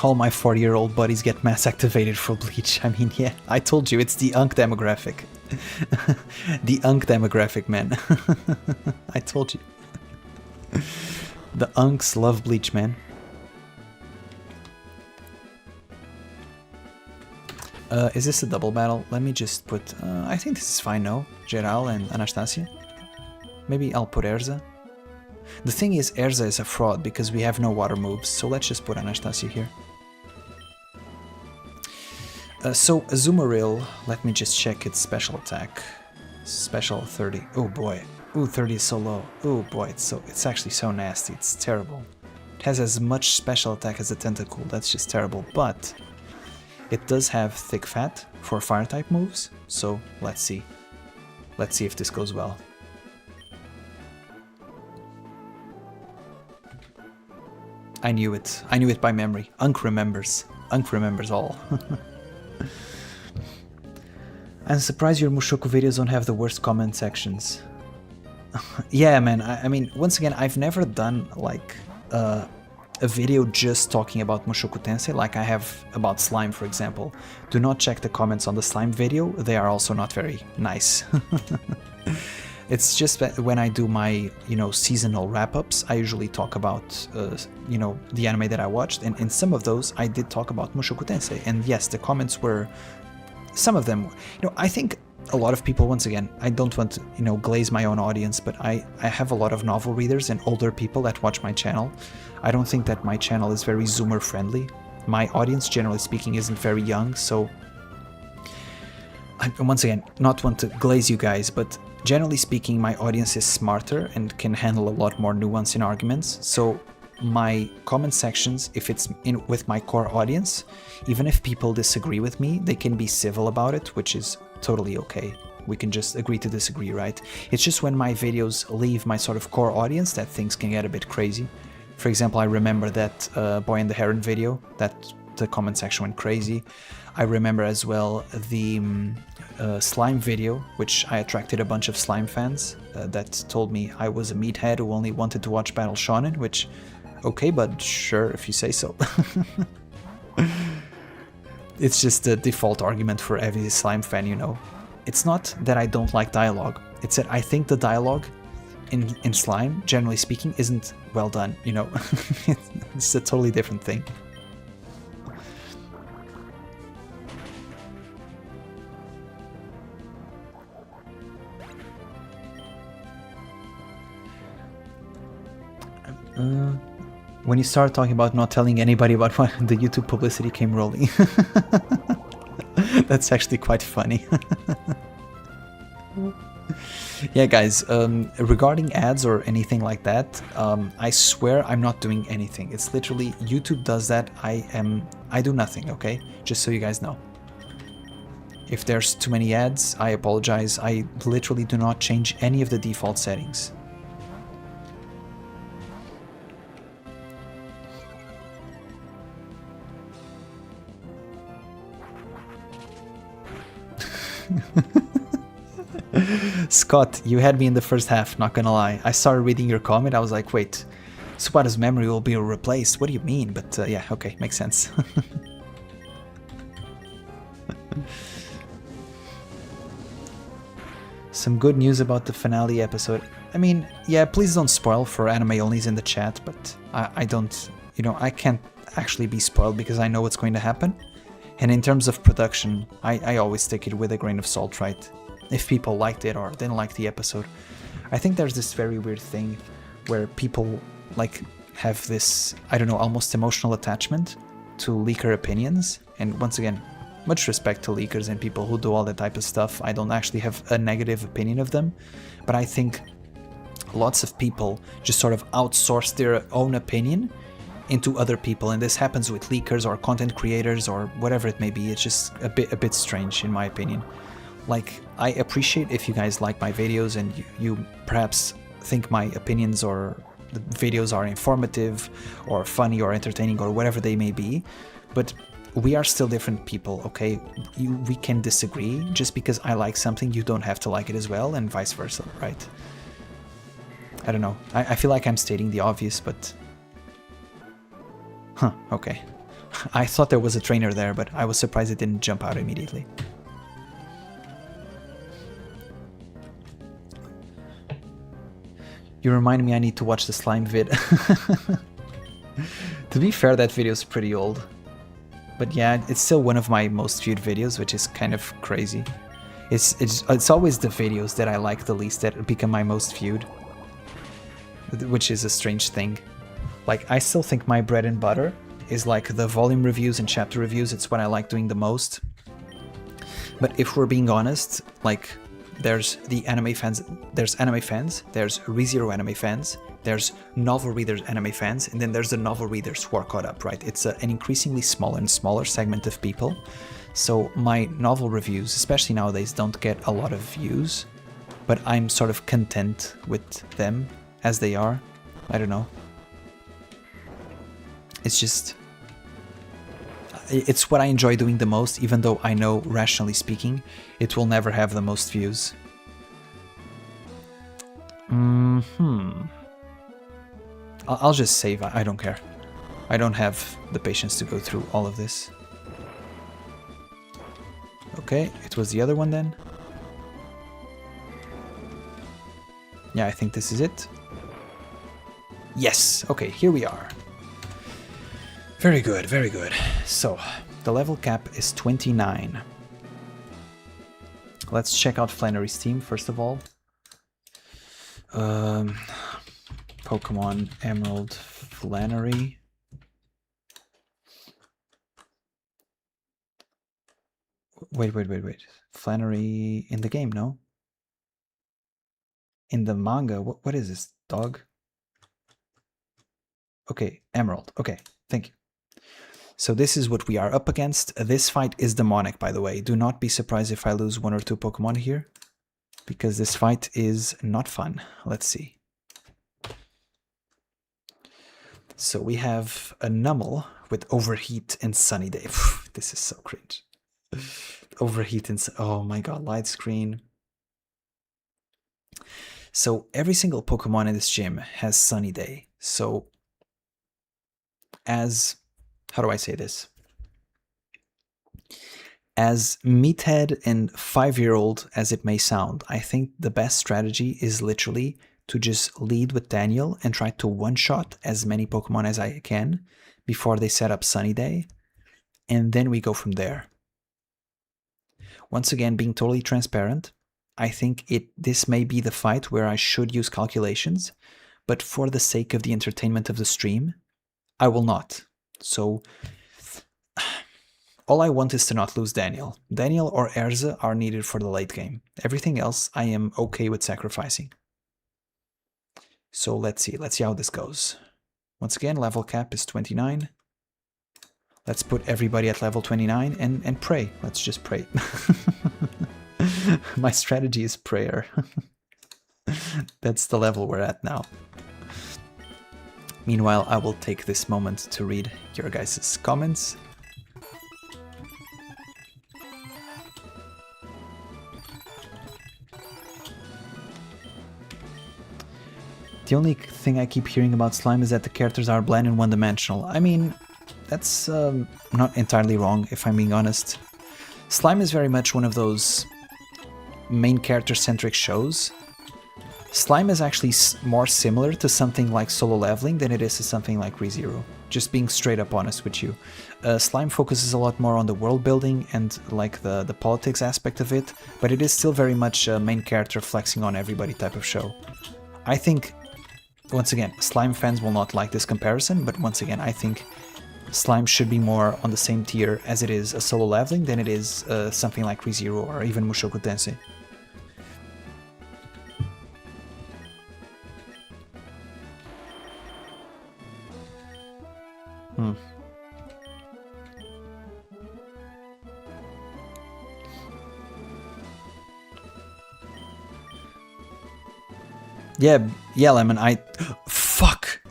All my 40-year-old buddies get mass activated for Bleach. I mean, yeah, I told you, it's the unk demographic. The unk demographic, man. I told you. The unks love Bleach, man. Is this a double battle? Let me just put... I think this is fine, no? Geral and Anastasia? Maybe I'll put Erza. The thing is, Erza is a fraud because we have no water moves, so let's just put Anastasia here. So Azumarill, let me just check its special attack. Special 30. Oh boy. Ooh, 30 is so low. Oh boy, it's actually so nasty. It's terrible. It has as much special attack as a tentacle. That's just terrible. But it does have thick fat for fire type moves. So let's see. Let's see if this goes well. I knew it. I knew it by memory. Unk remembers. Unk remembers all. I'm surprised your Mushoku videos don't have the worst comment sections. Yeah, man. I mean, once again, I've never done like a video just talking about Mushoku Tensei like I have about Slime, for example. Do not check the comments on the Slime video. They are also not very nice. It's just that when I do my, you know, seasonal wrap-ups, I usually talk about, you know, the anime that I watched, and in some of those, I did talk about Mushoku Tensei, and yes, the comments were, some of them, you know, I think a lot of people, once again, I don't want to, you know, glaze my own audience, but I have a lot of novel readers and older people that watch my channel. I don't think that my channel is very Zoomer friendly. My audience, generally speaking, isn't very young, so once again, not want to glaze you guys, but generally speaking, my audience is smarter and can handle a lot more nuance in arguments. So my comment sections, if it's in with my core audience, even if people disagree with me, they can be civil about it, which is totally okay. we can just agree to disagree, right? It's just when my videos leave my sort of core audience that things can get a bit crazy. For example, I remember that Boy and the Heron video, that the comment section went crazy. I remember as well the slime video, which I attracted a bunch of slime fans that told me I was a meathead who only wanted to watch Battle Shonen, which, okay, but sure, if you say so. It's just the default argument for every slime fan, you know. It's not that I don't like dialogue, it's that I think the dialogue in slime, generally speaking, isn't well done, you know. It's a totally different thing. When you start talking about not telling anybody about when the YouTube publicity came rolling. That's actually quite funny. Yeah, guys, regarding ads or anything like that, I swear I'm not doing anything. It's literally YouTube does that. I do nothing, okay? Just so you guys know. If there's too many ads, I apologize. I literally do not change any of the default settings. Scott, you had me in the first half, not gonna lie. I started reading your comment, I was like, wait, Subada's memory will be replaced. What do you mean? But yeah, okay, makes sense. Some good news about the finale episode. I mean, yeah, please don't spoil for anime onlys in the chat, but I don't, you know, I can't actually be spoiled because I know what's going to happen. And in terms of production, I always take it with a grain of salt, right? If people liked it or didn't like the episode. I think there's this very weird thing where people like have this, I don't know, almost emotional attachment to leaker opinions. And once again, much respect to leakers and people who do all that type of stuff. I don't actually have a negative opinion of them, but I think lots of people just sort of outsource their own opinion into other people, and this happens with leakers or content creators or whatever it may be. It's just a bit strange in my opinion. Like, I appreciate if you guys like my videos and you perhaps think my opinions or the videos are informative or funny or entertaining or whatever they may be, but we are still different people, okay? We can disagree. Just because I like something, you don't have to like it as well, and vice versa, right? I don't know. I feel like I'm stating the obvious, but... Huh, okay. I thought there was a trainer there, but I was surprised it didn't jump out immediately. You remind me I need to watch the slime vid. To be fair, that video is pretty old. But yeah, it's still one of my most viewed videos, which is kind of crazy. It's always the videos that I like the least that become my most viewed. Which is a strange thing. Like, I still think my bread and butter is like the volume reviews and chapter reviews. It's what I like doing the most. But if we're being honest, like, there's the anime fans, there's ReZero anime fans, there's novel readers anime fans, and then there's the novel readers who are caught up, right? It's an increasingly smaller and smaller segment of people. So my novel reviews, especially nowadays, don't get a lot of views, but I'm sort of content with them as they are. I don't know. It's just... it's what I enjoy doing the most, even though I know, rationally speaking, it will never have the most views. I'll just save, I don't care. I don't have the patience to go through all of this. Okay, it was the other one then. Yeah, I think this is it. Yes, okay, here we are. Very good, very good. So, the level cap is 29. Let's check out Flannery's team first of all. Pokemon Emerald Flannery. Wait. Flannery in the game, no? In the manga? What is this, dog? Okay, Emerald. Okay, thank you. So this is what we are up against. This fight is demonic, by the way. Do not be surprised if I lose one or two Pokemon here. because this fight is not fun. Let's see. So we have a Nummel with Overheat and Sunny Day. This is so cringe. Overheat and... Oh my god, light screen. So every single Pokemon in this gym has Sunny Day. So as... How do I say this? As meathead and 5-year-old as it may sound, I think the best strategy is literally to just lead with Daniel and try to one-shot as many Pokemon as I can before they set up Sunny Day, and then we go from there. Once again, being totally transparent, I think this may be the fight where I should use calculations, but for the sake of the entertainment of the stream, I will not. So all I want is to not lose Daniel. Daniel or Erza are needed for the late game. Everything else I am okay with sacrificing. So let's see how this goes. Once again, level cap is 29. Let's put everybody at level 29 and pray. Let's just pray. My strategy is prayer. That's the level we're at now. Meanwhile, I will take this moment to read your guys' comments. The only thing I keep hearing about Slime is that the characters are bland and one-dimensional. I mean, that's not entirely wrong, if I'm being honest. Slime is very much one of those main character-centric shows. Slime is actually more similar to something like Solo Leveling than it is to something like ReZero. Just being straight up honest with you. Slime focuses a lot more on the world building and like the politics aspect of it, but it is still very much a main character flexing on everybody type of show. I think, once again, Slime fans will not like this comparison, but once again, I think Slime should be more on the same tier as it is a Solo Leveling than it is something like ReZero or even Mushoku Tensei. Yeah, Lemon, Fuck!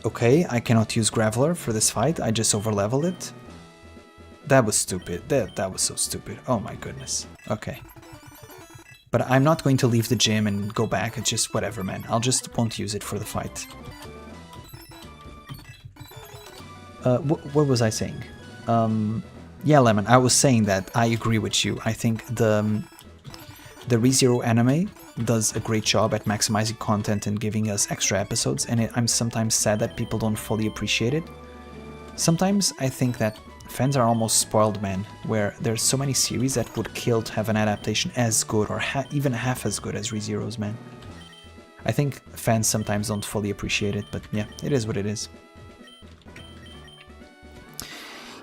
Okay, I cannot use Graveler for this fight, I just overleveled it. That was stupid, that was so stupid, oh my goodness. Okay. But I'm not going to leave the gym and go back, it's just whatever, man. I'll just won't use it for the fight. What was I saying? Yeah, Lemon, I was saying that I agree with you. I think the ReZero anime does a great job at maximizing content and giving us extra episodes, and I'm sometimes sad that people don't fully appreciate it. Sometimes I think that fans are almost spoiled, man, where there's so many series that would kill to have an adaptation as good or even half as good as ReZero's, man. I think fans sometimes don't fully appreciate it, but yeah, it is what it is.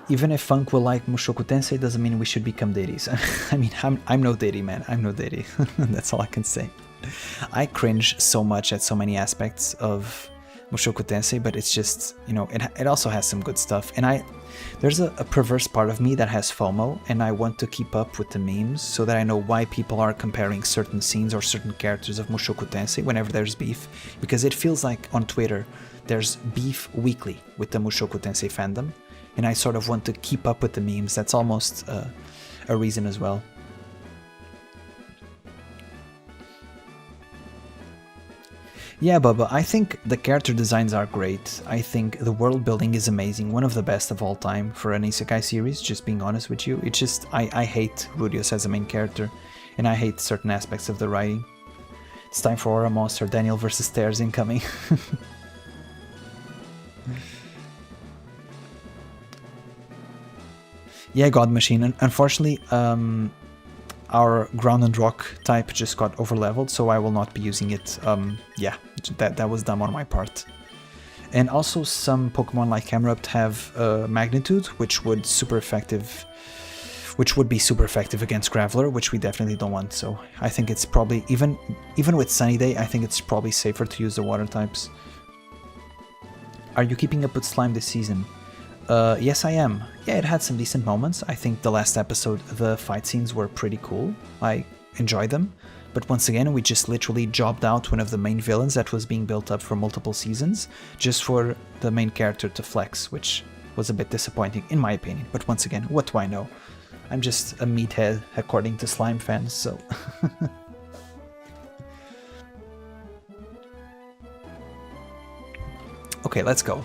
Even if Funk will like Mushoku Tensei doesn't mean we should become daddies. I mean, I'm no daddy, man. I'm no daddy. That's all I can say. I cringe so much at so many aspects of Mushoku Tensei, but it's just, you know, it also has some good stuff. And there's a perverse part of me that has FOMO, and I want to keep up with the memes so that I know why people are comparing certain scenes or certain characters of Mushoku Tensei whenever there's beef. Because it feels like on Twitter, there's beef weekly with the Mushoku Tensei fandom. And I sort of want to keep up with the memes. That's almost a reason as well. Yeah, Bubba, I think the character designs are great. I think the world building is amazing. One of the best of all time for an isekai series, just being honest with you. It's just, I hate Rudius as a main character. And I hate certain aspects of the writing. It's time for Aura Monster, Daniel versus Stairs incoming. Yeah, God Machine. Unfortunately, our Ground and Rock type just got overleveled, so I will not be using it. Yeah, that was dumb on my part. And also some Pokemon like Camerupt have Magnitude, which would be super effective against Graveler, which we definitely don't want. So I think it's probably, even with Sunny Day, I think it's probably safer to use the water types. Are you keeping up with Slime this season? Yes, I am. Yeah, it had some decent moments. I think the last episode, the fight scenes were pretty cool. I enjoyed them. But once again, we just literally jobbed out one of the main villains that was being built up for multiple seasons, just for the main character to flex, which was a bit disappointing in my opinion. But once again, what do I know? I'm just a meathead according to slime fans, so... Okay, let's go.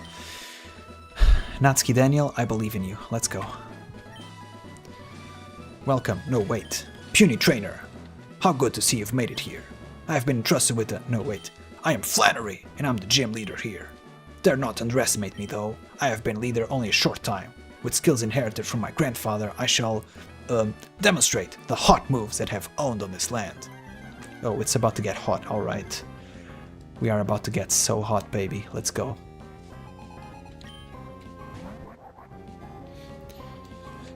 Natsuki Daniel, I believe in you. Let's go. Welcome. No, wait. Puny Trainer. How good to see you've made it here. I've been entrusted with the... No, wait. I am Flannery, and I'm the gym leader here. Dare not underestimate me, though. I have been leader only a short time. With skills inherited from my grandfather, I shall, demonstrate the hot moves that have owned on this land. Oh, it's about to get hot, alright. We are about to get so hot, baby. Let's go.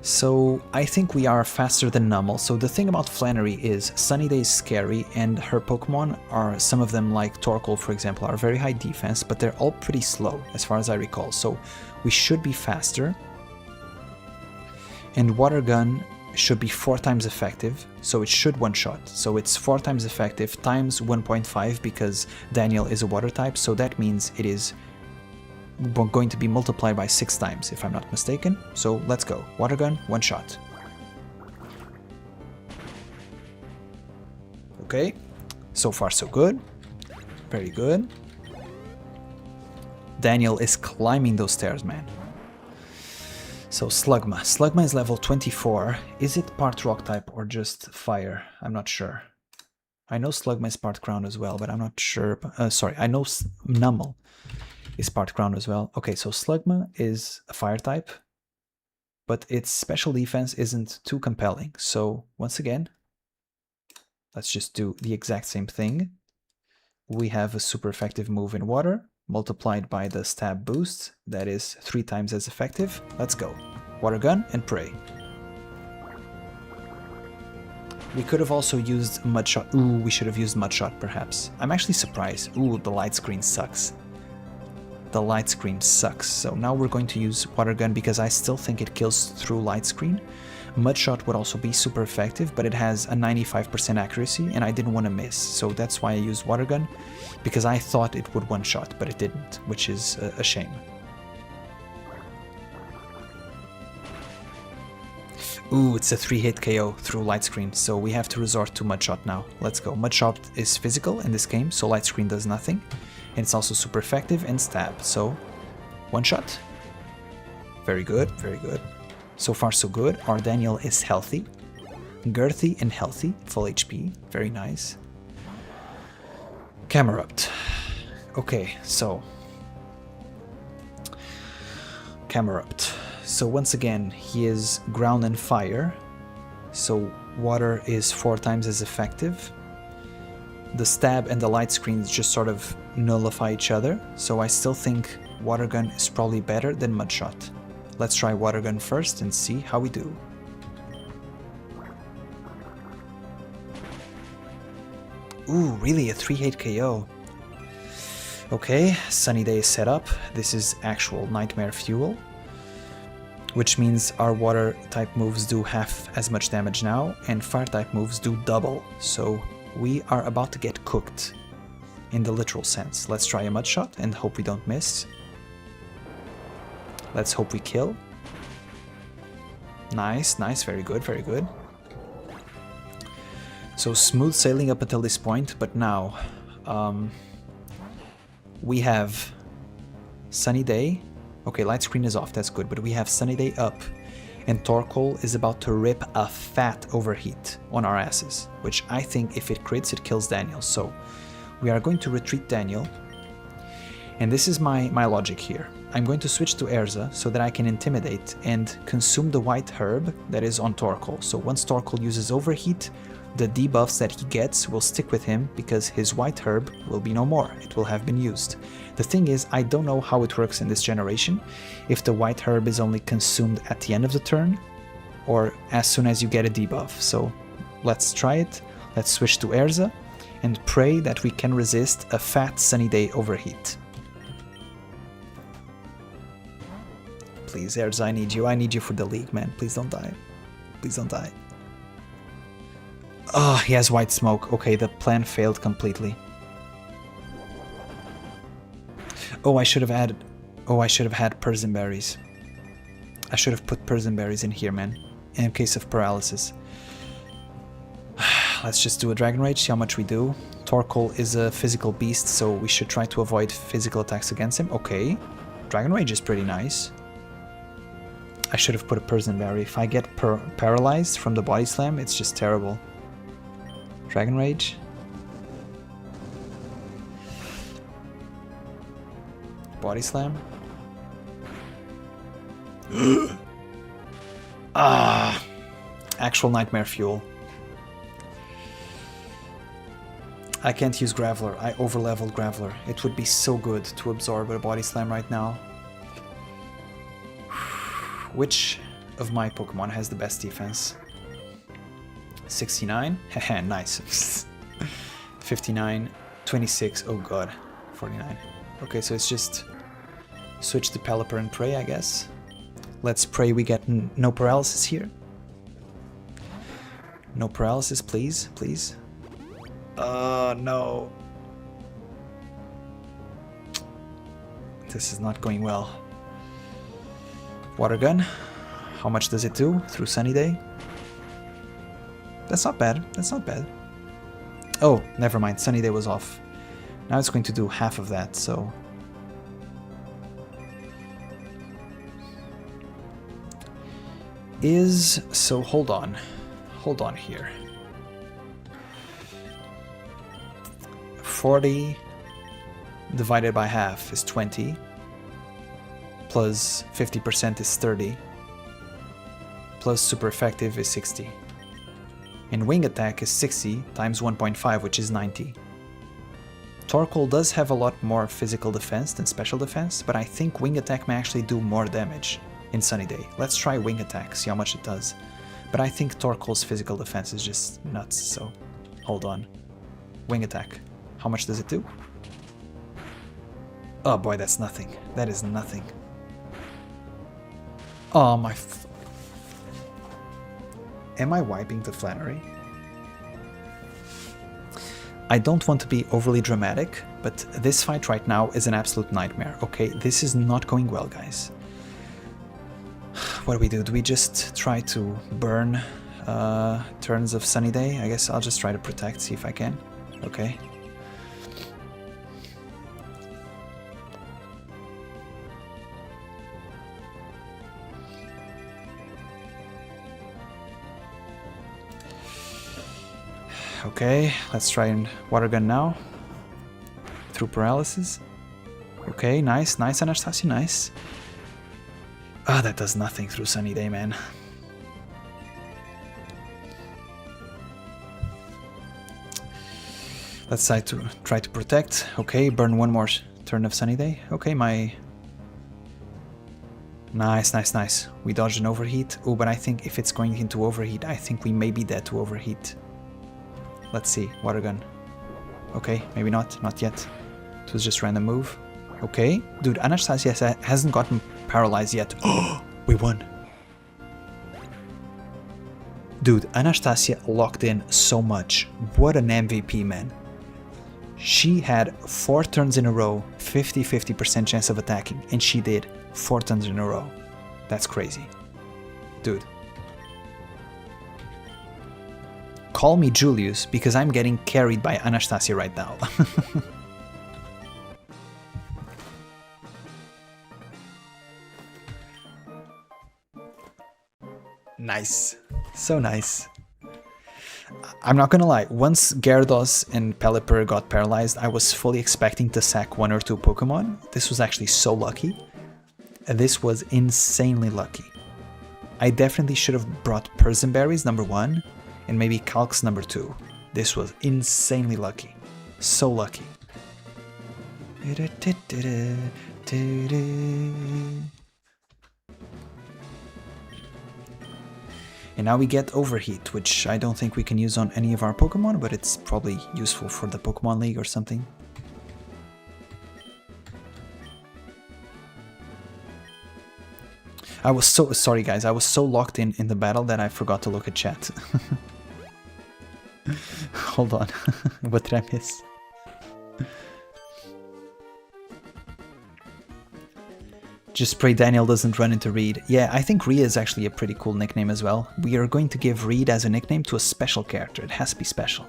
So, I think we are faster than Nummel. So the thing about Flannery is Sunny Day is scary and her Pokemon are, some of them like Torkoal for example, are very high defense, but they're all pretty slow as far as I recall. So we should be faster. And Water Gun should be 4 times effective, so it should one-shot. So it's 4 times effective times 1.5 because Daniel is a water type, so that means it is going to be multiplied by 6 times, if I'm not mistaken. So let's go. Water Gun, one shot. Okay, so far so good. Very good. Daniel is climbing those stairs, man. So Slugma. Slugma is level 24. Is it part rock type or just fire? I'm not sure. I know Slugma is part ground as well, but I'm not sure. Sorry, I know Nummel is part ground as well. Okay, so Slugma is a fire type, but its special defense isn't too compelling. So once again, let's just do the exact same thing. We have a super effective move in water, multiplied by the stab boost, that is 3 times as effective. Let's go. Water Gun and pray. We could have also used Mudshot. Ooh, we should have used Mudshot perhaps. I'm actually surprised. Ooh, the light screen sucks. The light screen sucks. So now we're going to use Water Gun because I still think it kills through light screen. Mudshot would also be super effective, but it has a 95% accuracy and I didn't want to miss. So that's why I used Water Gun, because I thought it would one-shot, but it didn't, which is a shame. Ooh, it's a 3-hit KO through light screen, so we have to resort to Mudshot now. Let's go. Mudshot is physical in this game, so light screen does nothing. And it's also super effective and stab, so one shot. Very good, very good. So far so good. Our Daniel is healthy, girthy and healthy, full HP, very nice. Camerupt. Okay, so Camerupt. So once again, he is ground and fire, so water is 4 times as effective. The stab and the light screens just sort of nullify each other, so I still think Water Gun is probably better than Mudshot. Let's try Water Gun first and see how we do. Ooh, really? A 3-hit KO. Okay, Sunny Day is set up. This is actual Nightmare Fuel, which means our water type moves do half as much damage now, and fire type moves do double. So we are about to get cooked, in the literal sense. Let's try a Mudshot and hope we don't miss. Let's hope we kill. Nice, nice, very good, very good. So smooth sailing up until this point, but now we have Sunny Day. Okay, light screen is off, that's good, but we have Sunny Day up, and Torkoal is about to rip a fat overheat on our asses, which I think if it crits, it kills Daniel. So we are going to retreat Daniel, and this is my logic here. I'm going to switch to Erza so that I can intimidate and consume the white herb that is on Torkoal. So once Torkoal uses overheat, the debuffs that he gets will stick with him because his white herb will be no more. It will have been used. The thing is, I don't know how it works in this generation, if the white herb is only consumed at the end of the turn or as soon as you get a debuff. So let's try it. Let's switch to Erza and pray that we can resist a fat Sunny Day overheat. please. Erz, I need you. I need you for the league, man. Please don't die. Please don't die. Oh, he has white smoke. Okay, the plan failed completely. Oh, I should have added... Oh, I should have had Persian berries. I should have put Persian berries in here, man. In case of paralysis. Let's just do a Dragon Rage, see how much we do. Torkoal is a physical beast, so we should try to avoid physical attacks against him. Okay. Dragon Rage is pretty nice. I should have put a Persian berry. If I get paralyzed from the body slam, it's just terrible. Dragon Rage. Body slam. Ah, actual nightmare fuel. I can't use Graveler. I overleveled Graveler. It would be so good to absorb a body slam right now. Which of my Pokemon has the best defense? 69. Haha, nice. 59. 26. Oh god. 49. Okay, so it's just switch to Pelipper and pray, I guess. Let's pray we get no paralysis here. No paralysis, please, please. No. This is not going well. Water gun. How much does it do through Sunny Day? That's not bad. That's not bad. Oh, never mind. Sunny Day was off. Now it's going to do half of that, so... So hold on. Hold on here. 40 divided by half is 20. Plus 50% is 30. Plus super effective is 60. And wing attack is 60 times 1.5, which is 90. Torkoal does have a lot more physical defense than special defense, but I think wing attack may actually do more damage in Sunny Day. Let's try wing attack, see how much it does. But I think Torkoal's physical defense is just nuts, so hold on. Wing attack. How much does it do? Oh boy, that's nothing. That is nothing. Oh my... Am I wiping the Flannery? I don't want to be overly dramatic, but this fight right now is an absolute nightmare, okay? This is not going well, guys. What do we do? Do we just try to burn turns of Sunny Day? I guess I'll just try to protect, see if I can. Okay. Okay, let's try and water gun now. Through paralysis. Okay, nice, nice, Anastasia, nice. Ah, that does nothing through Sunny Day, man. Let's try to protect. Okay, burn one more turn of Sunny Day. Okay, my... Nice, nice, nice. We dodged an overheat. Oh, but I think if it's going into overheat, I think we may be dead to overheat. Let's see, water gun. Okay, maybe not, not yet. It was just random move. Okay, dude, Anastasia hasn't gotten paralyzed yet. Oh, we won. Dude, Anastasia locked in so much. What an MVP, man. She had 4 turns in a row, 50% chance of attacking, and she did 4 turns in a row. That's crazy. Dude. Call me Julius, because I'm getting carried by Anastasia right now. Nice. So nice. I'm not gonna lie, once Gyarados and Pelipper got paralyzed, I was fully expecting to sack 1 or 2 Pokemon. This was actually so lucky. This was insanely lucky. I definitely should have brought Persian Berries, number 1, and maybe Calcs, number 2. This was insanely lucky. So lucky. And now we get Overheat, which I don't think we can use on any of our Pokemon, but it's probably useful for the Pokemon League or something. I was so sorry, guys. I was so locked in the battle that I forgot to look at chat. Hold on. What did I miss? Just pray Daniel doesn't run into Reed. Yeah, I think Rhea is actually a pretty cool nickname as well. We are going to give Reed as a nickname to a special character. It has to be special.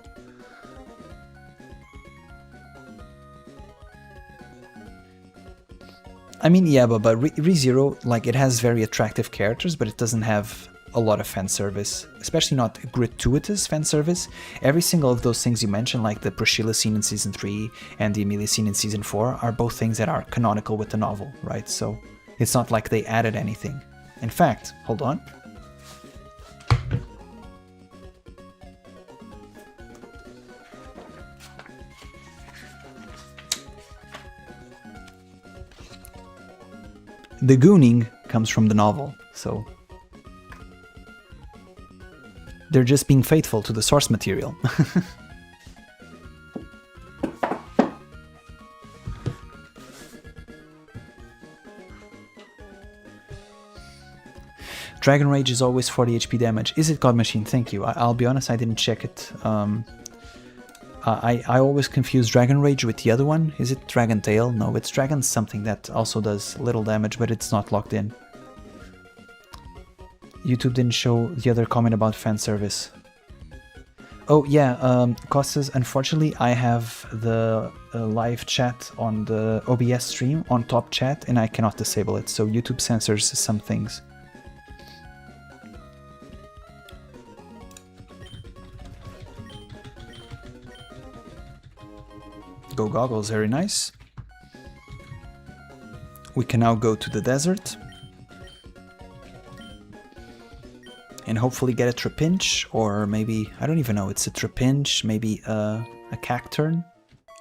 I mean, yeah, but ReZero, like, it has very attractive characters, but it doesn't have a lot of fan service, especially not gratuitous fan service. Every single of those things you mentioned, like the Priscilla scene in Season 3 and the Amelia scene in Season 4, are both things that are canonical with the novel, right? So it's not like they added anything. In fact, hold on. The gooning comes from the novel, so they're just being faithful to the source material. Dragon Rage is always 40 HP damage. Is it God Machine? Thank you. I'll be honest, I didn't check it. I always confuse Dragon Rage with the other one. Is it Dragon Tail? No, it's Dragon something that also does little damage, but it's not locked in. YouTube didn't show the other comment about fan service. Oh yeah, Costas, unfortunately I have the live chat on the OBS stream on top chat and I cannot disable it, so YouTube censors some things. Go goggles, very nice. We can now go to the desert and hopefully get a Trapinch, or maybe, I don't even know, it's a Trapinch, maybe a Cacturn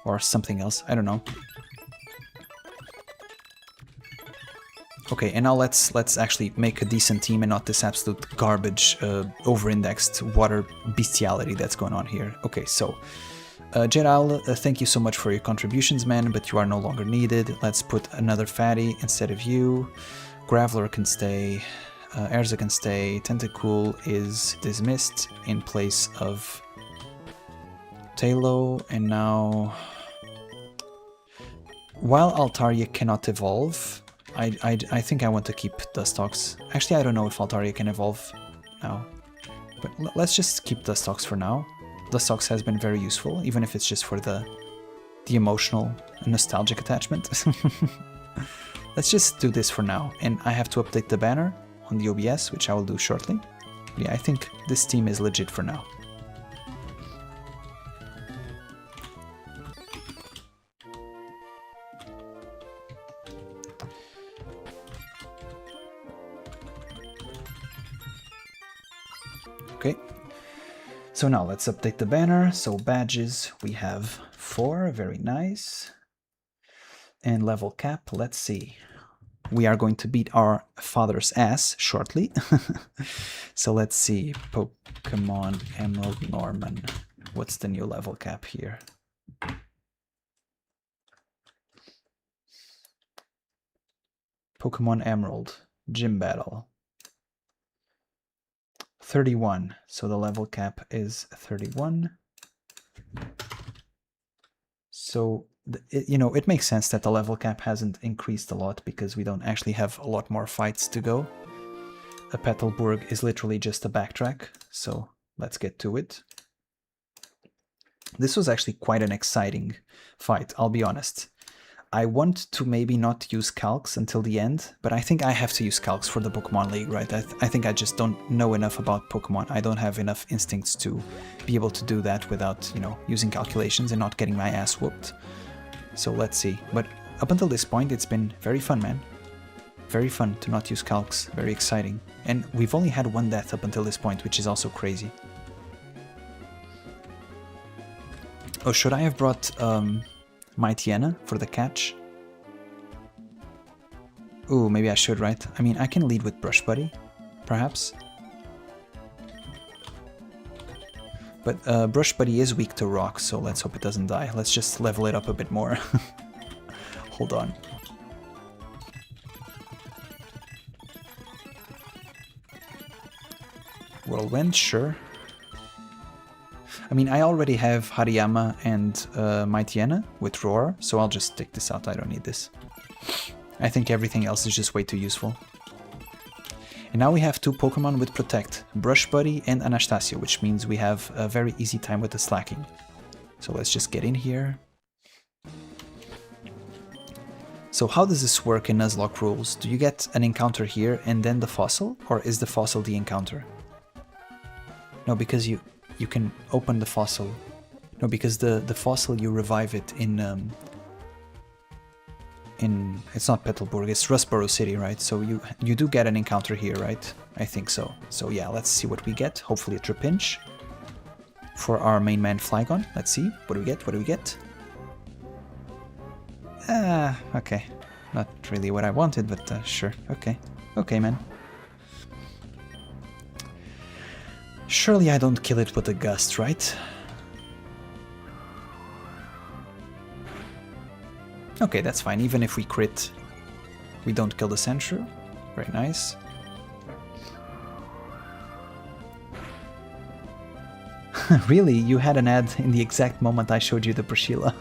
or something else, I don't know. Okay, and now let's actually make a decent team and not this absolute garbage over-indexed water bestiality that's going on here. Okay, so Jedal, thank you so much for your contributions, man, but you are no longer needed. Let's put another fatty instead of you. Graveler can stay, Erza can stay, Tentacool is dismissed in place of Talo, and now, while Altaria cannot evolve, I think I want to keep Dustox. Actually, I don't know if Altaria can evolve now, but let's just keep Dustox for now. Dustox has been very useful, even if it's just for the emotional and nostalgic attachment. Let's just do this for now, and I have to update the banner on the OBS, which I will do shortly. Yeah, I think this team is legit for now. Okay. So now let's update the banner. So badges, we have 4, very nice. And level cap, let's see. We are going to beat our father's ass shortly. So let's see, Pokemon Emerald Norman. What's the new level cap here? Pokemon Emerald, Gym Battle. 31, so the level cap is 31. So, it makes sense that the level cap hasn't increased a lot because we don't actually have a lot more fights to go. A Petalburg is literally just a backtrack, so let's get to it. This was actually quite an exciting fight, I'll be honest. I want to maybe not use calcs until the end, but I think I have to use calcs for the Pokemon League, right? I think I just don't know enough about Pokemon. I don't have enough instincts to be able to do that without, using calculations and not getting my ass whooped. So let's see. But up until this point, it's been very fun, man. Very fun to not use calcs. Very exciting. And we've only had one death up until this point, which is also crazy. Oh, should I have brought my Tiana for the catch? Ooh, maybe I should, right? I mean, I can lead with Brush Buddy, perhaps. But Brush Buddy is weak to rock, so let's hope it doesn't die. Let's just level it up a bit more. Hold on. Whirlwind, sure. I mean, I already have Hariyama and Mightyena with Roar, so I'll just stick this out. I don't need this. I think everything else is just way too useful. And now we have 2 Pokemon with Protect, Brush Buddy and Anastasia, which means we have a very easy time with the slacking. So let's just get in here. So how does this work in Nuzlocke rules? Do you get an encounter here and then the fossil, or is the fossil the encounter? No, because you can open the fossil. No, because the fossil, you revive it in it's not Petalburg, it's Rustboro City, right? So you do get an encounter here, right? I think so. So yeah, let's see what we get. Hopefully a Trapinch for our main man Flygon. Let's see. What do we get? What do we get? Okay. Not really what I wanted, but sure. Okay. Okay, man. Surely I don't kill it with a Gust, right? Okay, that's fine. Even if we crit, we don't kill the Sandshrew. Very nice. Really? You had an ad in the exact moment I showed you the Priscilla.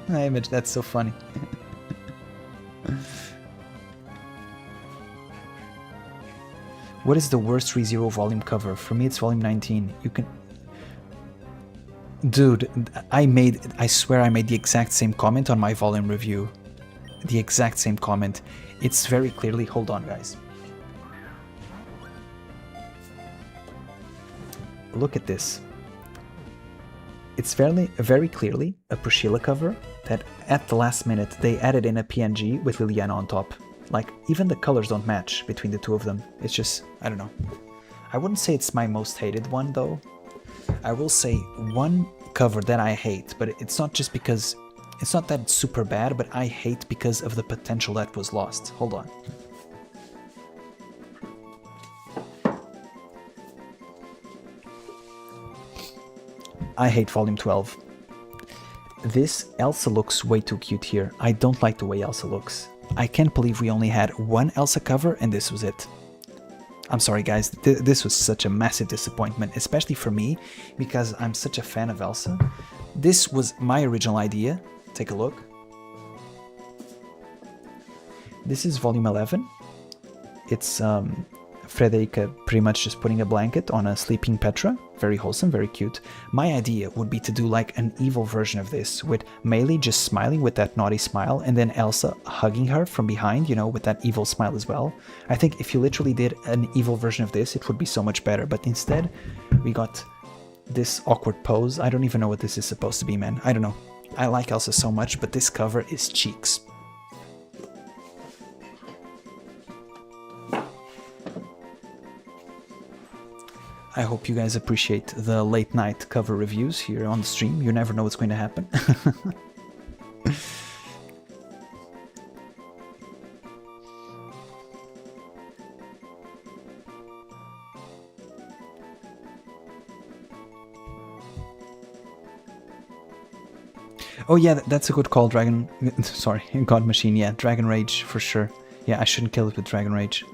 Image, that's so funny. What is the worst ReZero volume cover? For me, it's volume 19. You can... Dude, I swear I made the exact same comment on my volume review. The exact same comment. It's very clearly... Hold on, guys. Look at this. It's very clearly a Priscilla cover that at the last minute they added in a PNG with Liliana on top. Like, even the colors don't match between the two of them. It's just, I don't know. I wouldn't say it's my most hated one, though. I will say one cover that I hate, but it's not just because... It's not that it's super bad, but I hate because of the potential that was lost. Hold on. I hate Volume 12. This Elsa looks way too cute here. I don't like the way Elsa looks. I can't believe we only had one Elsa cover and this was it. I'm sorry guys, this was such a massive disappointment, especially for me, because I'm such a fan of Elsa. This was my original idea. Take a look. This is volume 11. It's Frederica pretty much just putting a blanket on a sleeping Petra. Very wholesome, very cute. My idea would be to do like an evil version of this, with Melee just smiling with that naughty smile, and then Elsa hugging her from behind, you know, with that evil smile as well. I think if you literally did an evil version of this, it would be so much better, but instead we got this awkward pose. I don't even know what this is supposed to be, man. I don't know. I like Elsa so much, but this cover is cheeks. I hope you guys appreciate the late night cover reviews here on the stream. You never know what's going to happen. Oh yeah, that's a good call, Dragon... Sorry, God Machine, yeah, Dragon Rage for sure. Yeah, I shouldn't kill it with Dragon Rage.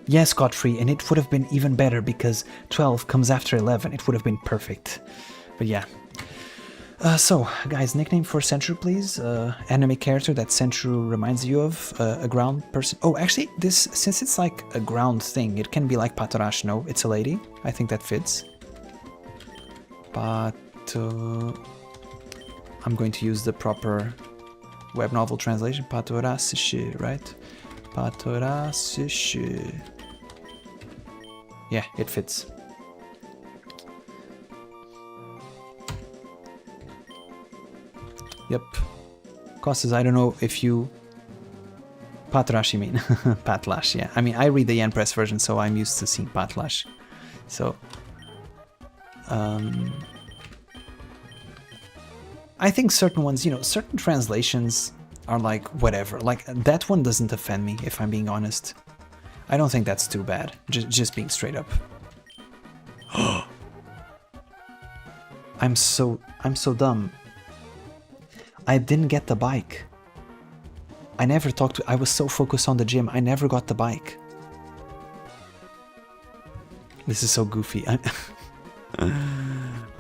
Yes, Godfrey, and it would have been even better because 12 comes after 11. It would have been perfect. But yeah. So, guys, nickname for Sandshrew, please. Anime character that Sandshrew reminds you of. A ground person. Oh, actually, this, since it's like a ground thing, it can be like Patorash. No, it's a lady. I think that fits. But I'm going to use the proper web novel translation. Patorash, right? Patorash. Yeah, it fits. Yep. Costas, I don't know if you... Patlash, you mean? Patlash, yeah. I mean, I read the Yen Press version, so I'm used to seeing Patlash. So... I think certain ones, you know, certain translations are like, whatever. Like, that one doesn't offend me, if I'm being honest. I don't think that's too bad, just being straight up. I'm so dumb. I didn't get the bike. I never talked to... I was so focused on the gym, I never got the bike. This is so goofy.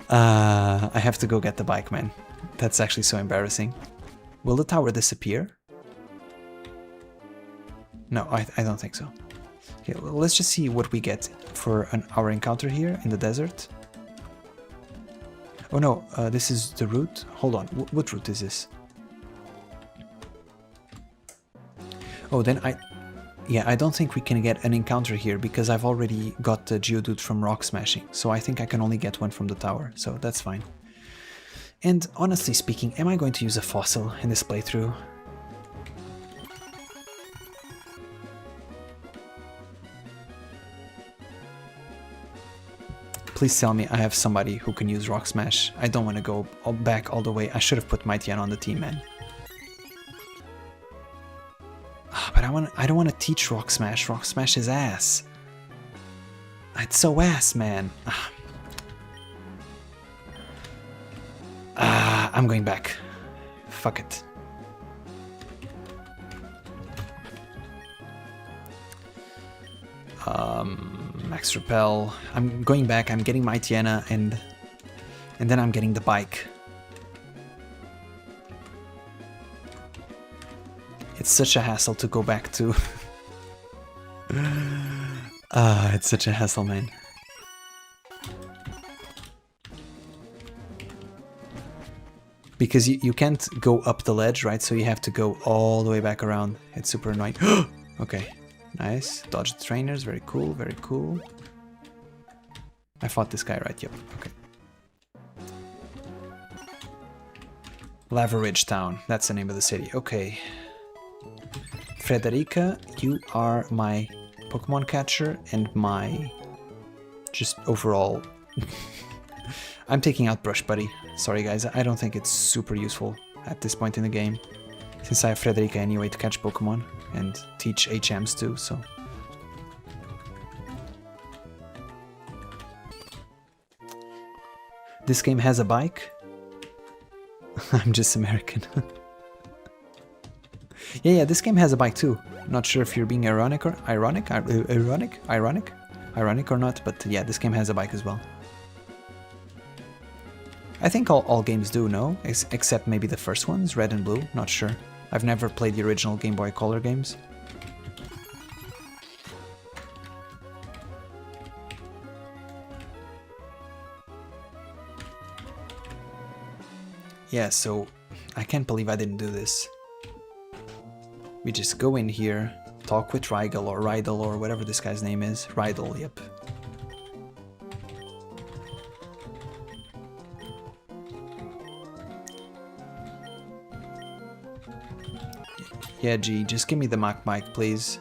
I have to go get the bike, man. That's actually so embarrassing. Will the tower disappear? No, I don't think so. Okay, well, let's just see what we get for our encounter here in the desert. Oh no, this is the route. Hold on, what route is this? Oh, then I don't think we can get an encounter here because I've already got the Geodude from Rock Smashing. So I think I can only get one from the tower, so that's fine. And honestly speaking, am I going to use a fossil in this playthrough? Please tell me I have somebody who can use Rock Smash. I don't want to go back all the way. I should have put Mightyena on the team, man. But I don't want to teach Rock Smash. Rock Smash is ass. It's so ass, man. I'm going back. Fuck it. Max Repel. I'm going back. I'm getting Mightyena and then I'm getting the bike. It's such a hassle to go back to. It's such a hassle, man. Because you can't go up the ledge, right? So you have to go all the way back around. It's super annoying. Okay, nice. Dodge the trainers. Very cool, very cool. I fought this guy, right? Yep, okay. Lavaridge Town. That's the name of the city. Okay. Frederica, you are my Pokemon catcher and my just overall... I'm taking out Brush Buddy. Sorry guys, I don't think it's super useful at this point in the game. Since I have Frederica anyway to catch Pokemon and teach HMs too, so... This game has a bike? I'm just American. Yeah, this game has a bike too. Not sure if you're being ironic or ironic or not, but yeah, this game has a bike as well. I think all games do, no? Except maybe the first ones, Red and Blue, not sure. I've never played the original Game Boy Color games. Yeah, so I can't believe I didn't do this. We just go in here, talk with Rydell or whatever this guy's name is. Rydell, yep. Yeah, G, just give me the Mac mic, please.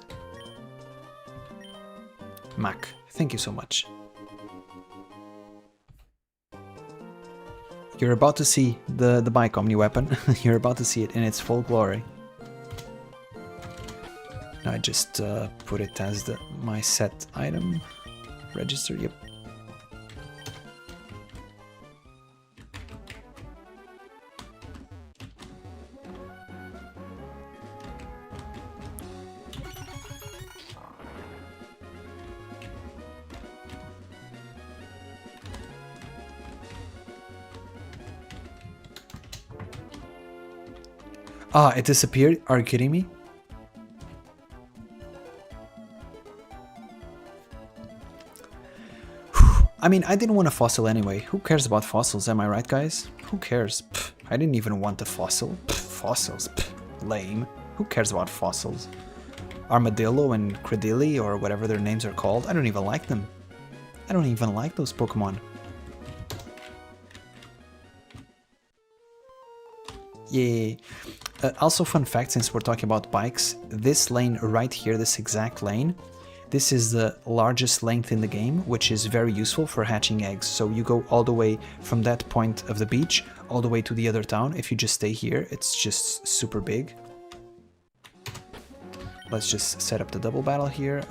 Mac, thank you so much. You're about to see the bike Omni weapon. You're about to see it in its full glory. I just put it as my set item. Register, yep. Ah, it disappeared? Are you kidding me? I mean, I didn't want a fossil anyway. Who cares about fossils, am I right, guys? Who cares? Pff, I didn't even want a fossil. Pff, fossils, pff, lame. Who cares about fossils? Armadillo and Credilli, or whatever their names are called, I don't even like them. I don't even like those Pokemon. Yay. Also, fun fact, since we're talking about bikes, this lane right here, this exact lane, this is the largest length in the game, which is very useful for hatching eggs. So you go all the way from that point of the beach, all the way to the other town. If you just stay here, it's just super big. Let's just set up the double battle here.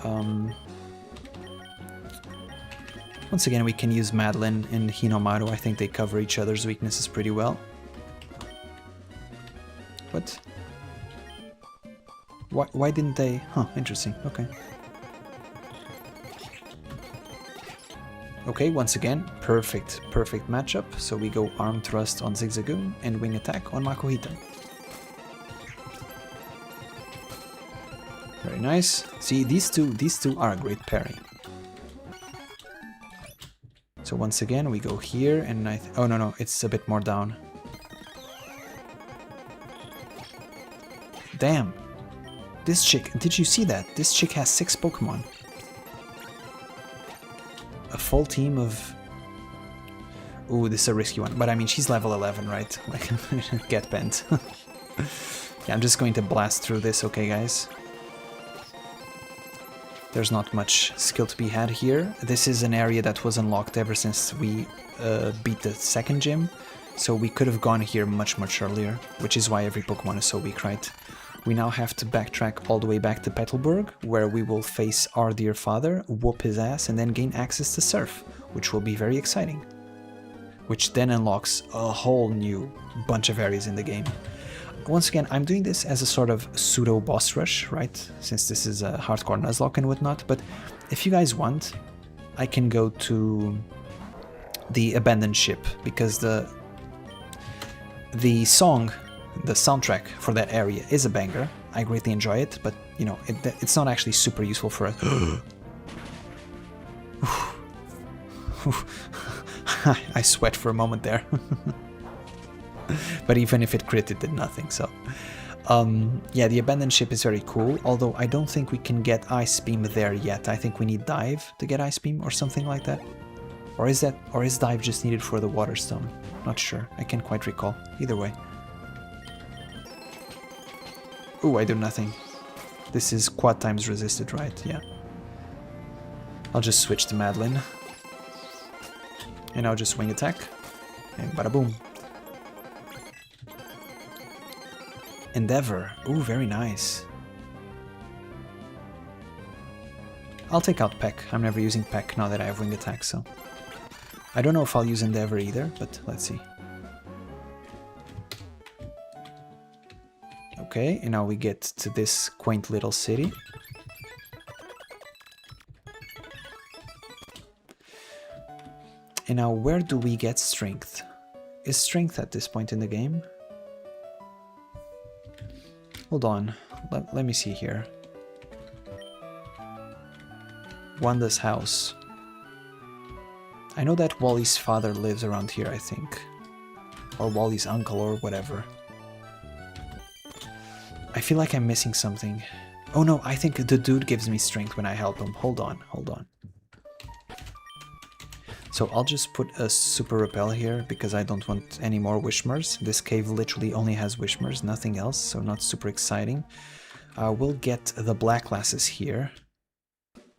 Once again, we can use Madeline and Hinomaru. I think they cover each other's weaknesses pretty well. What? Why didn't they? Huh, interesting. Okay. Okay, once again, perfect matchup. So we go Arm Thrust on Zigzagoon and Wing Attack on Makuhita. Very nice. See, these two are a great pairing. So once again, we go here and oh no, it's a bit more down. Damn. This chick, did you see that? This chick has 6 Pokemon. A full team of... Ooh, this is a risky one. But I mean, she's level 11, right? Like, get bent. Yeah, I'm just going to blast through this, okay, guys? There's not much skill to be had here. This is an area that was unlocked ever since we beat the second gym. So we could have gone here much earlier, which is why every Pokemon is so weak, right? We now have to backtrack all the way back to Petalburg, where we will face our dear father, whoop his ass, and then gain access to Surf, which will be very exciting. Which then unlocks a whole new bunch of areas in the game. Once again, I'm doing this as a sort of pseudo boss rush, right? Since this is a Hardcore Nuzlocke and whatnot, but if you guys want, I can go to the abandoned ship, because the song, the soundtrack for that area is a banger. I greatly enjoy it, but you know, it's not actually super useful for us. I sweat for a moment there. But even if it crit, it did nothing, so... yeah, the abandoned ship is very cool, although I don't think we can get Ice Beam there yet. I think we need Dive to get Ice Beam or something like that. Or is Dive just needed for the Water Stone? Not sure, I can't quite recall. Either way. Ooh, I do nothing. This is quad times resisted, right? Yeah. I'll just switch to Madeline. And I'll just Wing Attack. And bada boom. Endeavor. Ooh, very nice. I'll take out Peck. I'm never using Peck now that I have Wing Attack, so... I don't know if I'll use Endeavor either, but let's see. Okay, and now we get to this quaint little city. And now where do we get Strength? Is Strength at this point in the game? Hold on, let me see here. Wanda's house. I know that Wally's father lives around here, I think. Or Wally's uncle or whatever. I feel like I'm missing something. Oh no, I think the dude gives me strength when I help him. Hold on. So I'll just put a Super Repel here because I don't want any more Wishmers. This cave literally only has Wishmers, nothing else, so not super exciting. We'll get the Black Glasses here,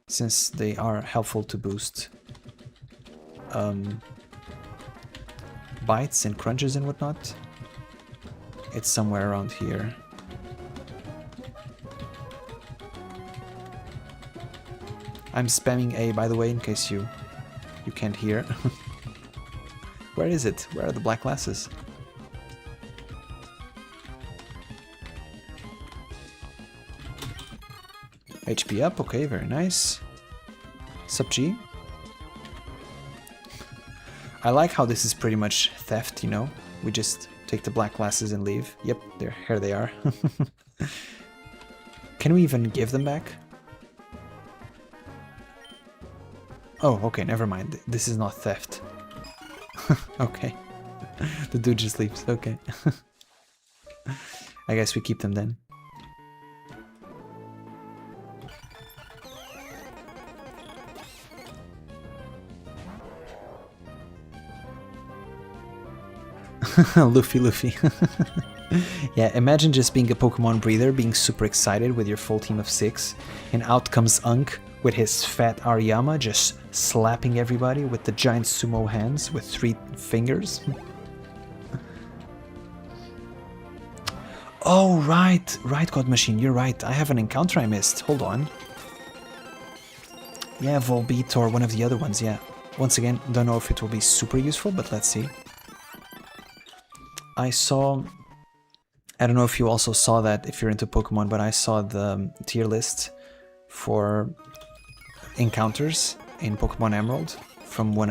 since they are helpful to boost bites and crunches and whatnot. It's somewhere around here. I'm spamming A, by the way, in case you can't hear. Where is it? Where are the Black Glasses? HP up, okay, very nice. Sup G? I like how this is pretty much theft, you know? We just take the Black Glasses and leave. Yep, here they are. Can we even give them back? Oh, okay, never mind. This is not theft. Okay. The dude just leaves, okay. I guess we keep them then. Luffy. Yeah, imagine just being a Pokemon breeder, being super excited with your full team of 6, and out comes Unk with his fat Ariyama just slapping everybody with the giant sumo hands with 3 fingers. Oh, right, God Machine, you're right. I have an encounter I missed. Hold on. Yeah, Volbeat or one of the other ones, yeah. Once again, don't know if it will be super useful, but let's see. I don't know if you also saw that, if you're into Pokemon, but I saw the tier list for encounters in Pokemon Emerald from one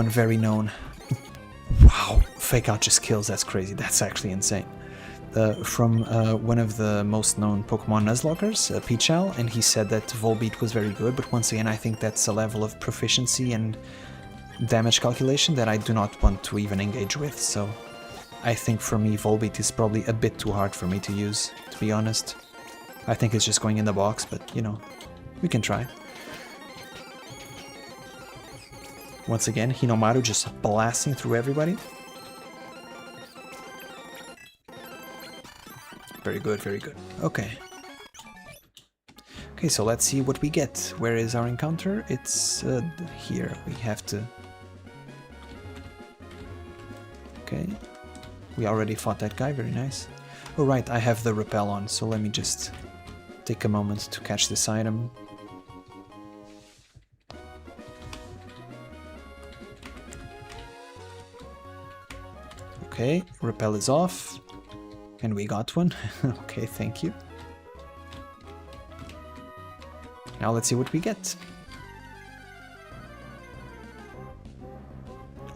very known. Wow, fake out just kills. That's crazy. That's actually insane. From one of the most known Pokemon Nuzlockers, Pichal, and he said that Volbeat was very good, but once again I think that's a level of proficiency and damage calculation that I do not want to even engage with, so I think for me Volbeat is probably a bit too hard for me to use, to be honest. I think it's just going in the box, but you know, we can try. Once again, Hinomaru just blasting through everybody. Very good, very good. Okay. Okay, so let's see what we get. Where is our encounter? It's here. We have to... Okay. We already fought that guy, very nice. Oh right, I have the repel on, so let me just take a moment to catch this item. Okay, repel is off. And we got one. Okay, thank you. Now let's see what we get.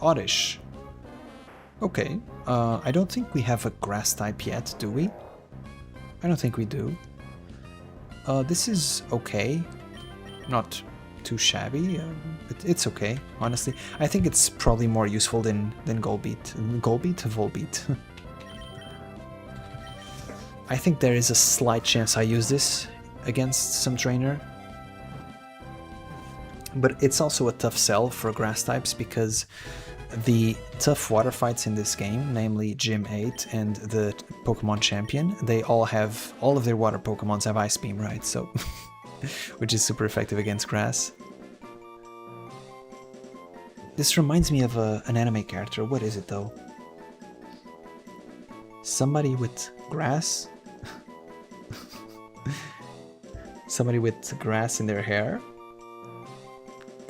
Oddish. Okay, I don't think we have a grass type yet, do we? I don't think we do. This is okay. Not too shabby, but it's okay, honestly. I think it's probably more useful than Golbeat. Golbeat? Volbeat. I think there is a slight chance I use this against some trainer. But it's also a tough sell for grass types because the tough water fights in this game, namely Gym 8 and the Pokemon Champion, they all of their water Pokemons have Ice Beam, right? So, which is super effective against grass. This reminds me of an anime character. What is it though? Somebody with grass? Somebody with grass in their hair?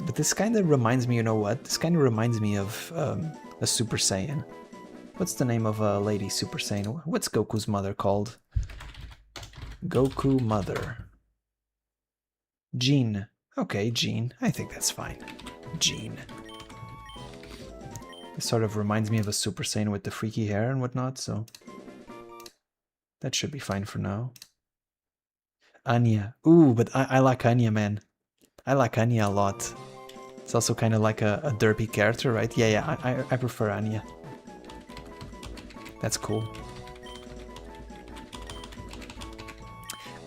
But this kind of reminds me, you know what? This kind of reminds me of a Super Saiyan. What's the name of a lady Super Saiyan? What's Goku's mother called? Goku mother. Jean. Okay, Jean. I think that's fine. Jean. It sort of reminds me of a Super Saiyan with the freaky hair and whatnot, so that should be fine for now. Anya. Ooh, but I like Anya, man. I like Anya a lot. It's also kind of like a derpy character, right? Yeah, I prefer Anya. That's cool.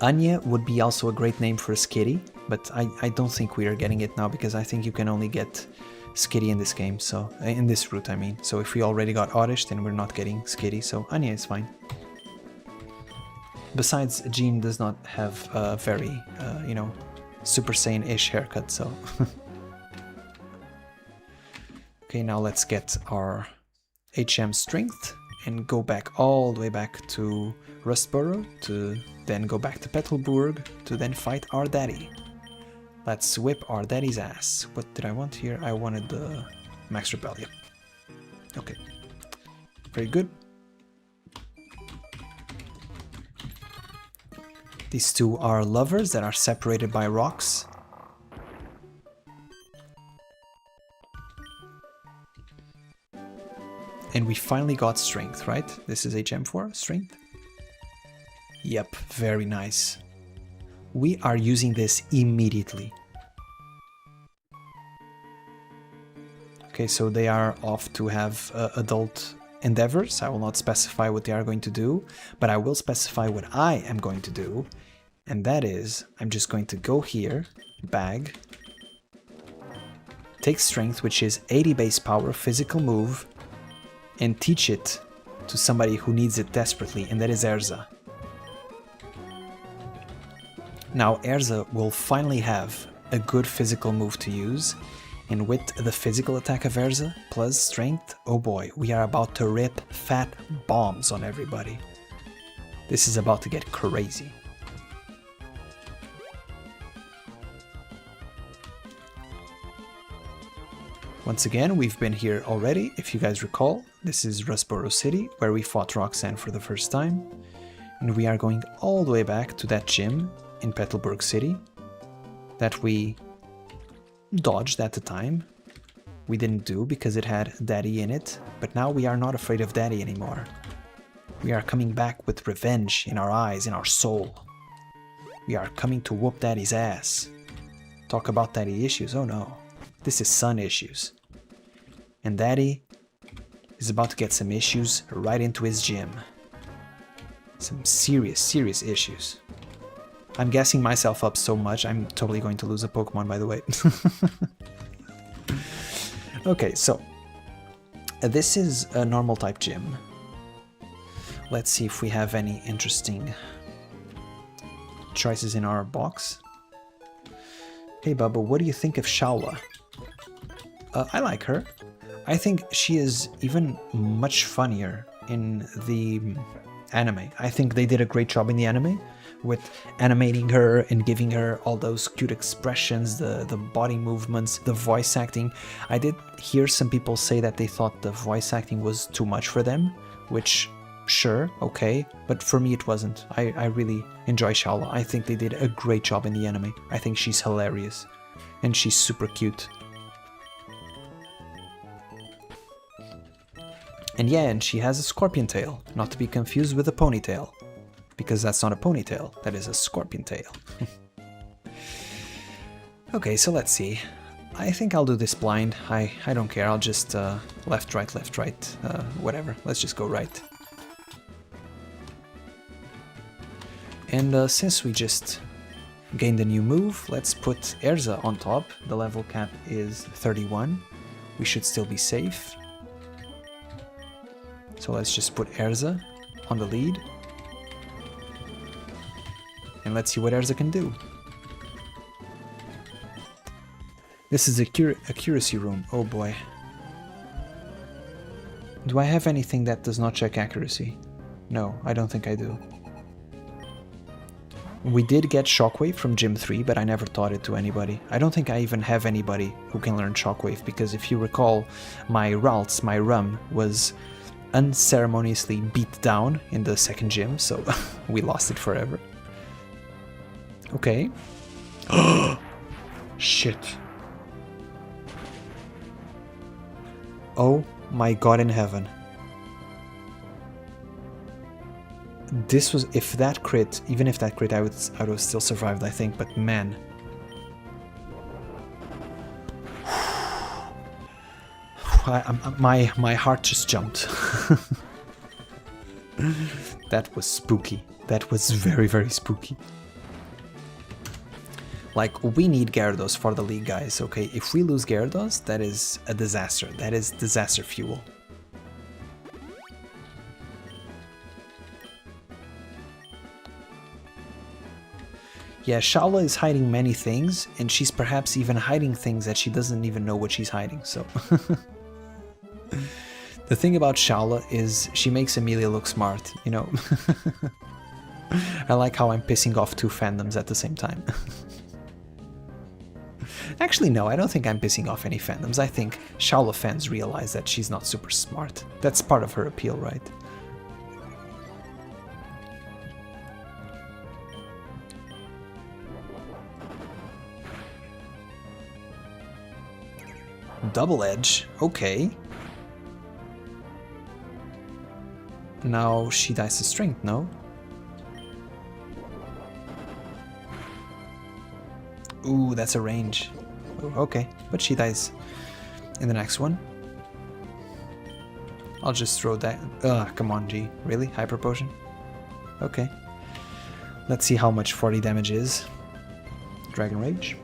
Anya would be also a great name for a Skitty, but I don't think we are getting it now because I think you can only get Skitty in this game, so in this route I mean. So if we already got Oddish, then we're not getting Skitty, so Anya is fine. Besides, Jean does not have a very, you know, Super Saiyan-ish haircut, so... Okay, now let's get our HM Strength and go back all the way back to Rustboro, to then go back to Petalburg, to then fight our daddy. Let's whip our daddy's ass. What did I want here? I wanted the Max Repel, yep. Okay, very good. These two are lovers that are separated by rocks. And we finally got Strength, right? This is HM4, Strength? Yep, very nice. We are using this immediately. Okay, so they are off to have adult endeavors. I will not specify what they are going to do, but I will specify what I am going to do. And that is, I'm just going to go here, bag, take Strength, which is 80 base power, physical move, and teach it to somebody who needs it desperately, and that is Erza. Now Erza will finally have a good physical move to use, and with the physical attack of Erza plus Strength, oh boy, we are about to rip fat bombs on everybody. This is about to get crazy. Once again, we've been here already, if you guys recall. This is Rustboro City, where we fought Roxanne for the first time. And we are going all the way back to that gym in Petalburg City that we dodged at the time. We didn't do because it had Daddy in it, but now we are not afraid of Daddy anymore. We are coming back with revenge in our eyes, in our soul. We are coming to whoop Daddy's ass. Talk about Daddy issues, oh no. This is son issues. And Daddy is about to get some issues right into his gym. Some serious, serious issues. I'm gassing myself up so much, I'm totally going to lose a Pokemon, by the way. Okay, so this is a normal type gym. Let's see if we have any interesting choices in our box. Hey Bubba, what do you think of Shaula? I like her. I think she is even much funnier in the anime. I think they did a great job in the anime with animating her and giving her all those cute expressions, the body movements, the voice acting. I did hear some people say that they thought the voice acting was too much for them, which, sure, okay, but for me it wasn't. I really enjoy Shaula. I think they did a great job in the anime. I think she's hilarious and she's super cute. And yeah, and she has a scorpion tail, not to be confused with a ponytail. Because that's not a ponytail, that is a scorpion tail. Okay, so let's see. I think I'll do this blind. I don't care, I'll just left, right, whatever. Let's just go right. And since we just gained a new move, let's put Erza on top. The level cap is 31. We should still be safe. So let's just put Erza on the lead. And let's see what Erza can do. This is a accuracy room. Oh boy. Do I have anything that does not check accuracy? No, I don't think I do. We did get Shockwave from Gym 3, but I never taught it to anybody. I don't think I even have anybody who can learn Shockwave, because if you recall, my Ralts, my Rum, was unceremoniously beat down in the second gym, so we lost it forever. Okay. Shit. Oh my god in heaven. This was, if that crit, even if that crit, I would have still survived, I think, but man. My heart just jumped. That was spooky. That was very, very spooky. Like, we need Gyarados for the league, guys, okay? If we lose Gyarados, that is a disaster. That is disaster fuel. Yeah, Shaula is hiding many things, and she's perhaps even hiding things that she doesn't even know what she's hiding, so... The thing about Shaula is she makes Amelia look smart, you know? I like how I'm pissing off two fandoms at the same time. Actually, no, I don't think I'm pissing off any fandoms. I think Shaula fans realize that she's not super smart. That's part of her appeal, right? Double Edge, okay. Now she dies to strength, no? Ooh, that's a range. Ooh, okay, but she dies in the next one. I'll just throw that. Ugh, come on, G. Really? Hyper Potion? Okay. Let's see how much 40 damage is. Dragon Rage.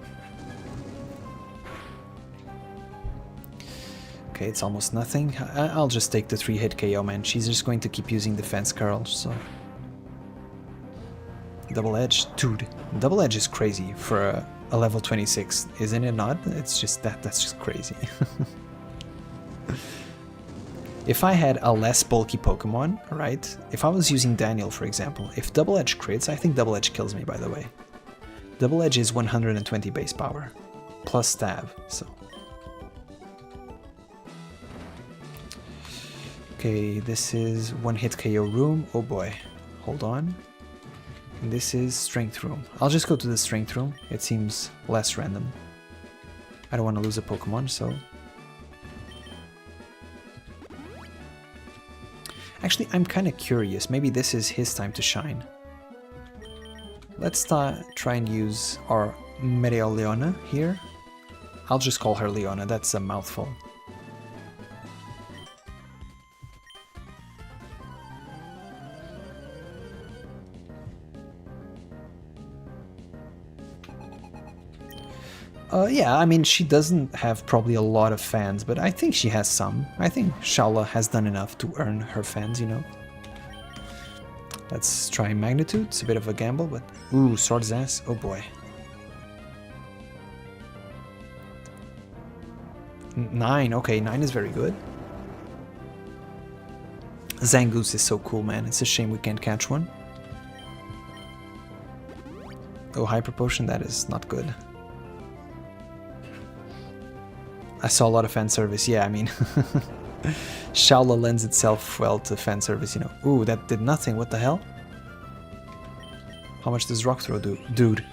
Okay, it's almost nothing. I'll just take the 3-hit KO, man. She's just going to keep using Defense Curl, so... Double Edge? Dude, Double Edge is crazy for a level 26, isn't it not? It's just that's just crazy. If I had a less bulky Pokemon, right? If I was using Daniel, for example, if Double Edge crits, I think Double Edge kills me, by the way. Double Edge is 120 base power, plus stab, so... Okay, this is 1-hit KO room. Oh boy, hold on. And this is strength room. I'll just go to the strength room. It seems less random. I don't want to lose a Pokemon, so... Actually, I'm kind of curious. Maybe this is his time to shine. Let's try and use our Leona here. I'll just call her Leona, that's a mouthful. Yeah, I mean, she doesn't have probably a lot of fans, but I think she has some. I think Shaula has done enough to earn her fans, you know. Let's try Magnitude. It's a bit of a gamble, but... Ooh, Sword's Ass. Oh boy. 9. Okay, 9 is very good. Zangoose is so cool, man. It's a shame we can't catch one. Oh, Hyper Potion. That is not good. I saw a lot of fan service. Yeah, I mean... Shaula lends itself well to fan service, you know. Ooh, that did nothing. What the hell? How much does Rock Throw do? Dude.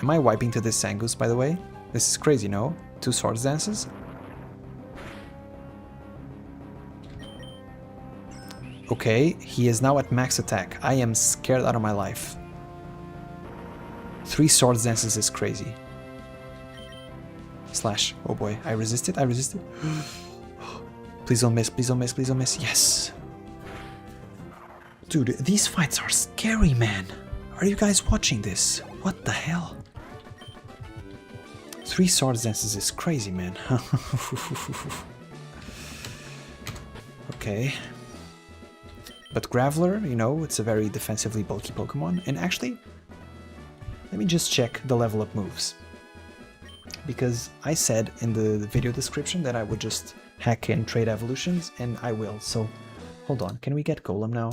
Am I wiping to this Zangoose, by the way? This is crazy, no? 2 Swords Dances? Okay, he is now at max attack. I am scared out of my life. 3 Swords Dances is crazy. Slash. Oh boy, I resisted, I resisted. Please don't miss, please don't miss, please don't miss. Yes. Dude, these fights are scary, man. Are you guys watching this? What the hell? 3 Swords Dances is crazy, man. Okay. But Graveler, you know, it's a very defensively bulky Pokemon. And actually, let me just check the level up moves. Because I said in the video description that I would just hack in trade evolutions, and I will. So, hold on. Can we get Golem now?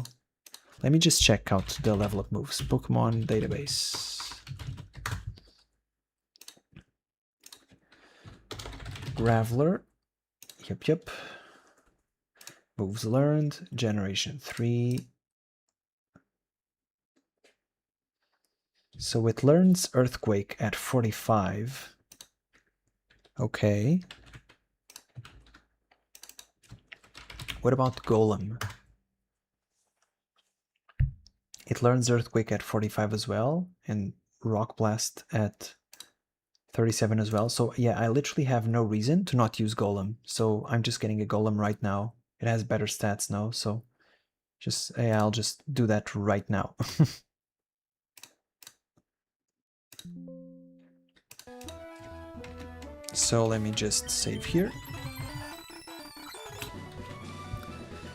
Let me just check out the level up moves. Pokemon database. Graveler. Yep. Moves learned. Generation 3. So it learns Earthquake at 45. Okay. What about Golem? It learns Earthquake at 45 as well, and Rock Blast at 37 as well. So yeah, I literally have no reason to not use Golem. So I'm just getting a Golem right now. It has better stats now, so just yeah, I'll just do that right now. So let me just save here.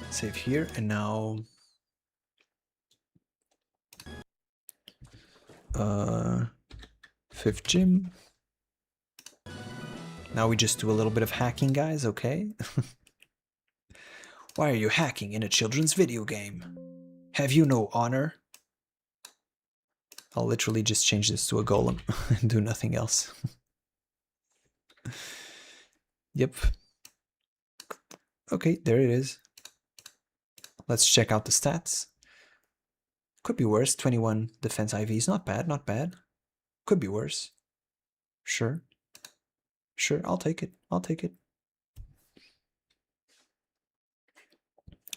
Save here, and now... 5th gym. Now we just do a little bit of hacking, guys, okay? Why are you hacking in a children's video game? Have you no honor? I'll literally just change this to a golem and do nothing else. Yep. Okay, there it is. Let's check out the stats. Could be worse. 21 defense IVs. Not bad, not bad. Could be worse. Sure. Sure, I'll take it. I'll take it.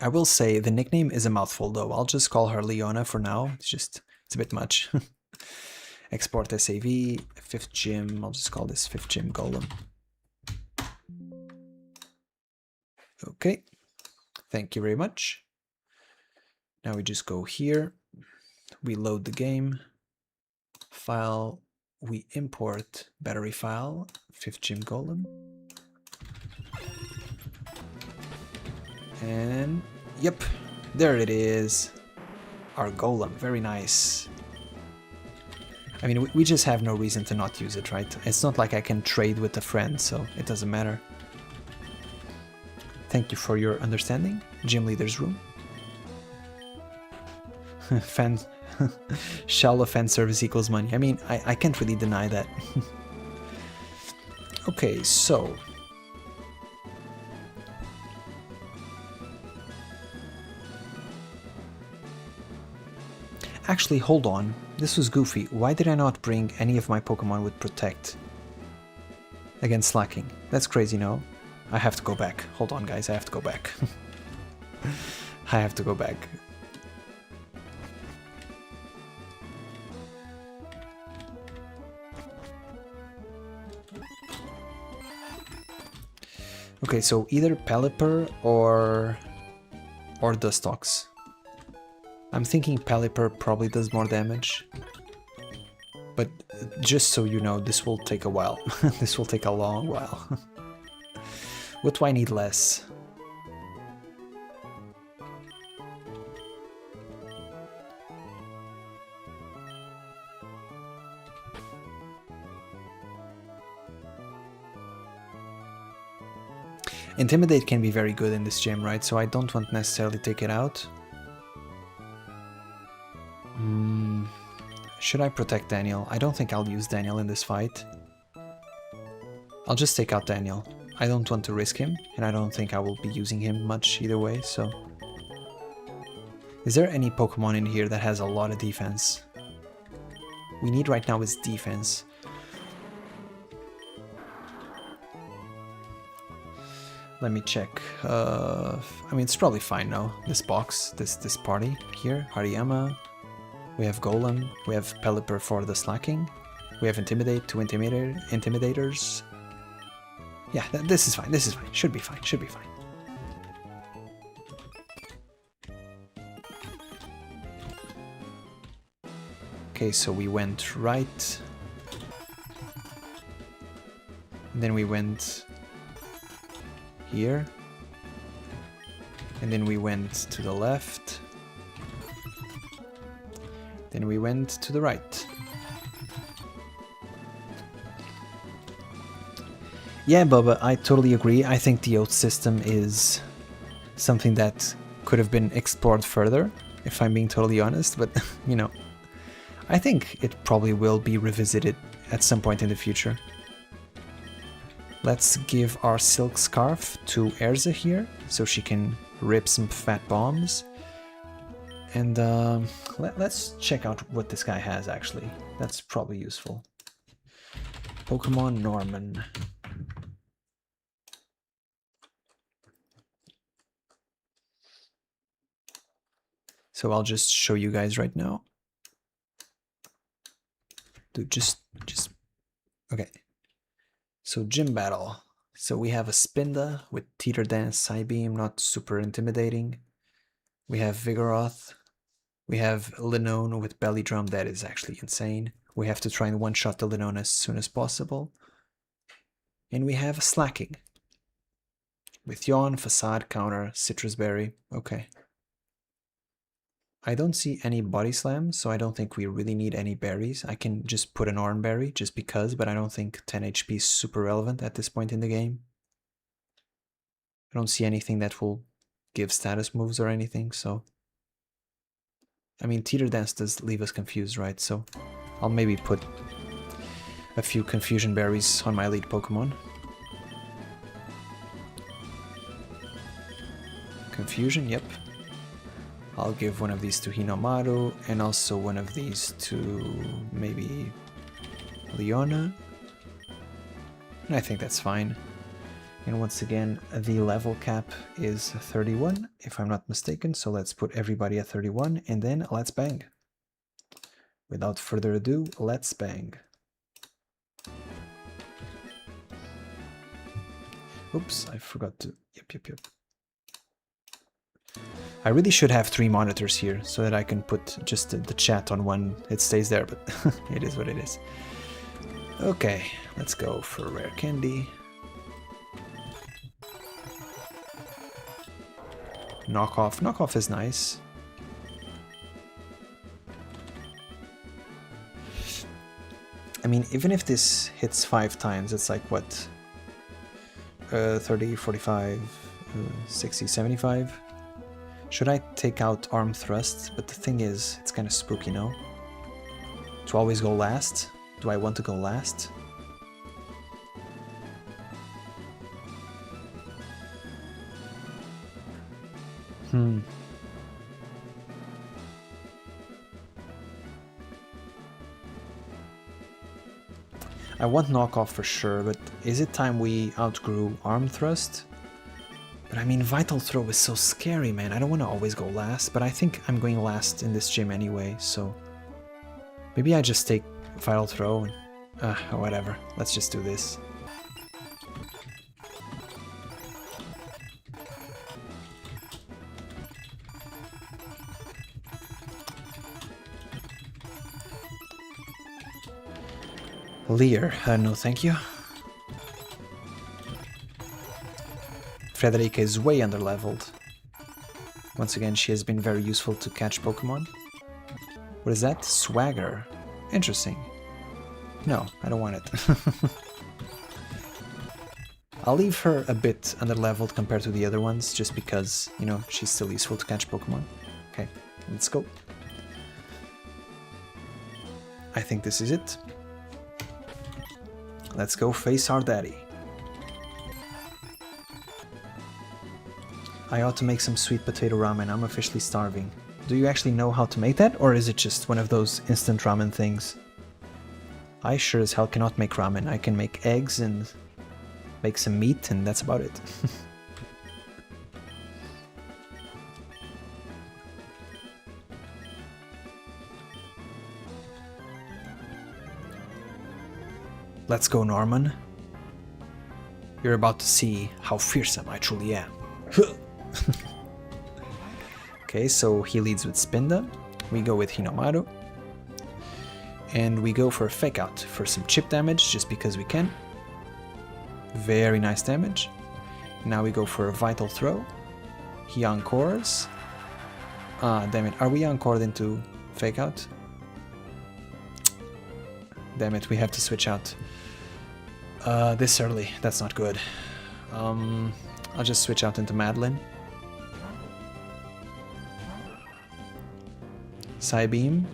I will say the nickname is a mouthful though. I'll just call her Leona for now. It's a bit much. Export SAV, 5th gym. I'll just call this 5th gym Golem. Okay. Thank you very much. Now we just go here. We load the game. File. We import battery file. 5th gym Golem. And yep, there it is. Our Golem, very nice. I mean, we just have no reason to not use it, right? It's not like I can trade with a friend, so it doesn't matter. Thank you for your understanding. Gym leader's room. Fan... Shaula fan service equals money. I mean, I can't really deny that. Okay, so... Actually, hold on. This was goofy. Why did I not bring any of my Pokemon with Protect? against slacking. That's crazy, no? I have to go back. Hold on, guys, I have to go back. I have to go back. Okay, so either Pelipper or Dustox. I'm thinking Pelipper probably does more damage. But just so you know, this will take a while. This will take a long while. What do I need less? Intimidate can be very good in this gym, right? So I don't want to necessarily take it out. Should I protect Daniel? I don't think I'll use Daniel in this fight. I'll just take out Daniel. I don't want to risk him, and I don't think I will be using him much either way, so... Is there any Pokemon in here that has a lot of defense? We need right now is defense. Let me check. I mean, it's probably fine now. This box, this party here, Hariyama. We have Golem. We have Pelipper for the slacking. We have Intimidate, 2 Intimidators. Yeah, this is fine. This is fine. Should be fine. Should be fine. Okay, so we went right. And then we went here. And then we went to the left. Then we went to the right. Yeah, Bubba, I totally agree. I think the oath system is something that could have been explored further, if I'm being totally honest, but, you know, I think it probably will be revisited at some point in the future. Let's give our silk scarf to Erza here, so she can rip some fat bombs. And let's check out what this guy has, actually. That's probably useful. Pokemon Norman. So I'll just show you guys right now. Dude, just... Okay. So gym battle. So we have a Spinda with Teeter Dance, Psybeam, not super intimidating. We have Vigoroth. We have Winona with Belly Drum, that is actually insane. We have to try and one-shot the Winona as soon as possible. And we have Slacking. With Yawn, Facade, Counter, Citrus Berry. Okay. I don't see any Body Slam, so I don't think we really need any berries. I can just put an Oran Berry just because, but I don't think 10 HP is super relevant at this point in the game. I don't see anything that will give status moves or anything, so... I mean, Teeter Dance does leave us confused, right? So I'll maybe put a few Confusion Berries on my lead Pokemon. Confusion, yep. I'll give one of these to Hinomaru, and also one of these to maybe Leona. And I think that's fine. And once again, the level cap is 31, if I'm not mistaken, so let's put everybody at 31, and then let's bang. Without further ado, let's bang. Oops, I forgot to... Yep. I really should have 3 monitors here, so that I can put just the chat on one. It stays there, but it is what it is. Okay, let's go for Rare Candy. Knockoff. Knockoff is nice. I mean, even if this hits 5 times, it's like, what? 30, 45, 60, 75? Should I take out Arm Thrust? But the thing is, it's kind of spooky, no? To always go last? Do I want to go last? I want knockoff for sure, but is it time we outgrew arm thrust? But I mean, Vital Throw is so scary, man. I don't want to always go last, but I think I'm going last in this gym anyway, so... Maybe I just take Vital Throw and... whatever. Let's just do this. Lear, no thank you. Frederica is way underleveled. Once again, she has been very useful to catch Pokemon. What is that? Swagger. Interesting. No, I don't want it. I'll leave her a bit underleveled compared to the other ones, just because, you know, she's still useful to catch Pokemon. Okay, let's go. I think this is it. Let's go face our daddy. I ought to make some sweet potato ramen. I'm officially starving. Do you actually know how to make that, or is it just one of those instant ramen things? I sure as hell cannot make ramen. I can make eggs and make some meat, and that's about it. Let's go, Norman. You're about to see how fearsome I truly am. Okay, so he leads with Spinda. We go with Hinomaru. And we go for a Fake Out for some chip damage, just because we can. Very nice damage. Now we go for a Vital Throw. He encores. Ah, damn it. Are we encored into Fake Out? Damn it, we have to switch out. This early, that's not good. I'll just switch out into Madeline. Psybeam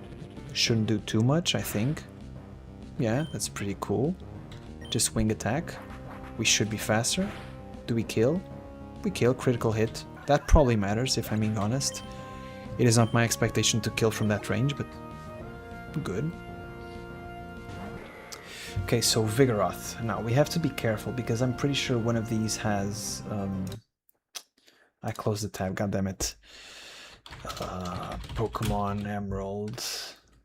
shouldn't do too much, I think. Yeah, that's pretty cool. Just wing attack. We should be faster. Do we kill? We kill, critical hit. That probably matters, if I'm being honest. It is not my expectation to kill from that range, but good. Okay, so Vigoroth. Now, we have to be careful, because I'm pretty sure one of these has... I closed the tab, goddammit. Pokemon, Emerald,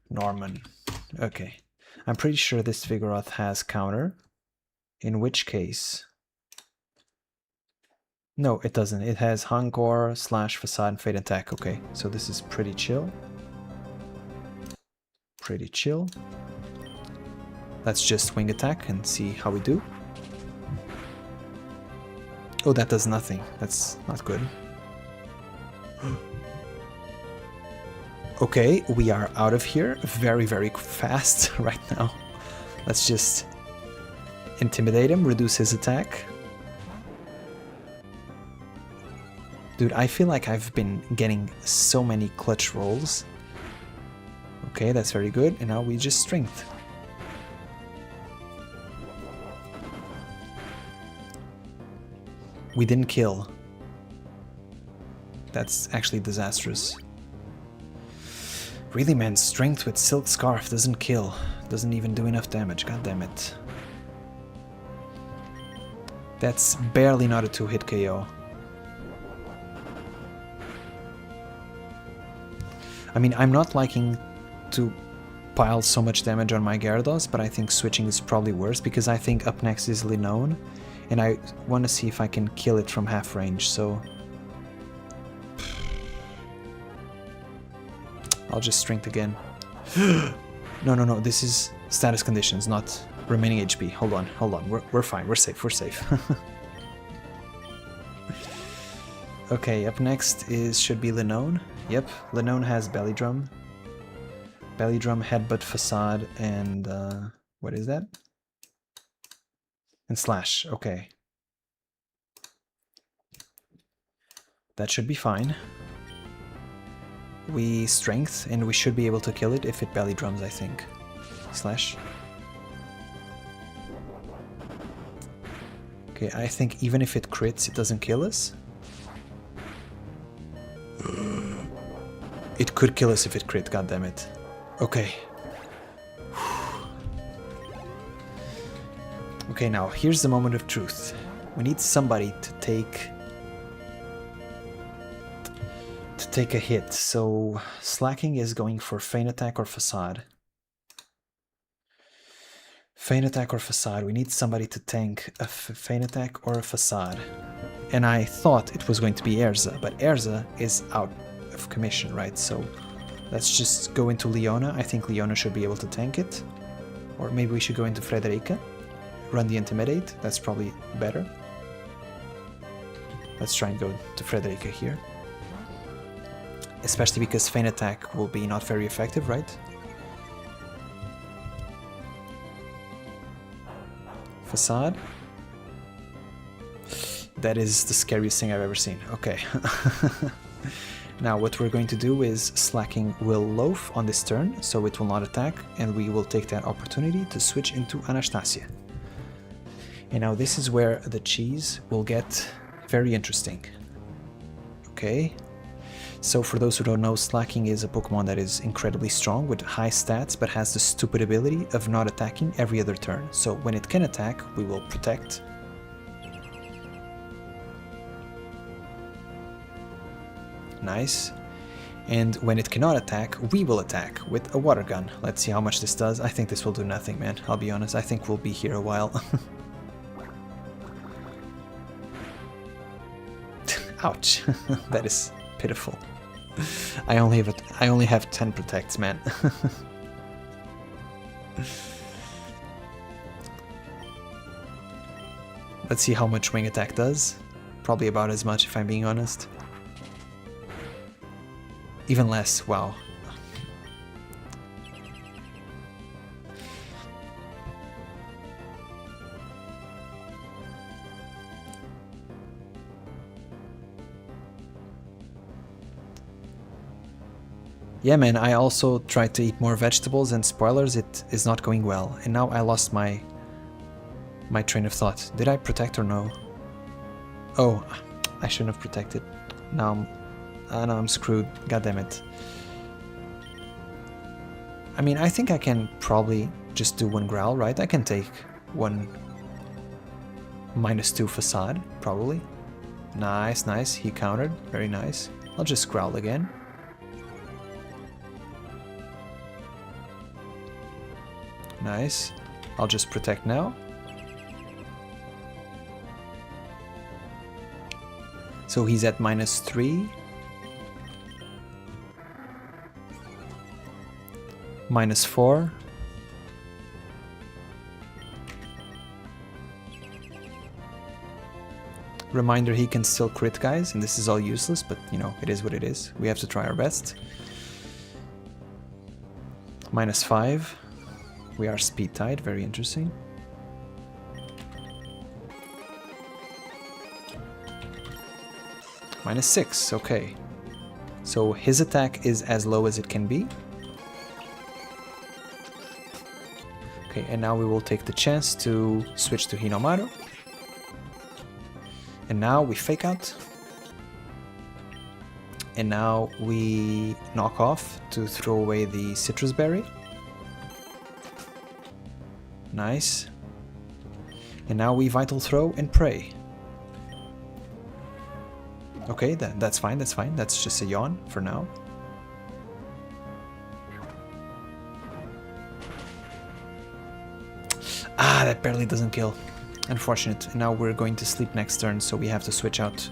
Norman. Okay. I'm pretty sure this Vigoroth has counter, in which case... No, it doesn't. It has Hardcore, Slash, Facade, Fade Attack. Okay, so this is pretty chill. Pretty chill. Let's just wing attack and see how we do. Oh, that does nothing. That's not good. Okay, we are out of here very, very fast right now. Let's just intimidate him, reduce his attack. Dude, I feel like I've been getting so many clutch rolls. Okay, that's very good. And now we just strength. We didn't kill. That's actually disastrous. Really, man, strength with Silk Scarf doesn't kill. Doesn't even do enough damage, god damn it. That's barely not a 2-hit KO. I mean, I'm not liking to pile so much damage on my Gyarados, but I think switching is probably worse, because I think up next is Winona, and I want to see if I can kill it from half range, so... I'll just strength again. No, this is status conditions, not remaining HP. Hold on, we're fine, we're safe. Okay, up next should be Winona. Yep, Winona has Belly Drum. Belly Drum, Headbutt, Facade, and what is that? And Slash, okay. That should be fine. We strength, and we should be able to kill it if it belly drums, I think. Slash. Okay, I think even if it crits, it doesn't kill us. It could kill us if it crit, goddammit. Okay. Okay, now here's the moment of truth. We need somebody to take a hit. So Slacking is going for Feint Attack or Facade. Feint Attack or Facade. We need somebody to tank a Feint Attack or a Facade. And I thought it was going to be Erza, but Erza is out of commission, right? So let's just go into Leona. I think Leona should be able to tank it. Or maybe we should go into Frederica. Run the Intimidate. That's probably better. Let's try and go to Frederica here. Especially because Feint Attack will be not very effective, right? Facade. That is the scariest thing I've ever seen. Okay. Now what we're going to do is Slacking will loaf on this turn, so it will not attack, and we will take that opportunity to switch into Anastasia. And now this is where the cheese will get very interesting. Okay. So for those who don't know, Slacking is a Pokemon that is incredibly strong with high stats, but has the stupid ability of not attacking every other turn. So when it can attack, we will protect. Nice. And when it cannot attack, we will attack with a water gun. Let's see how much this does. I think this will do nothing, man. I'll be honest. I think we'll be here a while. Ouch. That is pitiful. I only have 10 protects, man. Let's see how much wing attack does. Probably about as much if I'm being honest. Even less, wow. Yeah, man, I also tried to eat more vegetables, and spoilers, it is not going well. And now I lost my train of thought. Did I protect or no? Oh, I shouldn't have protected. Now I'm screwed. God damn it. I mean, I think I can probably just do one growl, right? I can take one -2 facade, probably. Nice, nice. He countered. Very nice. I'll just growl again. Nice. I'll just protect now. So he's at -3. -4. Reminder, he can still crit, guys, and this is all useless, but you know, it is what it is. We have to try our best. -5. We are speed tied, very interesting. -6, okay. So his attack is as low as it can be. Okay, and now we will take the chance to switch to Hinomaru. And now we fake out. And now we knock off to throw away the citrus berry. Nice. And now we vital throw and pray. Okay, that's fine, that's fine. That's just a yawn for now. Ah, that barely doesn't kill. Unfortunate. And now we're going to sleep next turn, so we have to switch out.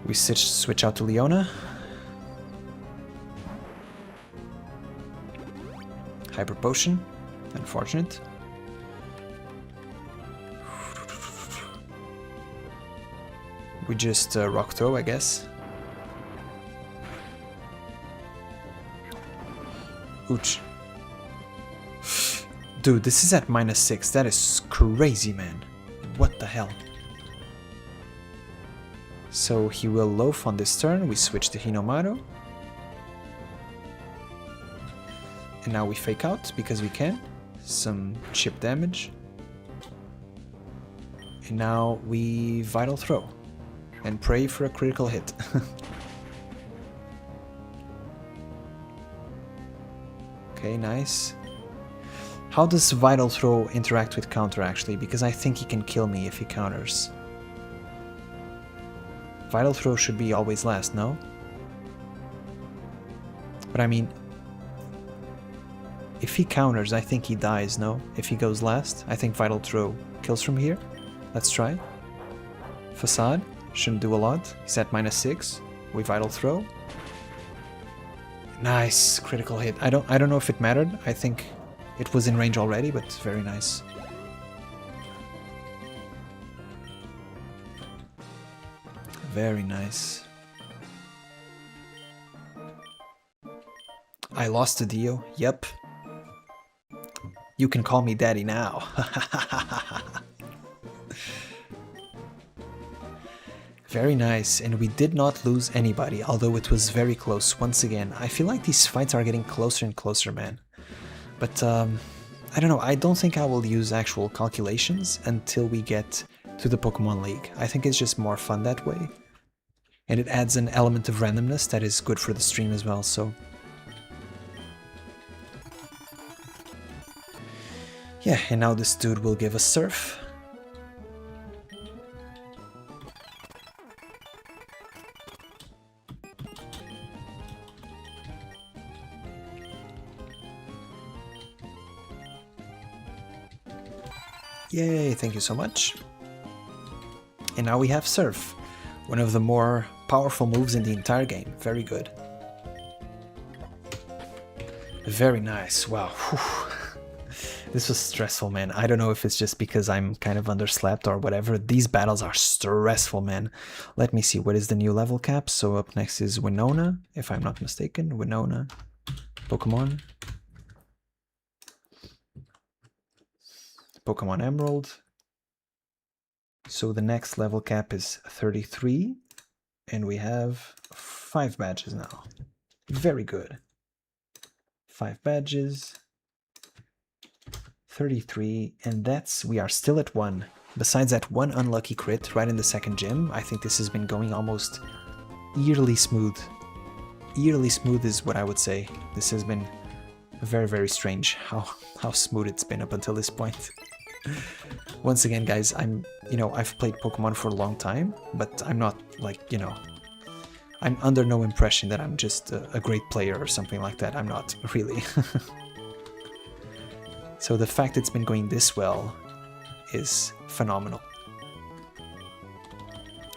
We switch out to Leona. Hyper Potion. Unfortunate. We just Rock Throw, I guess. Ouch. Dude, this is at -6. That is crazy, man. What the hell? So he will loaf on this turn. We switch to Hinomaru. And now we fake out because we can. Some chip damage. And now we Vital Throw. And pray for a critical hit. Okay, nice. How does Vital Throw interact with counter actually? Because I think he can kill me if he counters. Vital Throw should be always last, no? But I mean, if he counters, I think he dies, no? If he goes last, I think Vital Throw kills from here. Let's try. Facade shouldn't do a lot. He's at -6. We Vital Throw. Nice critical hit. I don't know if it mattered. I think it was in range already, but very nice. Very nice. I lost to Dio. Yep. You can call me daddy now. Very nice, and we did not lose anybody, although it was very close once again. I feel like these fights are getting closer and closer, man. But, I don't know, I don't think I will use actual calculations until we get to the Pokemon League. I think it's just more fun that way. And it adds an element of randomness that is good for the stream as well, so... yeah, and now this dude will give us Surf. Yay, thank you so much. And now we have Surf, one of the more powerful moves in the entire game. Very good. Very nice, wow. Whew. This was stressful, man. I don't know if it's just because I'm kind of underslept or whatever. These battles are stressful, man. Let me see, what is the new level cap? So up next is Winona, if I'm not mistaken. Winona, Pokemon. Pokemon Emerald. So the next level cap is 33, and we have 5 badges now. Very good. 5 badges. 33, and we are still at 1. Besides that one unlucky crit right in the second gym, I think this has been going almost eerily smooth. Eerily smooth is what I would say. This has been very, very strange how smooth it's been up until this point. Once again, guys, I've played Pokemon for a long time, but I'm not like, I'm under no impression that I'm just a great player or something like that. I'm not, really. So the fact it's been going this well is phenomenal.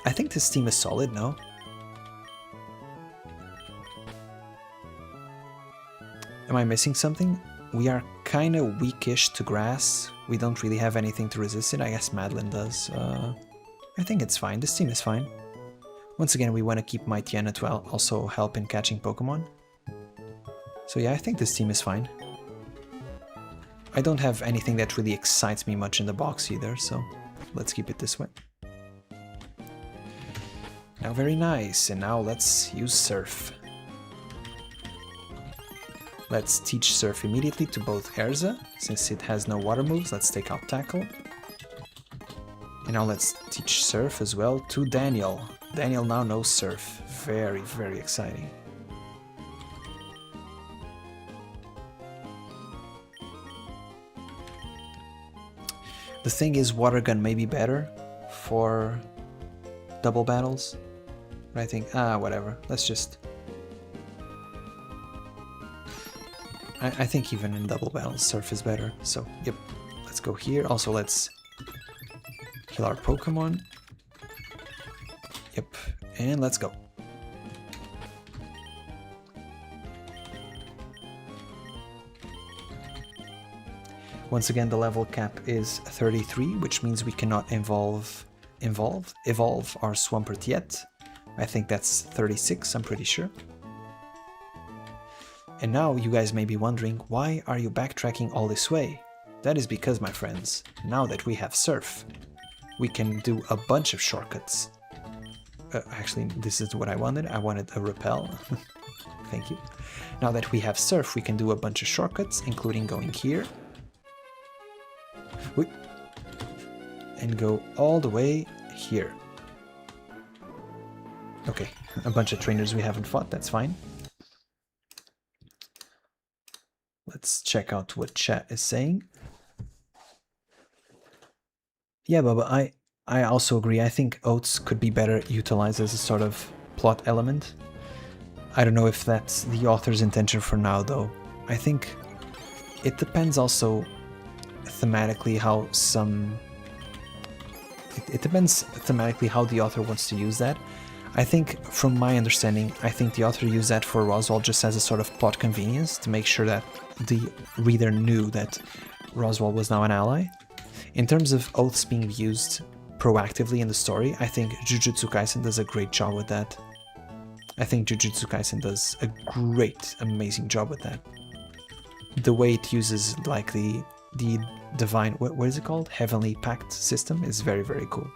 I think this team is solid, no? Am I missing something? We are kind of weakish to grass. We don't really have anything to resist it. I guess Madeline does. I think it's fine. This team is fine. Once again, we want to keep Mightyena to also help in catching Pokemon. So yeah, I think this team is fine. I don't have anything that really excites me much in the box either, so let's keep it this way. Now very nice, and now let's use Surf. Let's teach Surf immediately to both Erza, since it has no water moves. Let's take out Tackle. And now let's teach Surf as well to Daniel. Daniel now knows Surf. Very, very exciting. The thing is, Water Gun may be better for double battles. But I think, whatever. Let's just... I think even in double battles, Surf is better. So, yep. Let's go here. Also, let's kill our Pokemon. Yep. And let's go. Once again, the level cap is 33, which means we cannot evolve our Swampert yet. I think that's 36, I'm pretty sure. And now you guys may be wondering, why are you backtracking all this way? That is because, my friends, now that we have Surf, we can do a bunch of shortcuts. Actually, this is what I wanted. I wanted a Repel. Thank you. Now that we have Surf, we can do a bunch of shortcuts, including going here. And go all the way here. Okay, a bunch of trainers we haven't fought, that's fine. Let's check out what chat is saying. Yeah, Bubba, I also agree. I think oaths could be better utilized as a sort of plot element. I don't know if that's the author's intention for now, though. I think it depends also thematically how some... It depends thematically how the author wants to use that. I think, from my understanding, I think the author used that for Roswell just as a sort of plot convenience to make sure that the reader knew that Roswell was now an ally. In terms of oaths being used proactively in the story, I think Jujutsu Kaisen does a great job with that. I think Jujutsu Kaisen does a great, amazing job with that. The way it uses like the divine, what is it called? Heavenly Pact system is very, very cool.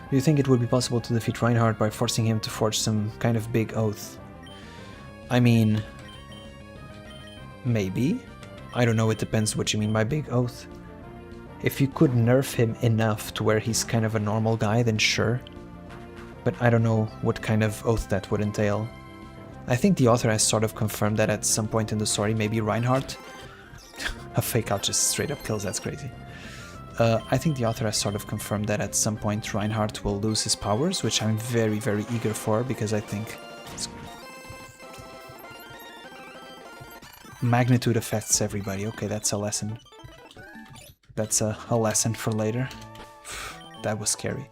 Do you think it would be possible to defeat Reinhardt by forcing him to forge some kind of big oath? I mean, maybe. I don't know, it depends what you mean by big oath. If you could nerf him enough to where he's kind of a normal guy, then sure. But I don't know what kind of oath that would entail. I think the author has sort of confirmed that at some point in the story, maybe Reinhardt... a fake out just straight up kills, that's crazy. I think the author has sort of confirmed that at some point Reinhardt will lose his powers, which I'm very, very eager for, because I think... Magnitude affects everybody. Okay, that's a lesson. That's a lesson for later. That was scary.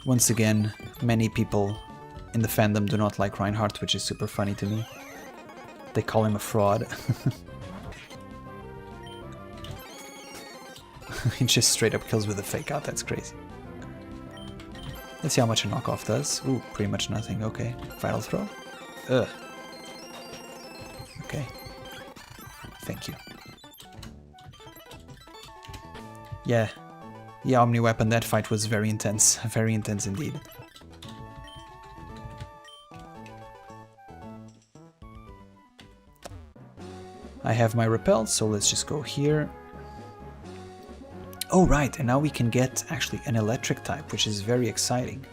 Once again, many people in the fandom do not like Reinhardt, which is super funny to me. They call him a fraud. He just straight up kills with a fake out, that's crazy. Let's see how much a knockoff does. Ooh, pretty much nothing, okay. Vital throw? Ugh. Okay. Thank you. Yeah. The Omni Weapon, that fight was very intense. Very intense indeed. I have my repel, so let's just go here. Oh right, and now we can get actually an electric type, which is very exciting.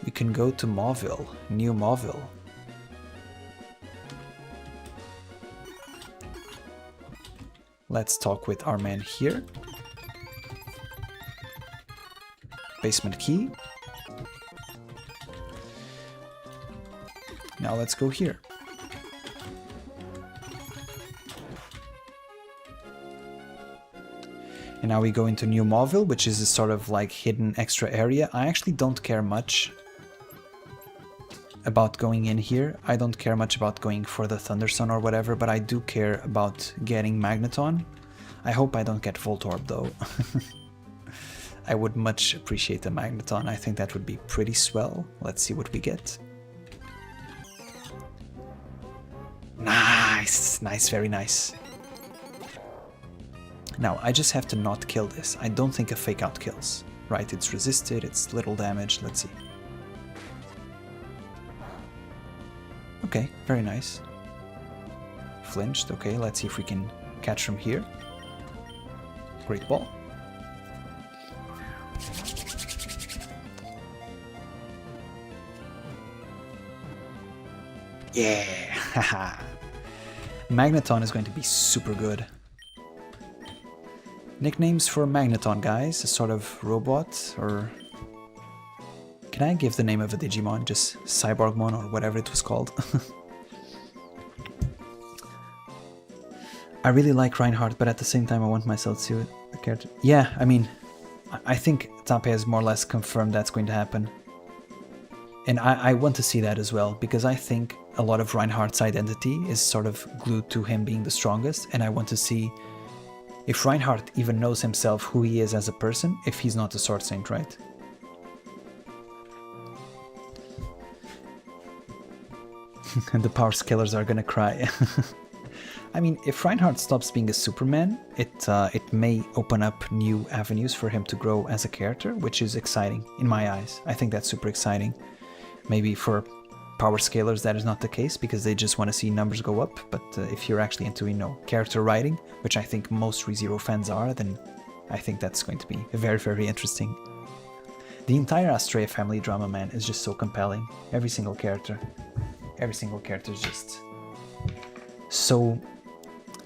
We can go to Mauville, New Mauville. Let's talk with our man here. Basement key. Now let's go here. And now we go into New Mauville, which is a sort of like hidden extra area. I actually don't care much about going in here. I don't care much about going for the Thunderstone or whatever, but I do care about getting Magneton. I hope I don't get Voltorb though. I would much appreciate the Magneton. I think that would be pretty swell. Let's see what we get. Nice! Nice, very nice. Now, I just have to not kill this. I don't think a fake out kills. Right, it's resisted, it's little damage, let's see. Okay, very nice. Flinched, okay, let's see if we can catch from here. Great ball. Yeah, haha. Magneton is going to be super good. Nicknames for Magneton, guys. A sort of robot, or... Can I give the name of a Digimon? Just Cyborgmon, or whatever it was called. I really like Reinhardt, but at the same time I want myself to the character. Yeah, I mean, I think Tape has more or less confirmed that's going to happen. And I want to see that as well, because I think a lot of Reinhardt's identity is sort of glued to him being the strongest, and I want to see if Reinhardt even knows himself who he is as a person, if he's not a Sword Saint, right? And the Power Scalers are gonna cry. I mean, if Reinhardt stops being a Superman, it may open up new avenues for him to grow as a character, which is exciting in my eyes. I think that's super exciting. Maybe for power scalers, that is not the case, because they just want to see numbers go up. But if you're actually into, you know, character writing, which I think most ReZero fans are, then I think that's going to be very, very interesting. The entire Astrea family drama, man, is just so compelling. Every single character is just so,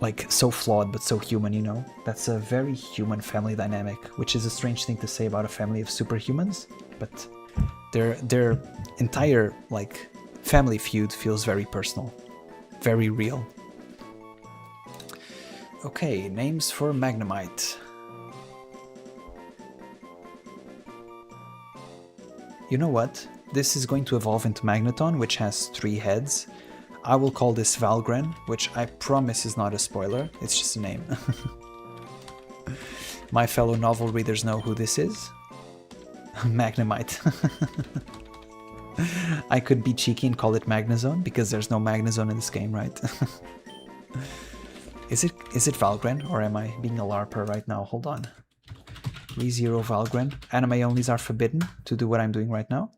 like, so flawed but so human, you know? That's a very human family dynamic, which is a strange thing to say about a family of superhumans, but their entire, like, family feud feels very personal, very real. Okay, names for Magnemite. You know what? This is going to evolve into Magneton, which has 3 heads. I will call this Valgren, which I promise is not a spoiler, it's just a name. My fellow novel readers know who this is. Magnemite. I could be cheeky and call it Magnezone, because there's no Magnezone in this game, right? Is it Valgren, or am I being a LARPer right now? Hold on. ReZero Valgren. Anime onlys are forbidden to do what I'm doing right now.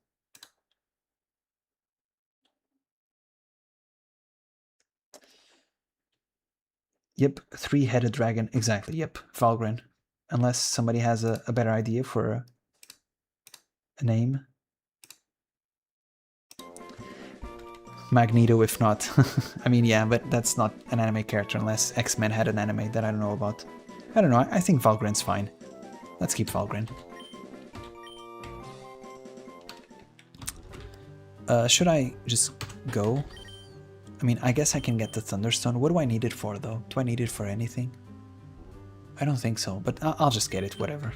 Yep, 3-headed dragon. Exactly, yep, Valgren. Unless somebody has a better idea for a name. Magneto, if not. I mean, yeah, but that's not an anime character unless X-Men had an anime that I don't know about. I don't know, I think Valgren's fine. Let's keep Valgren. Should I just go? I mean, I guess I can get the Thunderstone. What do I need it for, though? Do I need it for anything? I don't think so, but I'll just get it, whatever.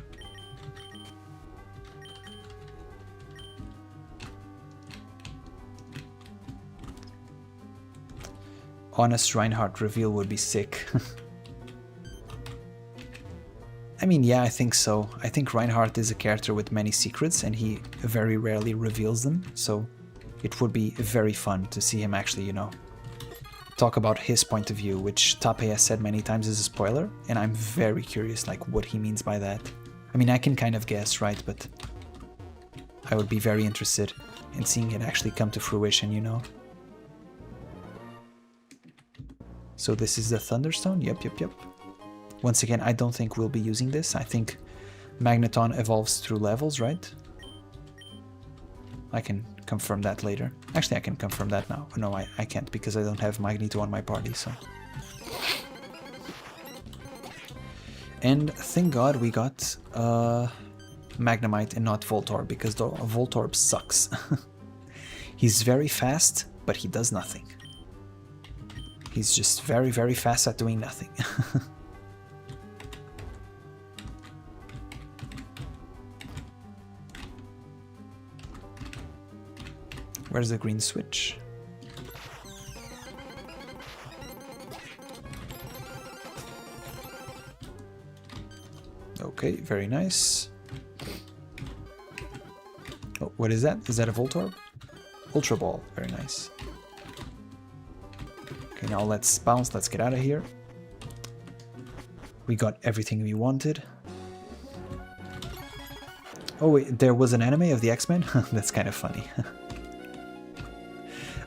Honest Reinhardt reveal would be sick. I mean, yeah, I think so. I think Reinhardt is a character with many secrets, and he very rarely reveals them, so it would be very fun to see him actually, you know, talk about his point of view, which Tape has said many times is a spoiler, and I'm very curious, like, what he means by that. I mean, I can kind of guess, right, but I would be very interested in seeing it actually come to fruition, you know? So this is the Thunderstone? Yep. Once again, I don't think we'll be using this. I think Magneton evolves through levels, right? I can confirm that later. Actually, I can confirm that now. No, I can't, because I don't have Magneto on my party, so... And thank God we got Magnemite and not Voltorb, because Voltorb sucks. He's very fast, but he does nothing. He's just very, very fast at doing nothing. Where's the green switch? Okay, very nice. Oh, what is that? Is that a Voltorb? Ultra Ball, very nice. Okay, now let's bounce, let's get out of here. We got everything we wanted. Oh wait, there was an anime of the X-Men? That's kind of funny.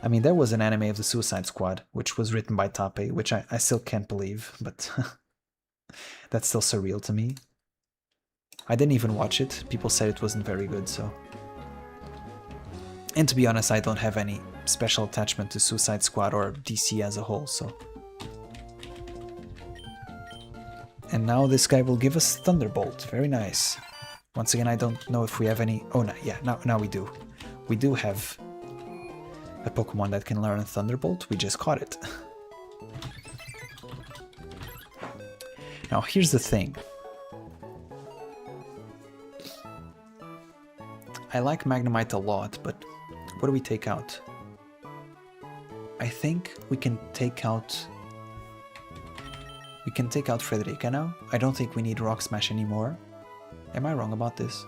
I mean, there was an anime of the Suicide Squad, which was written by Tape, which I still can't believe, but that's still surreal to me. I didn't even watch it. People said it wasn't very good, so... And to be honest, I don't have any special attachment to Suicide Squad or DC as a whole, so... And now this guy will give us Thunderbolt. Very nice. Once again, I don't know if we have any... Oh, no, yeah, now we do. We do have a Pokemon that can learn Thunderbolt. We just caught it. Now, here's the thing. I like Magnemite a lot, but what do we take out? I think we can take out... We can take out Frederica now. I don't think we need Rock Smash anymore. Am I wrong about this?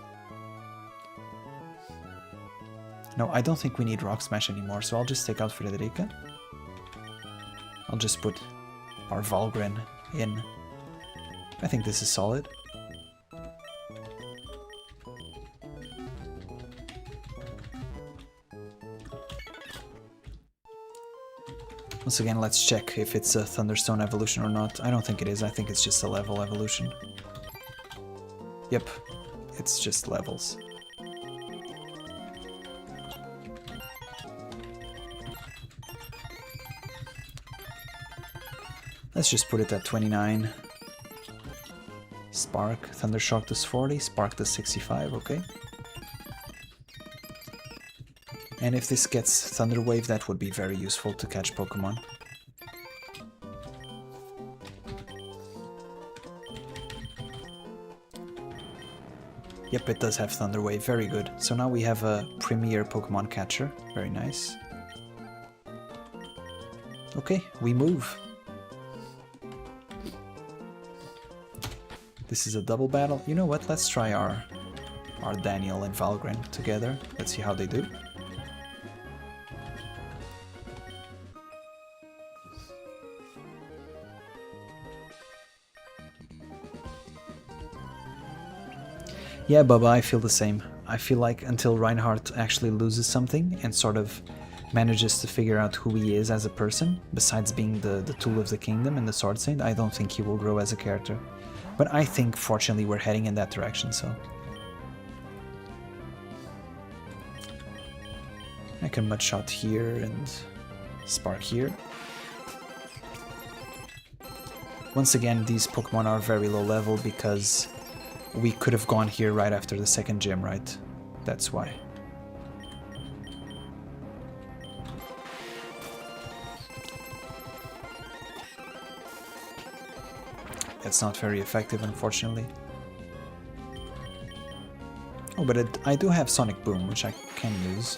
No, I don't think we need Rock Smash anymore, so I'll just take out Frederica. I'll just put our Valgren in. I think this is solid. Once again, let's check if it's a Thunderstone evolution or not. I don't think it is. I think it's just a level evolution. Yep, it's just levels. Let's just put it at 29. Spark, Thundershock does 40, Spark does 65, okay. And if this gets Thunder Wave, that would be very useful to catch Pokemon. Yep, it does have Thunder Wave, very good. So now we have a premier Pokemon catcher, very nice. Okay, we move. This is a double battle. You know what, let's try our Daniel and Valgren together. Let's see how they do. Yeah, Bubba, I feel the same. I feel like until Reinhardt actually loses something and sort of manages to figure out who he is as a person, besides being the tool of the kingdom and the Sword Saint, I don't think he will grow as a character. But I think, fortunately, we're heading in that direction, so... I can Mudshot here and Spark here. Once again, these Pokemon are very low level because we could have gone here right after the second gym, right? That's why. That's not very effective, unfortunately. Oh, but I do have Sonic Boom, which I can use.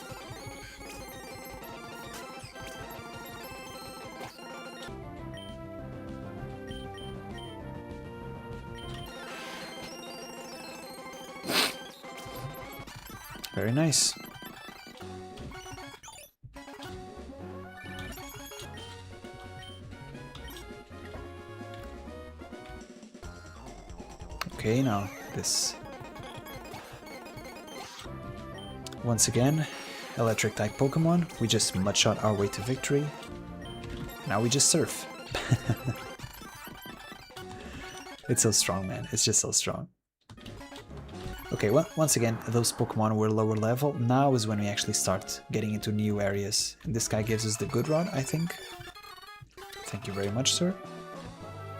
Very nice. Okay, now this. Once again, electric type Pokemon. We just Mudshot our way to victory. Now we just surf. It's so strong, man. It's just so strong. Okay, well, once again, those Pokemon were lower level. Now is when we actually start getting into new areas. And this guy gives us the good rod, I think. Thank you very much, sir.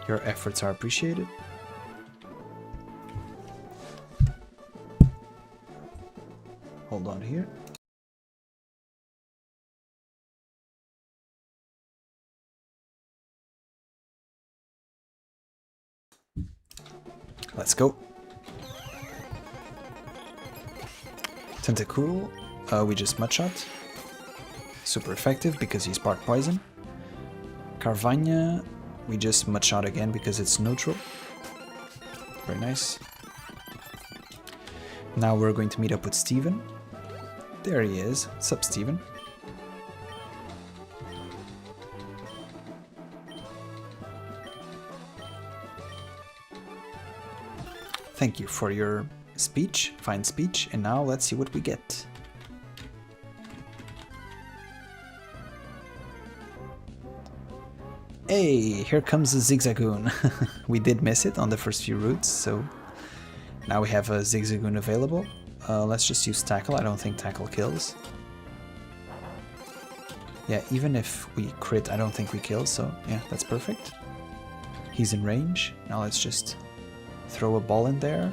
Your efforts are appreciated. Hold on here. Let's go. Tentacool, we just Mudshot. Super effective because he's Spark Poison. Carvania, we just Mudshot again because it's neutral. Very nice. Now we're going to meet up with Steven. There he is. Sup, Steven? Thank you for your speech, fine speech, and now let's see what we get. Hey, here comes the Zigzagoon. We did miss it on the first few routes, so now we have a Zigzagoon available. Let's just use Tackle. I don't think Tackle kills. Yeah, even if we crit, I don't think we kill, so yeah, that's perfect. He's in range. Now let's just throw a ball in there.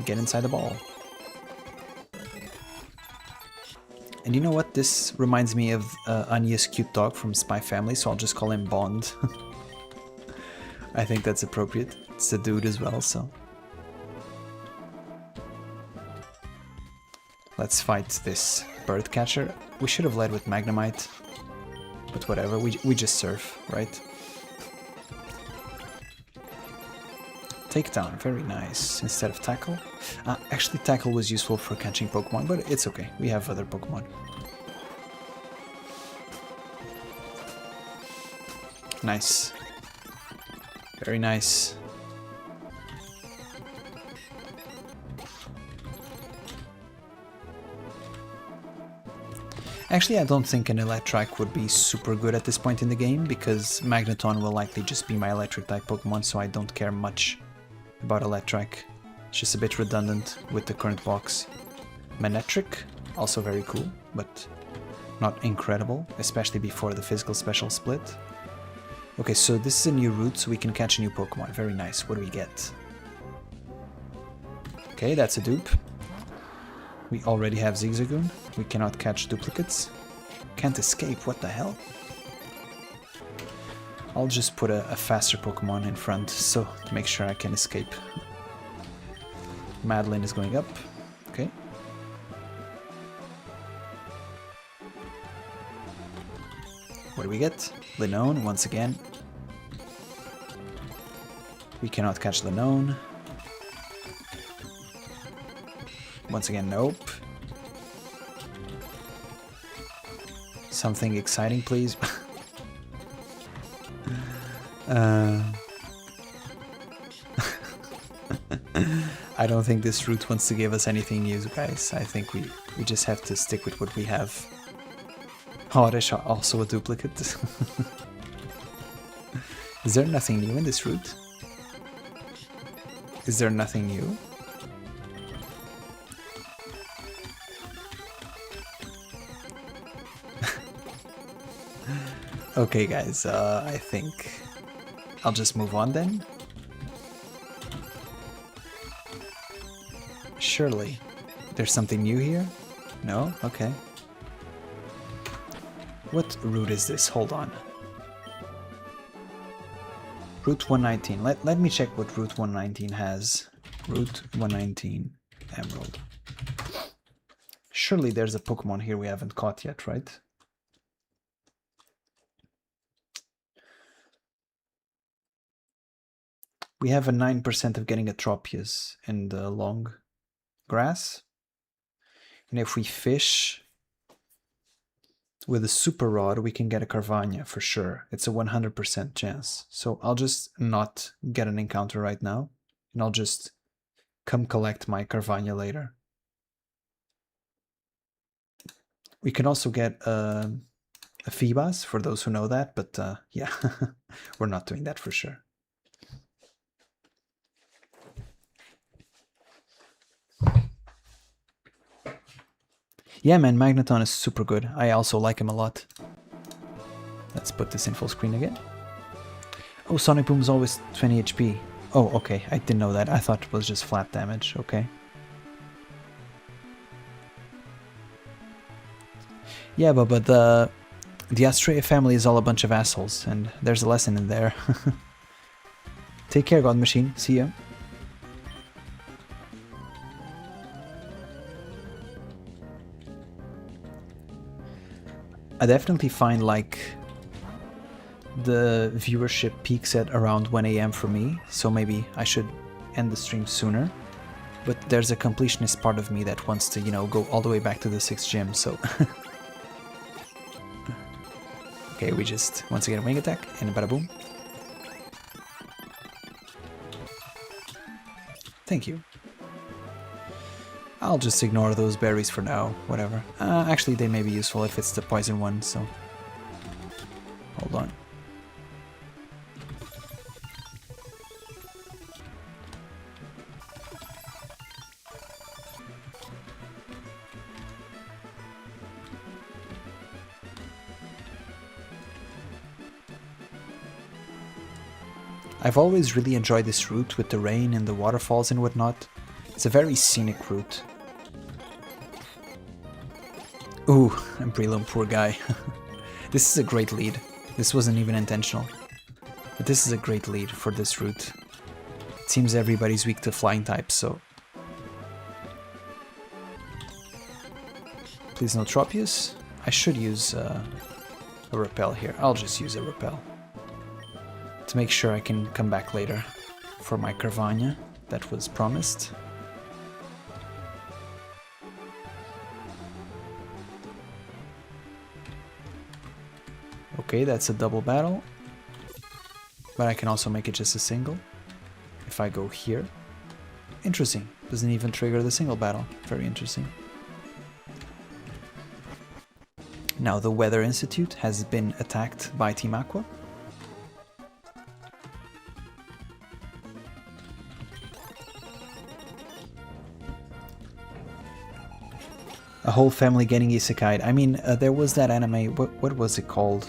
Get inside the ball. And you know what? This reminds me of Anya's cute dog from Spy Family, so I'll just call him Bond. I think that's appropriate. It's a dude as well, so... Let's fight this bird catcher. We should have led with Magnemite, but whatever, we just surf, right? Takedown, very nice, instead of Tackle. Actually, Tackle was useful for catching Pokemon, but it's okay, we have other Pokemon. Nice. Very nice. Actually, I don't think an Electrike would be super good at this point in the game, because Magneton will likely just be my Electric-type Pokemon, so I don't care much about Electrike. It's just a bit redundant with the current box. Manectric, also very cool, but not incredible, especially before the physical special split. Okay, so this is a new route, so we can catch a new Pokemon. Very nice. What do we get? Okay, that's a dupe. We already have Zigzagoon. We cannot catch duplicates. Can't escape, what the hell? I'll just put a faster Pokemon in front, so to make sure I can escape. Madeline is going up. Okay. What do we get? Linoone, once again. We cannot catch Linoone. Once again, nope. Something exciting, please. I don't think this route wants to give us anything new, guys. I think we just have to stick with what we have. Oh, there's also a duplicate. Is there nothing new in this route? Is there nothing new? Okay, guys, I think I'll just move on then. Surely. There's something new here? No? Okay. What route is this? Hold on. Route 119. Let me check what Route 119 has. Route 119, Emerald. Surely there's a Pokemon here we haven't caught yet, right? We have a 9% of getting a Tropius in the long grass. And if we fish with a Super Rod, we can get a Carvania for sure. It's a 100% chance. So I'll just not get an encounter right now. And I'll just come collect my Carvania later. We can also get a Feebas, for those who know that. But yeah, we're not doing that for sure. Yeah, man, Magneton is super good. I also like him a lot. Let's put this in full screen again. Oh, Sonic Boom is always 20 HP. Oh, okay, I didn't know that. I thought it was just flat damage. Okay. Yeah, but the Astrea family is all a bunch of assholes, and there's a lesson in there. Take care, God Machine. See ya. I definitely find like the viewership peaks at around 1 AM for me, so maybe I should end the stream sooner. But there's a completionist part of me that wants to, you know, go all the way back to the 6th gym, so... Okay, we just, once again, wing attack, and bada boom. Thank you. I'll just ignore those berries for now, whatever. Actually, they may be useful if it's the poison one, so... Hold on. I've always really enjoyed this route with the rain and the waterfalls and whatnot. It's a very scenic route. Ooh, and Breloom, poor guy. This is a great lead. This wasn't even intentional. But this is a great lead for this route. It seems everybody's weak to flying types, so... Please no Tropius. I should use a Repel here. I'll just use a Repel. To make sure I can come back later for my Carvania that was promised. Okay, that's a double battle, but I can also make it just a single if I go here. Interesting, doesn't even trigger the single battle. Very interesting. Now the Weather Institute has been attacked by Team Aqua. A whole family getting isekai'd. I mean, there was that anime, what was it called?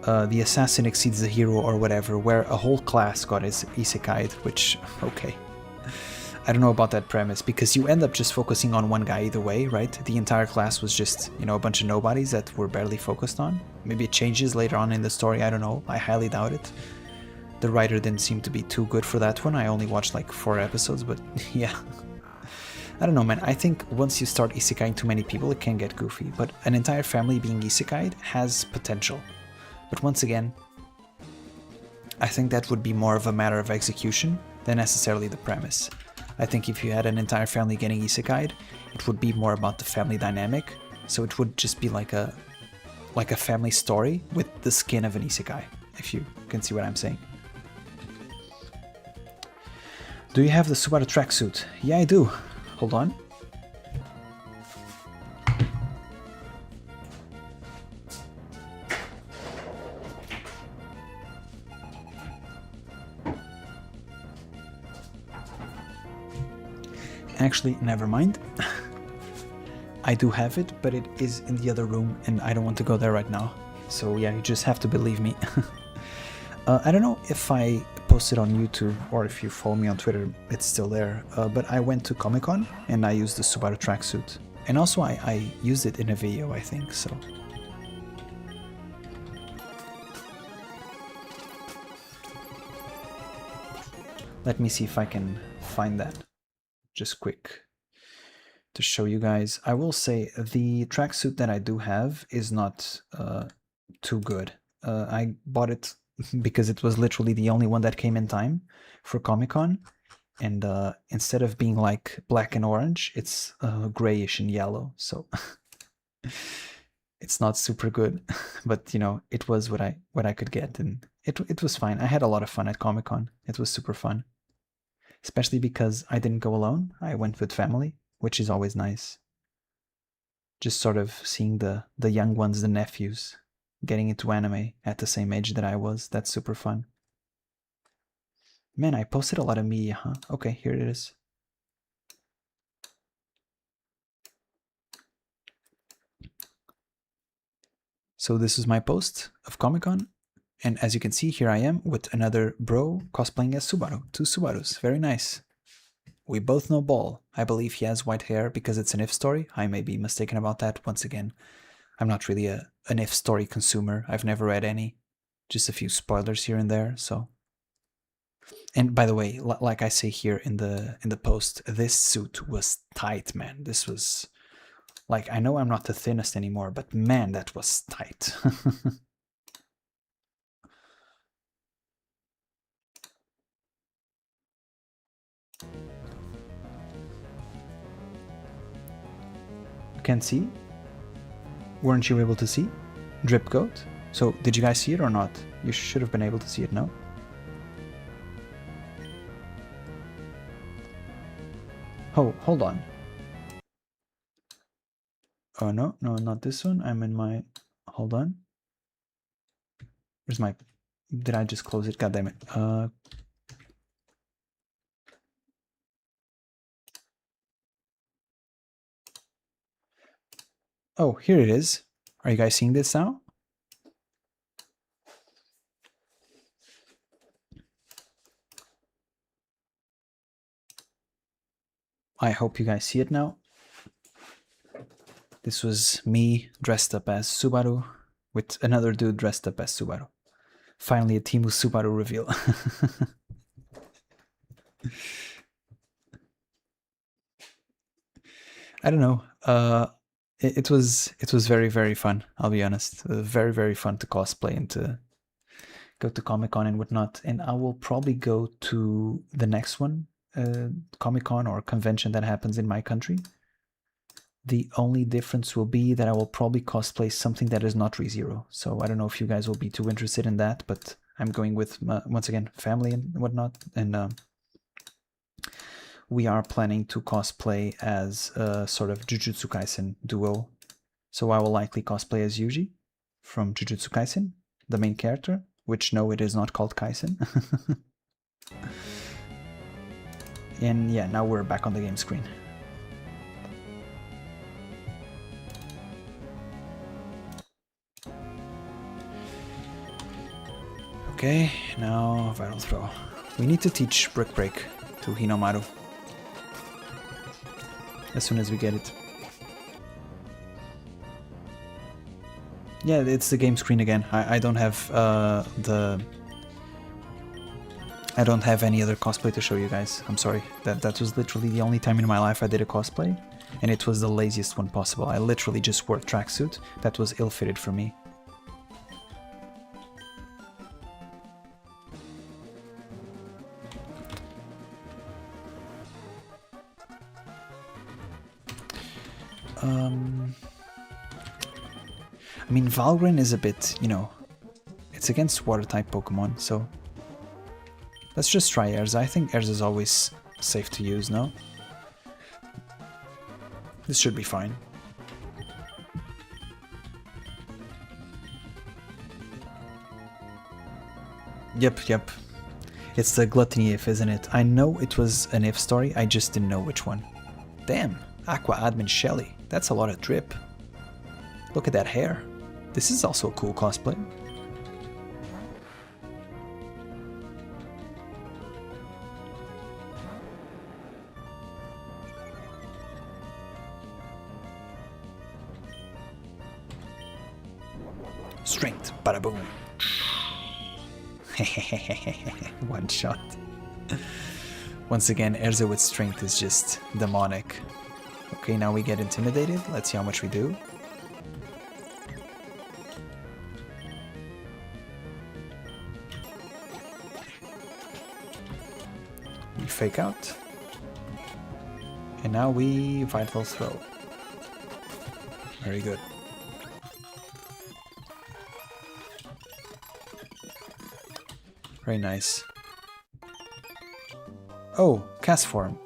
The Assassin Exceeds the Hero or whatever, where a whole class got isekai'd, which, okay. I don't know about that premise, because you end up just focusing on one guy either way, right? The entire class was just, you know, a bunch of nobodies that were barely focused on. Maybe it changes later on in the story, I don't know. I highly doubt it. The writer didn't seem to be too good for that one. I only watched like 4 episodes, but yeah. I don't know, man. I think once you start isekai'ing too many people, it can get goofy. But an entire family being isekai'd has potential. But once again, I think that would be more of a matter of execution than necessarily the premise. I think if you had an entire family getting isekai'd, it would be more about the family dynamic. So it would just be like a family story with the skin of an isekai, if you can see what I'm saying. Do you have the Subaru tracksuit? Yeah, I do. Hold on. Actually, never mind. I do have it, but it is in the other room and I don't want to go there right now. So yeah, you just have to believe me. I don't know if I posted on YouTube or if you follow me on Twitter, it's still there. But I went to Comic-Con and I used the Subaru tracksuit. And also I used it in a video, I think, so. Let me see if I can find that. Just quick to show you guys. I will say the tracksuit that I do have is not too good. I bought it because it was literally the only one that came in time for Comic-Con, and instead of being like black and orange, it's grayish and yellow, so it's not super good. But you know, it was what I could get, and it was fine. I had a lot of fun at Comic-Con. It was super fun, especially because I didn't go alone. I went with family, which is always nice. Just sort of seeing the young ones, the nephews, getting into anime at the same age that I was. That's super fun. Man, I posted a lot of media, huh? Okay, here it is. So this is my post of Comic-Con. And as you can see, here I am with another bro cosplaying as Subaru. 2 Subarus. Very nice. We both know Ball. I believe he has white hair because it's an if story. I may be mistaken about that. Once again, I'm not really an if story consumer. I've never read any. Just a few spoilers here and there, so. And by the way, like I say here in the post, this suit was tight, man. This was like, I know I'm not the thinnest anymore, but man, that was tight. Can't see? Weren't you able to see? Drip Goat? So, did you guys see it or not? You should have been able to see it, no? Oh, hold on. Oh, no, not this one. I'm in my... Hold on. Where's my... Did I just close it? God damn it. Oh, here it is. Are you guys seeing this now? I hope you guys see it now. This was me dressed up as Subaru with another dude dressed up as Subaru. Finally a Team Subaru reveal. I don't know. It was very, very fun, I'll be honest. Very, very fun to cosplay and to go to Comic-Con and whatnot. And I will probably go to the next one, Comic-Con or convention that happens in my country. The only difference will be that I will probably cosplay something that is not ReZero. So I don't know if you guys will be too interested in that, but I'm going with, once again, family and whatnot. And we are planning to cosplay as a sort of Jujutsu Kaisen duo. So I will likely cosplay as Yuji from Jujutsu Kaisen, the main character, which no, it is not called Kaisen. And yeah, now we're back on the game screen. Okay, now Vital Throw. We need to teach Brick Break to Hinomaru as soon as we get it. Yeah, it's the game screen again. I don't have I don't have any other cosplay to show you guys. I'm sorry. That was literally the only time in my life I did a cosplay, and it was the laziest one possible. I literally just wore a tracksuit that was ill-fitted for me. I mean, Valgren is a bit, you know, it's against water-type Pokemon, so let's just try Erza. I think Erza is always safe to use, no? This should be fine. Yep. It's the Gluttony if, isn't it? I know it was an if story, I just didn't know which one. Damn, Aqua Admin Shelly. That's a lot of drip. Look at that hair. This is also a cool cosplay. Strength, bada boom. One shot. Once again, Erza with strength is just demonic. Okay, now we get intimidated. Let's see how much we do. We fake out. And now we Vital Throw. Very good. Very nice. Oh, cast form.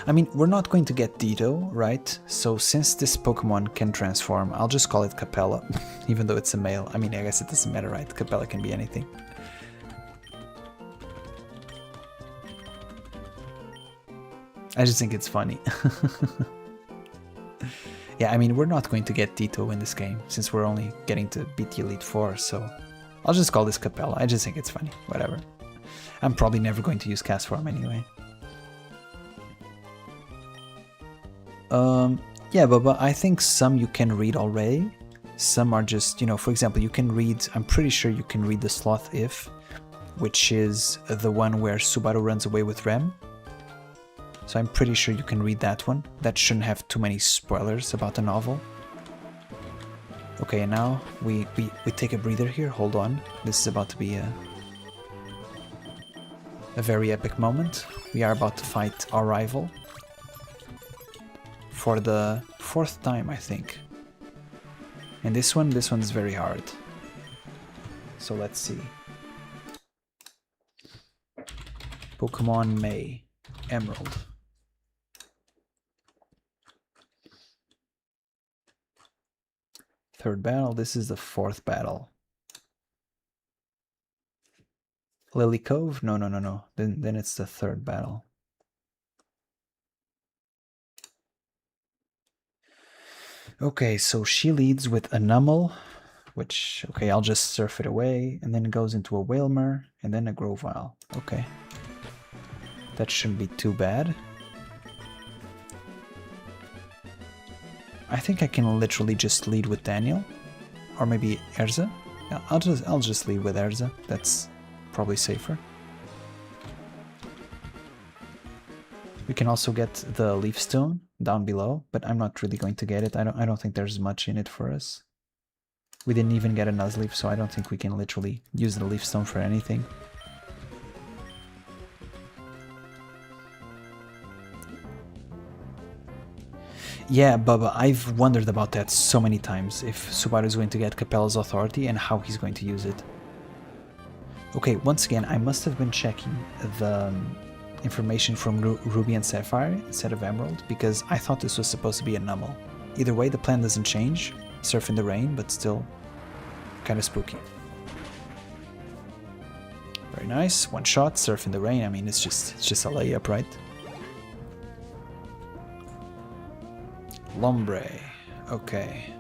I mean, we're not going to get Ditto, right? So since this Pokemon can transform, I'll just call it Capella, even though it's a male. I mean, I guess it doesn't matter, right? Capella can be anything. I just think it's funny. Yeah, I mean, we're not going to get Ditto in this game, since we're only getting to beat the Elite Four, so I'll just call this Capella. I just think it's funny. Whatever. I'm probably never going to use cast form anyway. Yeah, but I think some you can read already. Some are just, you know, for example, you can read, I'm pretty sure you can read the Sloth If, which is the one where Subaru runs away with Rem. So I'm pretty sure you can read that one. That shouldn't have too many spoilers about the novel. Okay, and now we take a breather here. Hold on. This is about to be a very epic moment. We are about to fight our rival. For the 4th time, I think. And this one's very hard. So let's see. Pokemon May. Emerald. Third battle. This is the 4th battle. Lily Cove? No. Then it's the 3rd battle. Okay, so she leads with a Numel, which, okay, I'll just surf it away, and then it goes into a Wailmer, and then a Grovyle. Okay. That shouldn't be too bad. I think I can literally just lead with Daniel, or maybe Erza. Yeah, I'll just lead with Erza. That's probably safer. We can also get the Leaf Stone down below, but I'm not really going to get it. I don't think there's much in it for us. We didn't even get a Nuzleaf, so I don't think we can literally use the Leaf Stone for anything. Yeah, Bubba, I've wondered about that so many times, if Subaru is going to get Capella's authority and how he's going to use it. Okay, once again, I must have been checking the information from Ruby and Sapphire instead of Emerald, because I thought this was supposed to be a Numel, Either way, the plan doesn't change. Surf in the rain, but still kind of spooky. Very nice. One shot, surf in the rain. I mean, it's just a layup, right? Lombre. Okay.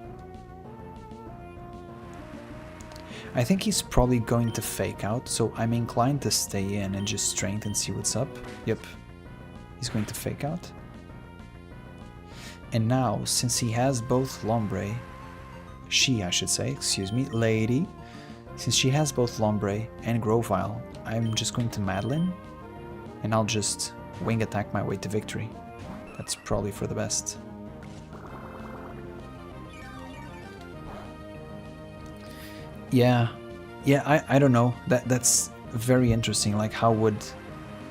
I think he's probably going to fake out, so I'm inclined to stay in and just strength and see what's up. Yep. He's going to fake out. And now, since he has both Lombre, I should say, excuse me, lady, since she has both Lombre and Grovyle, I'm just going to Madeline, and I'll just wing attack my way to victory. That's probably for the best. Yeah, I don't know. That's very interesting. Like, how would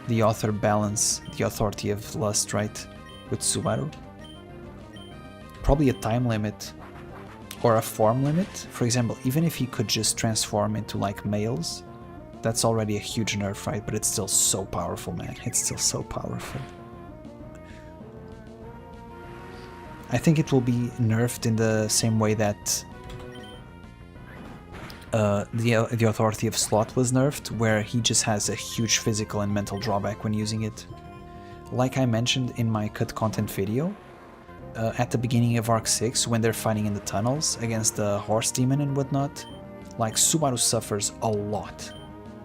the author balance the authority of lust, right, with Subaru? Probably a time limit or a form limit. For example, even if he could just transform into like males, that's already a huge nerf, right? But it's still so powerful, man. It's still so powerful. I think it will be nerfed in the same way that the authority of Slot was nerfed, where he just has a huge physical and mental drawback when using it. Like I mentioned in my cut content video, at the beginning of Arc 6, when they're fighting in the tunnels against the horse demon and whatnot, like, Subaru suffers a lot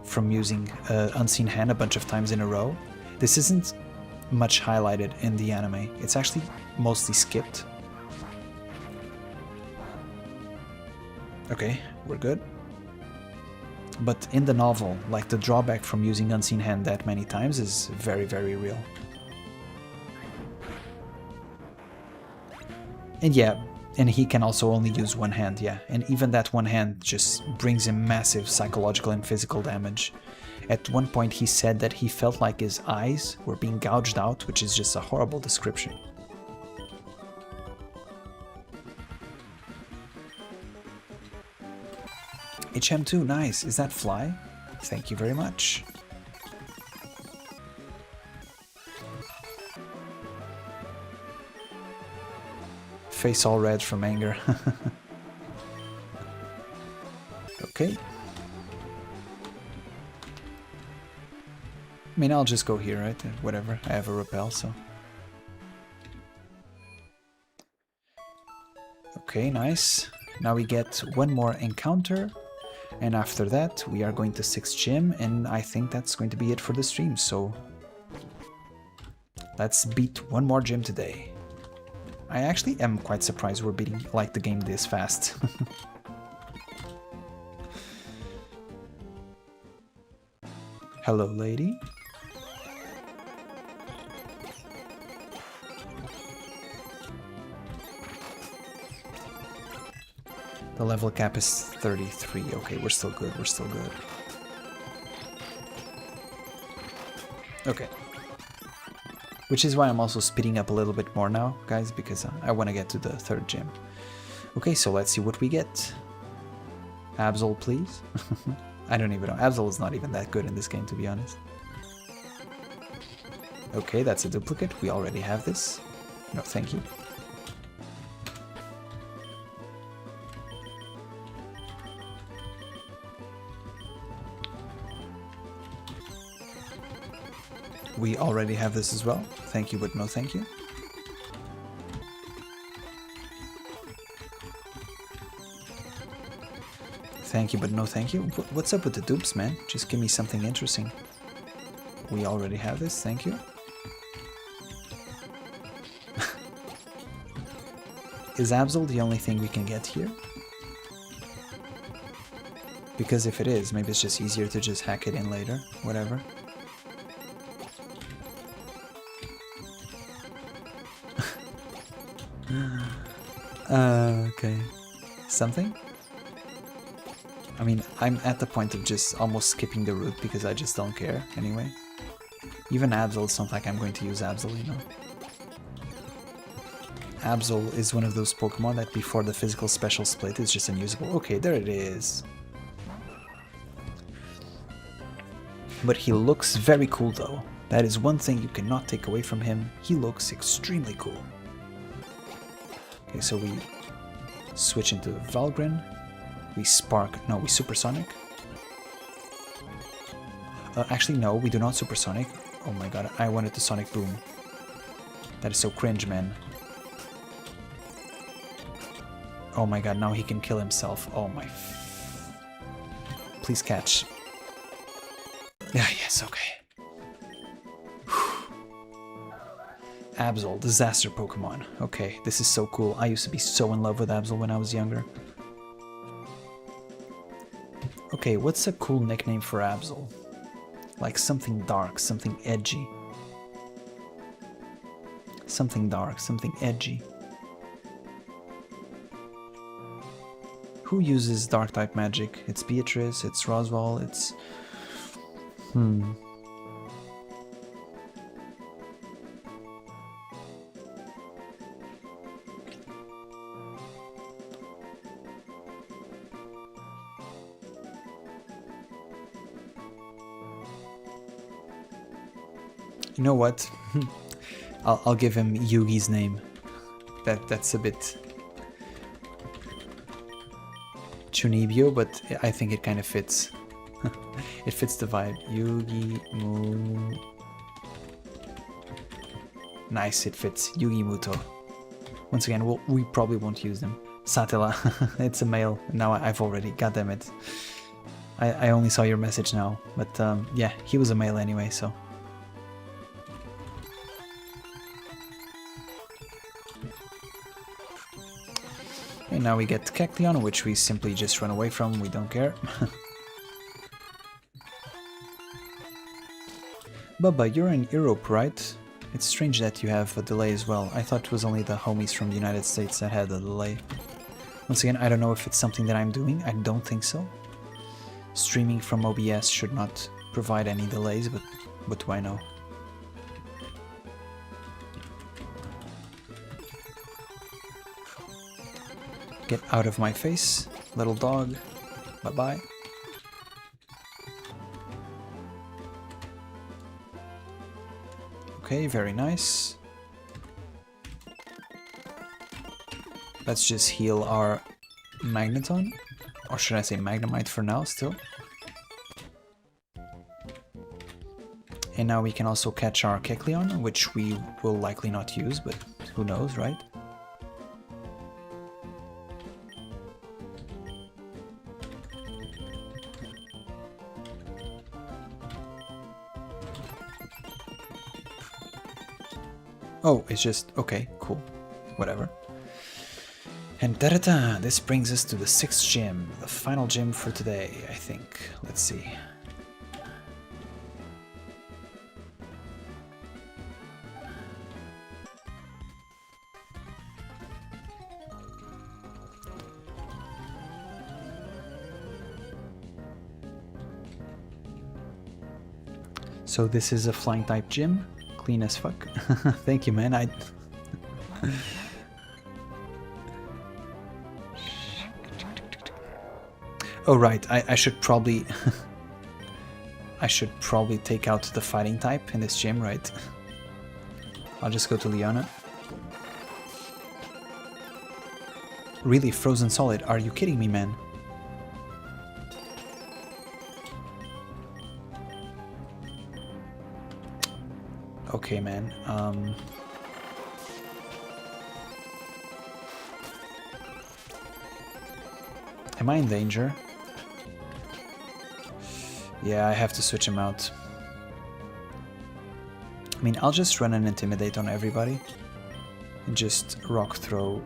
from using Unseen Hand a bunch of times in a row. This isn't much highlighted in the anime. It's actually mostly skipped. Okay, we're good. But in the novel, like, the drawback from using Unseen Hand that many times is very, very real. And yeah, and he can also only use one hand, yeah. And even that one hand just brings him massive psychological and physical damage. At one point he said that he felt like his eyes were being gouged out, which is just a horrible description. HM2, nice. Is that Fly? Thank you very much. Face all red from anger. Okay. I mean, I'll just go here, right? Whatever. I have a repel, so. Okay, nice. Now we get one more encounter. And after that, we are going to 6th gym, and I think that's going to be it for the stream, so let's beat one more gym today. I actually am quite surprised we're beating, like, the game this fast. Hello, lady. The level cap is 33. Okay, we're still good, we're still good. Okay. Which is why I'm also speeding up a little bit more now, guys, because I want to get to the 3rd gym. Okay, so let's see what we get. Absol, please. I don't even know. Absol is not even that good in this game, to be honest. Okay, that's a duplicate. We already have this. No, thank you. We already have this as well. Thank you, but no thank you. Thank you, but no thank you. What's up with the dupes, man? Just give me something interesting. We already have this. Thank you. Is Absol the only thing we can get here? Because if it is, maybe it's just easier to just hack it in later. Whatever. Okay. Something? I mean, I'm at the point of just almost skipping the route because I just don't care anyway. Even Absol, it's not like I'm going to use Absol, you know. Absol is one of those Pokemon that before the physical special split is just unusable. Okay, there it is. But he looks very cool though. That is one thing you cannot take away from him. He looks extremely cool. Okay, so we switch into Valgren. We Spark. No, we Supersonic. Actually, no, we do not Supersonic. Oh my god, I wanted to Sonic Boom. That is so cringe, man. Oh my god, now he can kill himself. Oh my... Please catch. Yeah, yes, okay. Absol, disaster Pokemon. Okay, this is so cool. I used to be so in love with Absol when I was younger. Okay, what's a cool nickname for Absol? Like something dark, something edgy. Something dark, something edgy. Who uses dark type magic? It's Beatrice, it's Roswell, it's... You know what? I'll give him Yugi's name. That's a bit Chunibyo, but I think it kind of fits. It fits the vibe. Yugi Mu. Nice, it fits. Yugi Muto. Once again, we probably won't use them. Satila. It's a male. Now I've already. God damn it. I only saw your message now. But yeah, he was a male anyway, so. And now we get Kecleon, which we simply just run away from, we don't care. Bubba, you're in Europe, right? It's strange that you have a delay as well. I thought it was only the homies from the United States that had a delay. Once again, I don't know if it's something that I'm doing, I don't think so. Streaming from OBS should not provide any delays, but what do I know? Get out of my face, little dog. Bye-bye. Okay, very nice. Let's just heal our Magneton. Or should I say Magnemite for now, still. And now we can also catch our Kecleon, which we will likely not use, but who knows, right? Oh, it's just... okay, cool. Whatever. And da-da-da! This brings us to the 6th gym. The final gym for today, I think. Let's see. So this is a flying type gym. Clean as fuck. Thank you, man. Oh right, I should probably I should probably take out the fighting type in this gym, right? I'll just go to Leona. Really, Frozen Solid? Are you kidding me, man? Okay, man. Am I in danger? Yeah, I have to switch him out. I mean, I'll just run an Intimidate on everybody. And just Rock Throw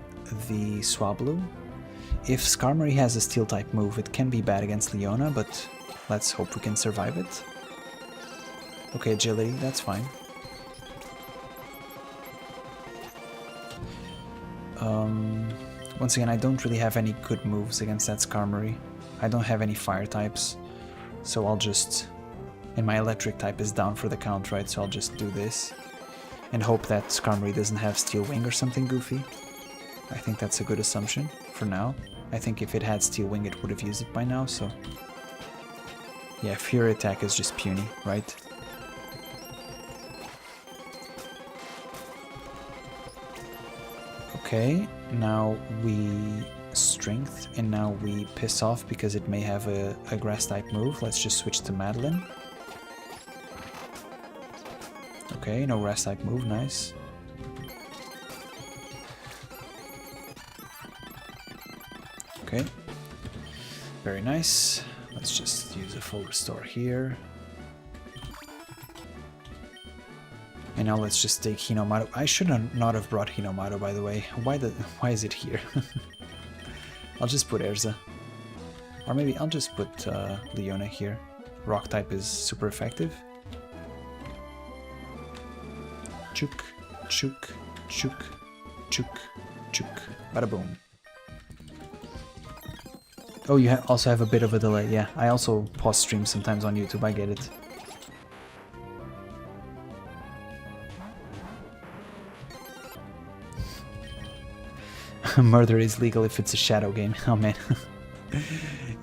the Swablu. If Skarmory has a Steel-type move, it can be bad against Leona, but let's hope we can survive it. Okay, Agility, that's fine. Once again, I don't really have any good moves against that Skarmory. I don't have any fire types, so I'll just... And my electric type is down for the count, right? So I'll just do this. And hope that Skarmory doesn't have Steel Wing or something goofy. I think that's a good assumption for now. I think if it had Steel Wing, it would have used it by now, so... Yeah, Fury Attack is just puny, right? Okay, Now we strength, and now we piss off because it may have a grass type move. Let's just switch to Madeline. Okay, no grass type move, nice. Okay, very nice. Let's just use a full restore here. And now let's just take Hinomaru. I should not have brought Hinomaru, by the way. Why is it here? I'll just put Erza. Or maybe I'll just put Leona here. Rock type is super effective. Chuk, chuk, chuk, chuk, chuk. Bada boom. Oh, you also have a bit of a delay. Yeah, I also pause stream sometimes on YouTube. I get it. Murder is legal if it's a shadow game. Oh man.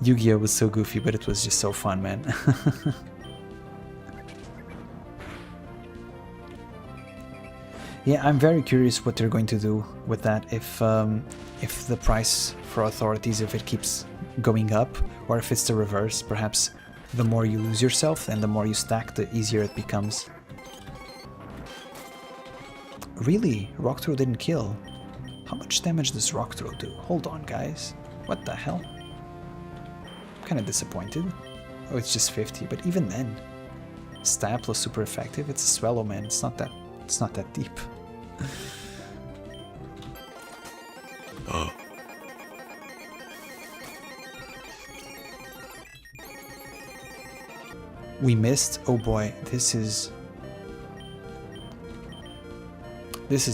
Yu-Gi-Oh was so goofy, but it was just so fun, man. Yeah, I'm very curious what they're going to do with that. If the price for authorities, if it keeps going up, or if it's the reverse. Perhaps the more you lose yourself and the more you stack, the easier it becomes. Really? Rock Throw didn't kill. How much damage does Rock Throw do? Hold on, guys. What the hell? I'm kind of disappointed. Oh, it's just 50, but even then, stab plus super effective. It's a swallow, man. It's not that deep. We missed. Oh boy, this is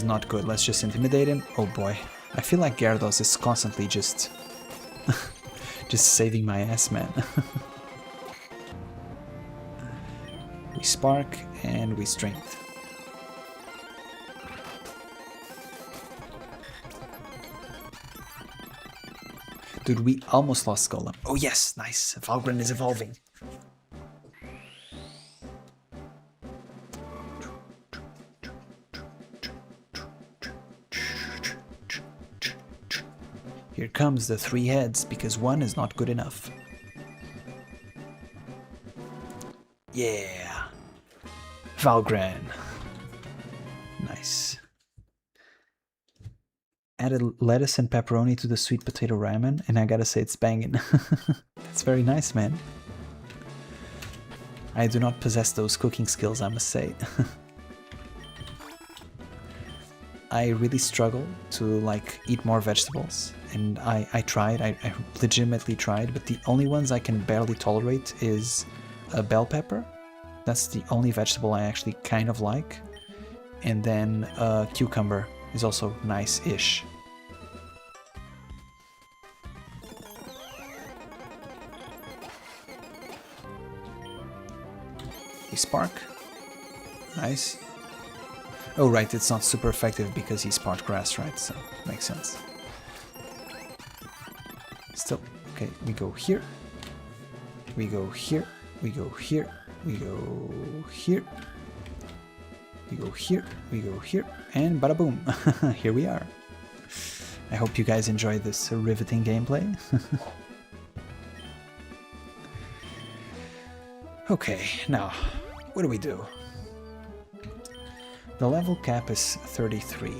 not good. Let's just intimidate him. Oh boy, I feel like Gyarados is constantly just saving my ass, man. We spark and we strength. Dude, we almost lost Golem. Oh yes, nice. Valgren is evolving. Here comes the 3 heads, because 1 is not good enough. Yeah! Valgren. Nice. Added lettuce and pepperoni to the sweet potato ramen, and I gotta say it's banging. It's very nice, man. I do not possess those cooking skills, I must say. I really struggle to like eat more vegetables, and I tried, I legitimately tried, but the only ones I can barely tolerate is a bell pepper. That's the only vegetable I actually kind of like. And then cucumber is also nice-ish. We spark. Nice. Oh right, it's not super effective because he sparked grass, right? So, makes sense. Still, okay, we go here. We go here. We go here. We go here. We go here. We go here. And bada boom. Here we are. I hope you guys enjoy this riveting gameplay. Okay, now, what do we do? The level cap is 33.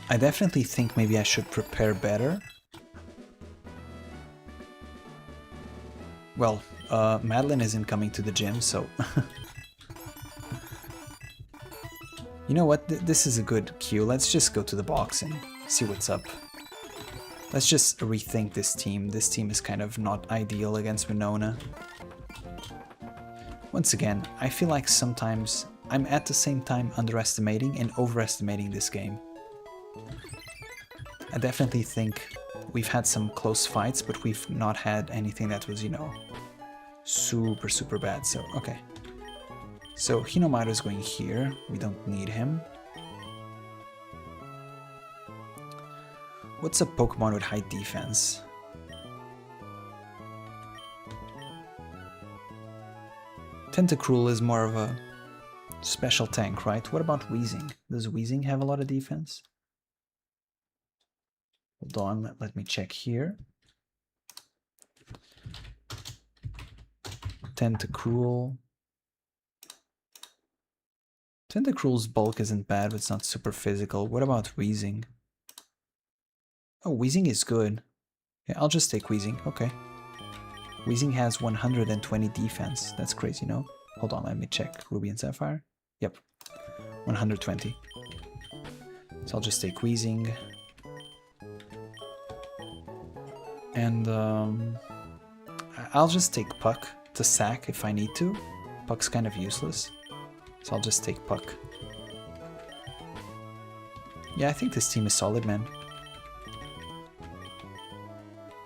I definitely think maybe I should prepare better. Well, Madeline isn't coming to the gym, so... You know what? This is a good cue. Let's just go to the box and see what's up. Let's just rethink this team. This team is kind of not ideal against Winona. Once again, I feel like sometimes I'm at the same time underestimating and overestimating this game. I definitely think we've had some close fights, but we've not had anything that was, you know, super bad. So, okay. So Hinomaru is going here. We don't need him. What's a Pokemon with high defense? Tentacruel is more of a special tank, right? What about Weezing? Does Weezing have a lot of defense? Hold on, let me check here. Tentacruel. Tentacruel's bulk isn't bad, but it's not super physical. What about Weezing? Oh, Weezing is good. Yeah, I'll just take Weezing. Okay. Weezing has 120 defense. That's crazy, no? Hold on, let me check. Ruby and Sapphire? Yep. 120. So I'll just take Weezing. And I'll just take Puck to sack if I need to. Puck's kind of useless. So I'll just take Puck. Yeah, I think this team is solid, man.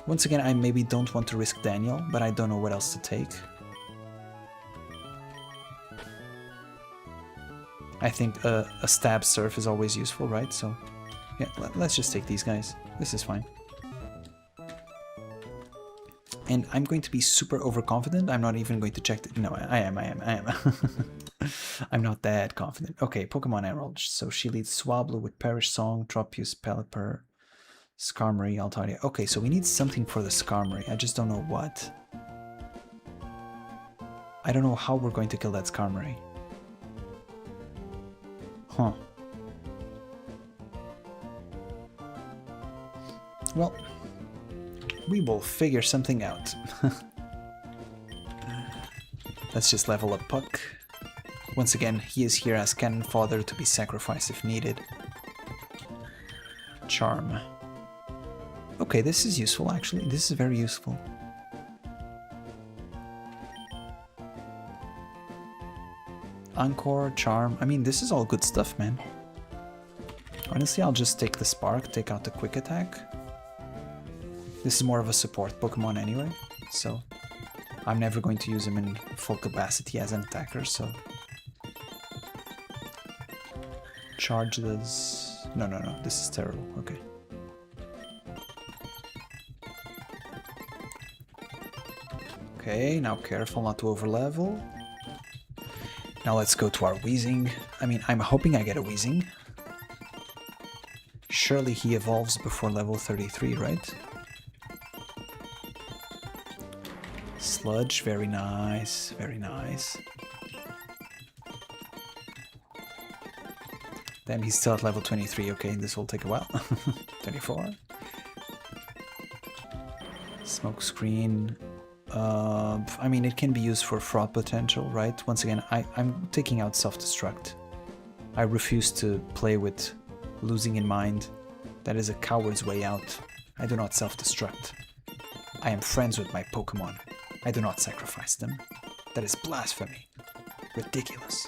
Once again, I maybe don't want to risk Daniel, but I don't know what else to take. I think a stab surf is always useful, right? So, yeah, let's just take these guys. This is fine. And I'm going to be super overconfident. I'm not even going to check the... No, I am. I'm not that confident. Okay, Pokemon Emerald. So she leads Swablu with Perish Song, Tropius, Pelipper, Skarmory, Altaria. Okay, so we need something for the Skarmory. I just don't know what. I don't know how we're going to kill that Skarmory. Huh. Well, we will figure something out. Let's just level up Puck. Once again, he is here as cannon fodder to be sacrificed if needed. Charm. Okay, this is useful actually. This is very useful. Encore, Charm. I mean, this is all good stuff, man. Honestly, I'll just take the Spark, take out the Quick Attack. This is more of a support Pokemon anyway, so I'm never going to use him in full capacity as an attacker, so... Charge this... No, this is terrible, okay. Okay, now careful not to overlevel. Now let's go to our Weezing. I mean, I'm hoping I get a Weezing. Surely he evolves before level 33, right? Sludge, very nice, very nice. Damn, he's still at level 23, okay, this will take a while. 24. Smoke screen. I mean, it can be used for fraud potential, right? Once again, I'm taking out self-destruct. I refuse to play with losing in mind. That is a coward's way out. I do not self-destruct. I am friends with my Pokemon. I do not sacrifice them. That is blasphemy. Ridiculous.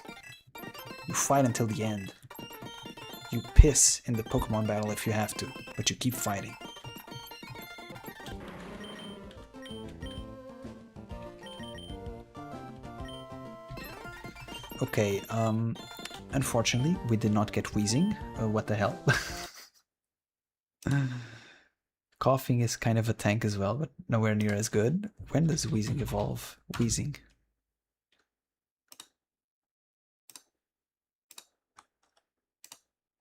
You fight until the end. You piss in the Pokemon battle if you have to, but you keep fighting. Okay, unfortunately, we did not get Weezing. What the hell? Coughing is kind of a tank as well, but nowhere near as good. When does Weezing evolve? Weezing.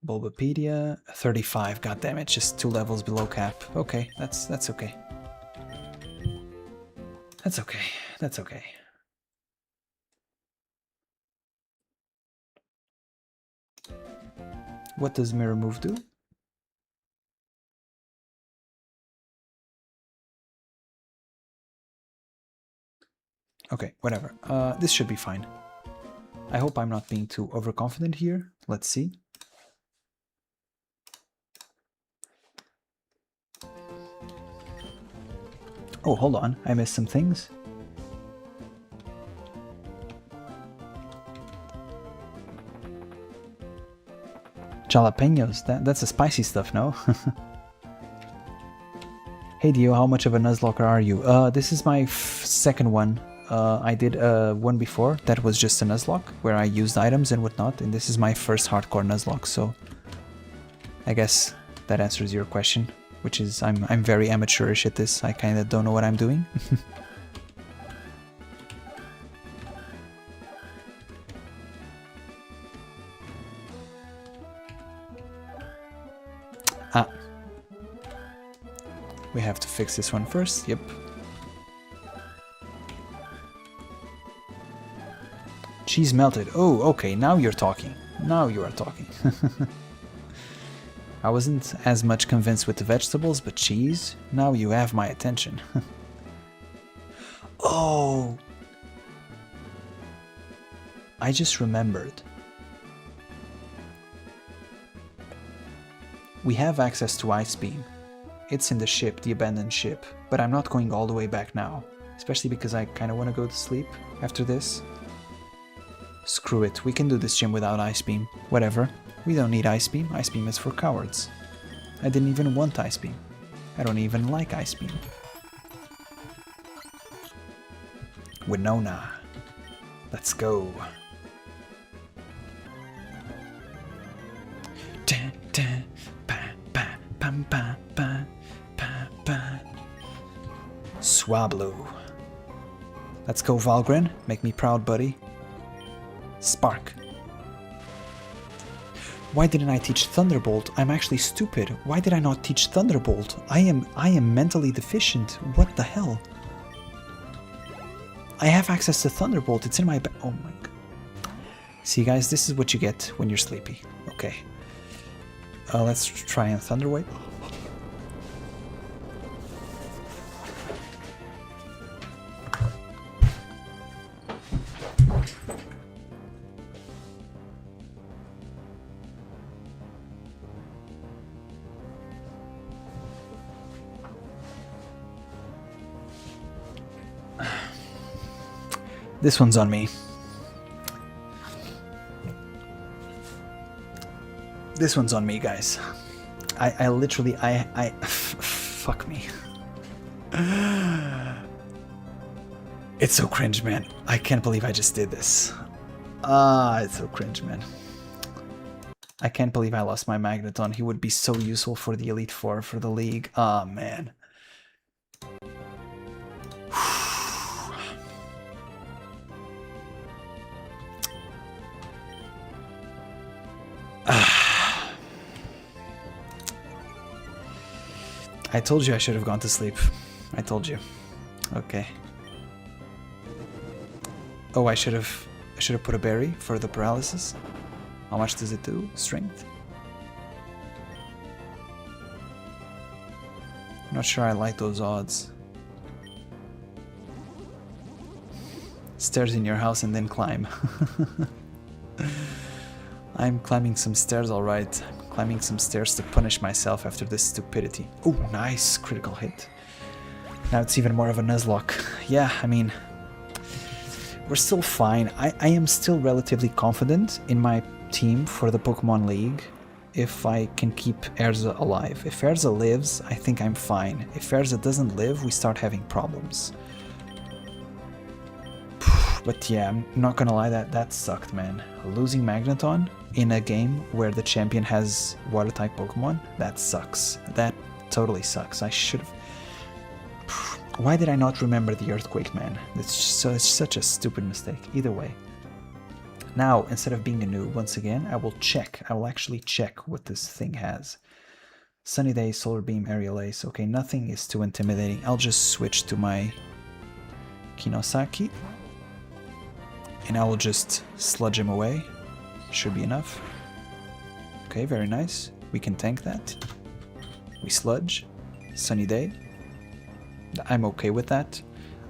Bulbapedia, 35. Goddammit, just 2 levels below cap. Okay, that's okay. That's okay. That's okay. What does Mirror Move do? Okay, whatever. This should be fine. I hope I'm not being too overconfident here. Let's see. Oh, hold on. I missed some things. Jalapenos. That's a spicy stuff, no? Hey Dio, how much of a Nuzlocke are you? This is my second one. I did one before that was just a Nuzlocke where I used items and whatnot, and this is my first hardcore Nuzlocke, so I guess that answers your question. which is I'm very amateurish at this. I kind of don't know what I'm doing. Ah. We have to fix this one first. Yep. Cheese melted. Oh, okay. Now you're talking. Now you are talking. I wasn't as much convinced with the vegetables, but cheese? Now you have my attention. Oh! I just remembered. We have access to Ice Beam. It's in the ship, the abandoned ship, but I'm not going all the way back now, especially because I kind of want to go to sleep after this. Screw it, we can do this gym without Ice Beam. Whatever. We don't need Ice Beam. Ice Beam is for cowards. I didn't even want Ice Beam. I don't even like Ice Beam. Winona. Let's go. Swablu. Let's go, Valgren. Make me proud, buddy. Spark. Why didn't I teach Thunderbolt? I'm actually stupid. Why did I not teach Thunderbolt? I am mentally deficient. What the hell? I have access to Thunderbolt. It's in my bag. Oh my god. See, guys, this is what you get when you're sleepy. Okay. Let's try and Thunderwave. This one's on me. This one's on me, guys. I literally, fuck me. It's so cringe, man. I can't believe I just did this. It's so cringe, man. I can't believe I lost my Magneton. He would be so useful for the Elite Four, for the league. Ah, man. I told you I should have gone to sleep. I told you. Okay. Oh, I should have put a berry for the paralysis. How much does it do? Strength? I'm not sure I like those odds. Stairs in your house and then climb. I'm climbing some stairs, alright. I'm climbing some stairs to punish myself after this stupidity. Oh, nice. Critical hit. Now it's even more of a Nuzlocke. Yeah, I mean, we're still fine. I am still relatively confident in my team for the Pokemon League if I can keep Erza alive. If Erza lives, I think I'm fine. If Erza doesn't live, we start having problems. But yeah, I'm not gonna lie, that sucked, man. Losing Magneton in a game where the champion has water-type Pokemon, that sucks. That totally sucks. I should've... Why did I not remember the Earthquake, man? It's such a stupid mistake. Either way. Now, instead of being a noob, once again, I will check. I will actually check what this thing has. Sunny Day, Solar Beam, Aerial Ace. Okay, nothing is too intimidating. I'll just switch to my Kinosaki. And I will just sludge him away. Should be enough. Okay, very nice. We can tank that. We sludge. Sunny Day. I'm okay with that.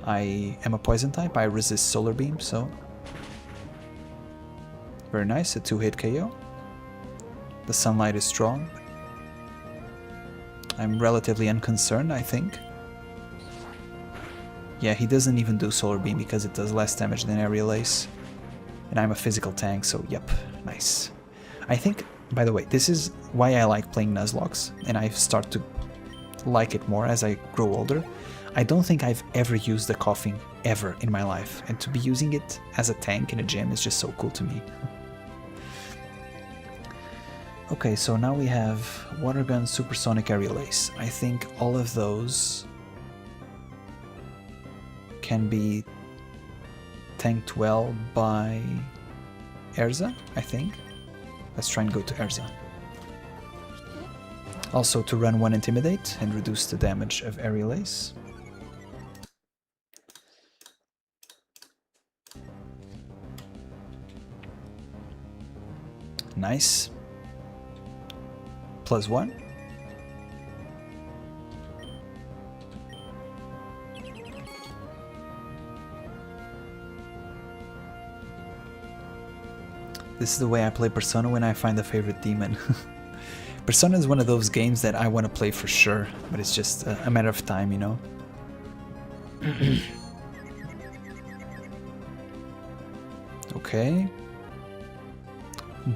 I am a poison type. I resist Solar Beam, so... Very nice, a 2-hit KO. The Sunlight is strong. I'm relatively unconcerned, I think. Yeah, he doesn't even do Solar Beam because it does less damage than Aerial Ace. And I'm a physical tank, so yep, nice. I think, by the way, this is why I like playing Nuzlockes, and I start to like it more as I grow older. I don't think I've ever used the coughing ever in my life, and to be using it as a tank in a gym is just so cool to me. Okay, so now we have Water Gun, Supersonic, Aerial Ace. I think all of those can be tanked well by Erza, I think. Let's try and go to Erza. Also to run 1 Intimidate and reduce the damage of Aerial Ace. Nice. +1. This is the way I play Persona when I find a favorite demon. Persona is one of those games that I want to play for sure, but it's just a matter of time, you know? Okay.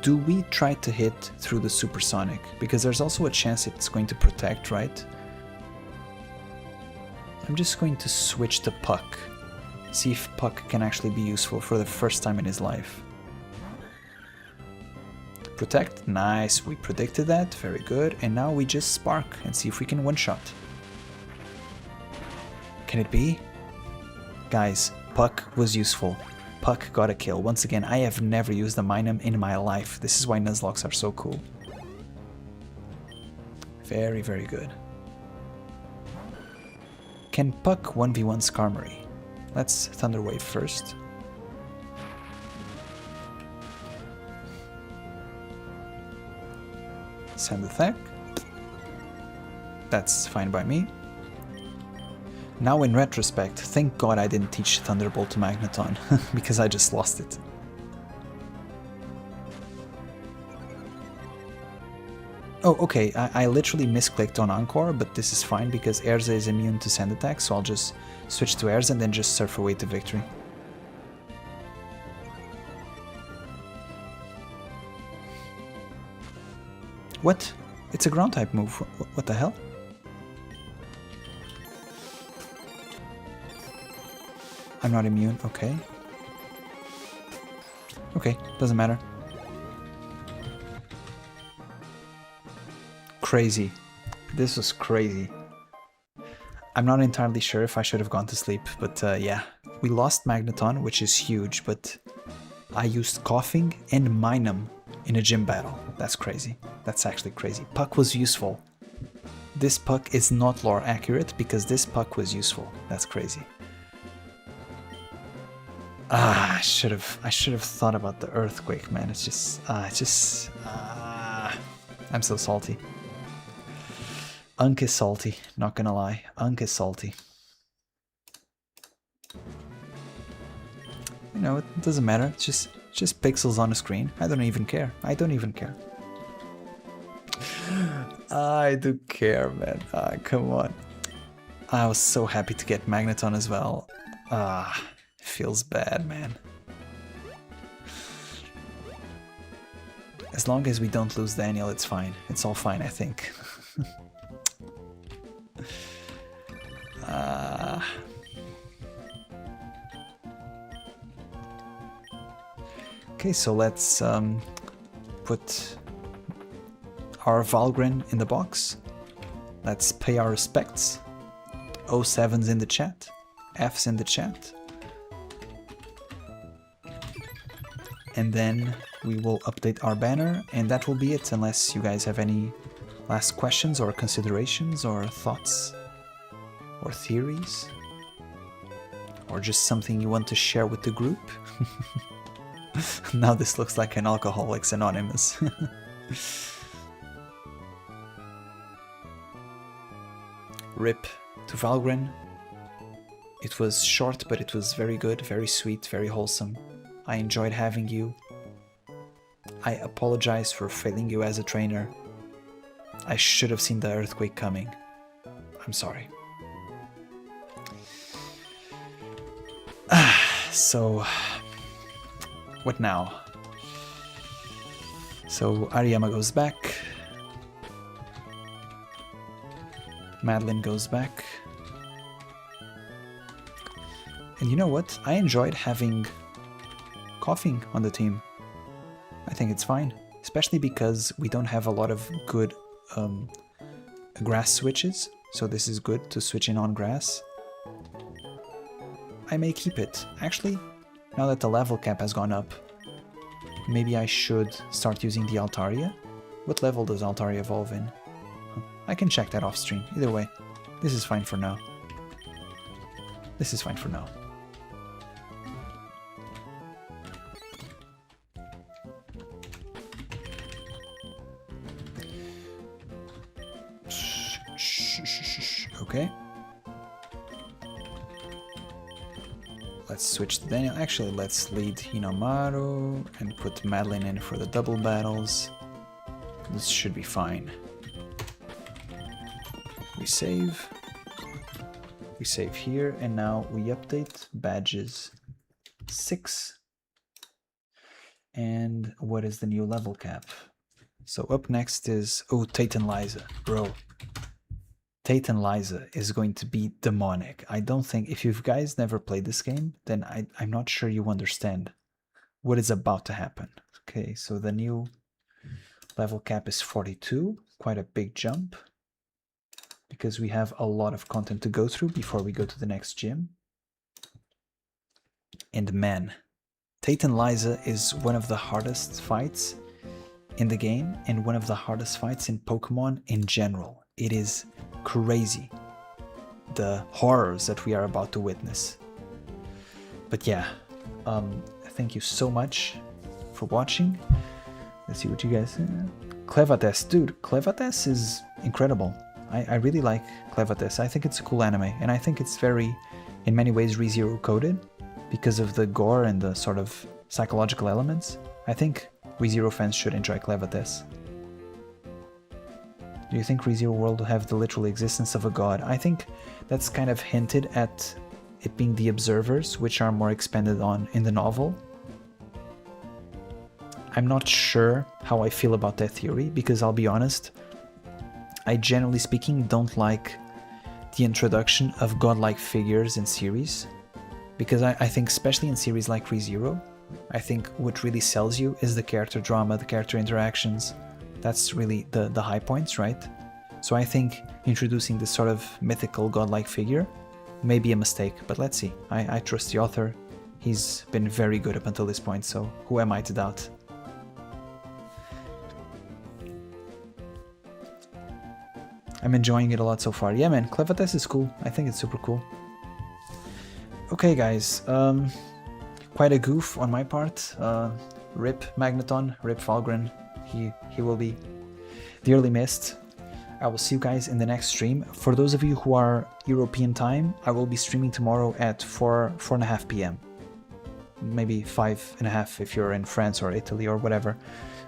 Do we try to hit through the Supersonic? Because there's also a chance it's going to protect, right? I'm just going to switch to Puck. See if Puck can actually be useful for the first time in his life. Protect, nice, we predicted that, very good. And now we just Spark and see if we can one-shot. Can it be? Guys, Puck was useful. Puck got a kill. Once again, I have never used a Minum in my life. This is why Nuzlocks are so cool. Very, very good. Can Puck 1v1 Skarmory? Let's Thunder Wave first. Sand attack. That's fine by me. Now in retrospect, thank God I didn't teach Thunderbolt to Magneton, because I just lost it. Oh, okay, I literally misclicked on Encore, but this is fine because Erza is immune to sand attack, so I'll just switch to Erza and then just surf away to victory. What? It's a ground type move. What the hell? I'm not immune. Okay. Okay, doesn't matter. Crazy. This was crazy. I'm not entirely sure if I should have gone to sleep, but yeah. We lost Magneton, which is huge, but I used Coughing and Minum in a gym battle. That's crazy. That's actually crazy. Puck was useful. This Puck is not lore accurate because this Puck was useful. That's crazy. I should have thought about the earthquake, man. It's just I'm so salty. Unk is salty, not gonna lie. Unk is salty. You know, it doesn't matter. It's just pixels on a screen. I don't even care. I don't even care. I do care, man. Come on. I was so happy to get Magneton as well. Feels bad, man. As long as we don't lose Daniel, it's fine. It's all fine, I think. Okay, so let's put our Valgren in the box. Let's pay our respects. 07's in the chat. F's in the chat. And then we will update our banner, and that will be it, unless you guys have any last questions or considerations or thoughts or theories or just something you want to share with the group. Now this looks like an Alcoholics Anonymous. RIP to Valgren. It was short, but it was very good, very sweet, very wholesome. I enjoyed having you. I apologize for failing you as a trainer. I should have seen the earthquake coming. I'm sorry. So, what now? So Ariyama goes back. Madeline goes back. And you know what? I enjoyed having Coughing on the team. I think it's fine. especially because we don't have a lot of good grass switches, so this is good to switch in on grass. I may keep it. Actually, now that the level cap has gone up, maybe I should start using the Altaria. What level does Altaria evolve in? I can check that off stream. Either way, this is fine for now. This is fine for now. Okay. Let's switch to Daniel. Actually, let's lead Hinomaru and put Madeline in for the double battles. This should be fine. We save. We save here, and now we update badges 6. And what is the new level cap? So up next is, oh, Tate and Liza. Bro, Tate and Liza is going to be demonic. I don't think, if you guys never played this game, then I'm not sure you understand what is about to happen. Okay, so the new level cap is 42, quite a big jump, because we have a lot of content to go through before we go to the next gym. And man, Tate and Liza is one of the hardest fights in the game and one of the hardest fights in Pokemon in general. It is crazy, the horrors that we are about to witness. But yeah, thank you so much for watching. Let's see what you guys say. Clevates, dude, Clevates is incredible. I really like Clevates. I think it's a cool anime, and I think it's very, in many ways, ReZero coded because of the gore and the sort of psychological elements. I think ReZero fans should enjoy Clevates. Do you think ReZero World will have the literal existence of a god? I think that's kind of hinted at it being the observers, which are more expanded on in the novel. I'm not sure how I feel about that theory, because I'll be honest, I generally speaking don't like the introduction of godlike figures in series, because I think especially in series like ReZero, I think what really sells you is the character drama, the character interactions. That's really the high points, right? So I think introducing this sort of mythical godlike figure may be a mistake, but let's see. I trust the author. He's been very good up until this point, so who am I to doubt? I'm enjoying it a lot so far. Yeah, man, Clevates is cool. I think it's super cool. Okay, guys. Quite a goof on my part. Rip Magneton, Rip Falgren. He will be dearly missed. I will see you guys in the next stream. For those of you who are European time, I will be streaming tomorrow at 4:30 p.m. Maybe 5:30 if you're in France or Italy or whatever.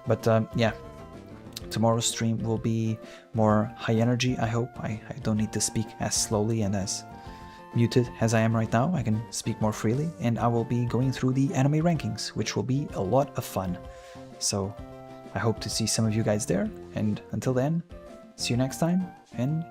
But yeah, tomorrow's stream will be more high energy, I hope. I don't need to speak as slowly and as muted as I am right now. I can speak more freely, and I will be going through the anime rankings, which will be a lot of fun. So I hope to see some of you guys there, and until then, see you next time, and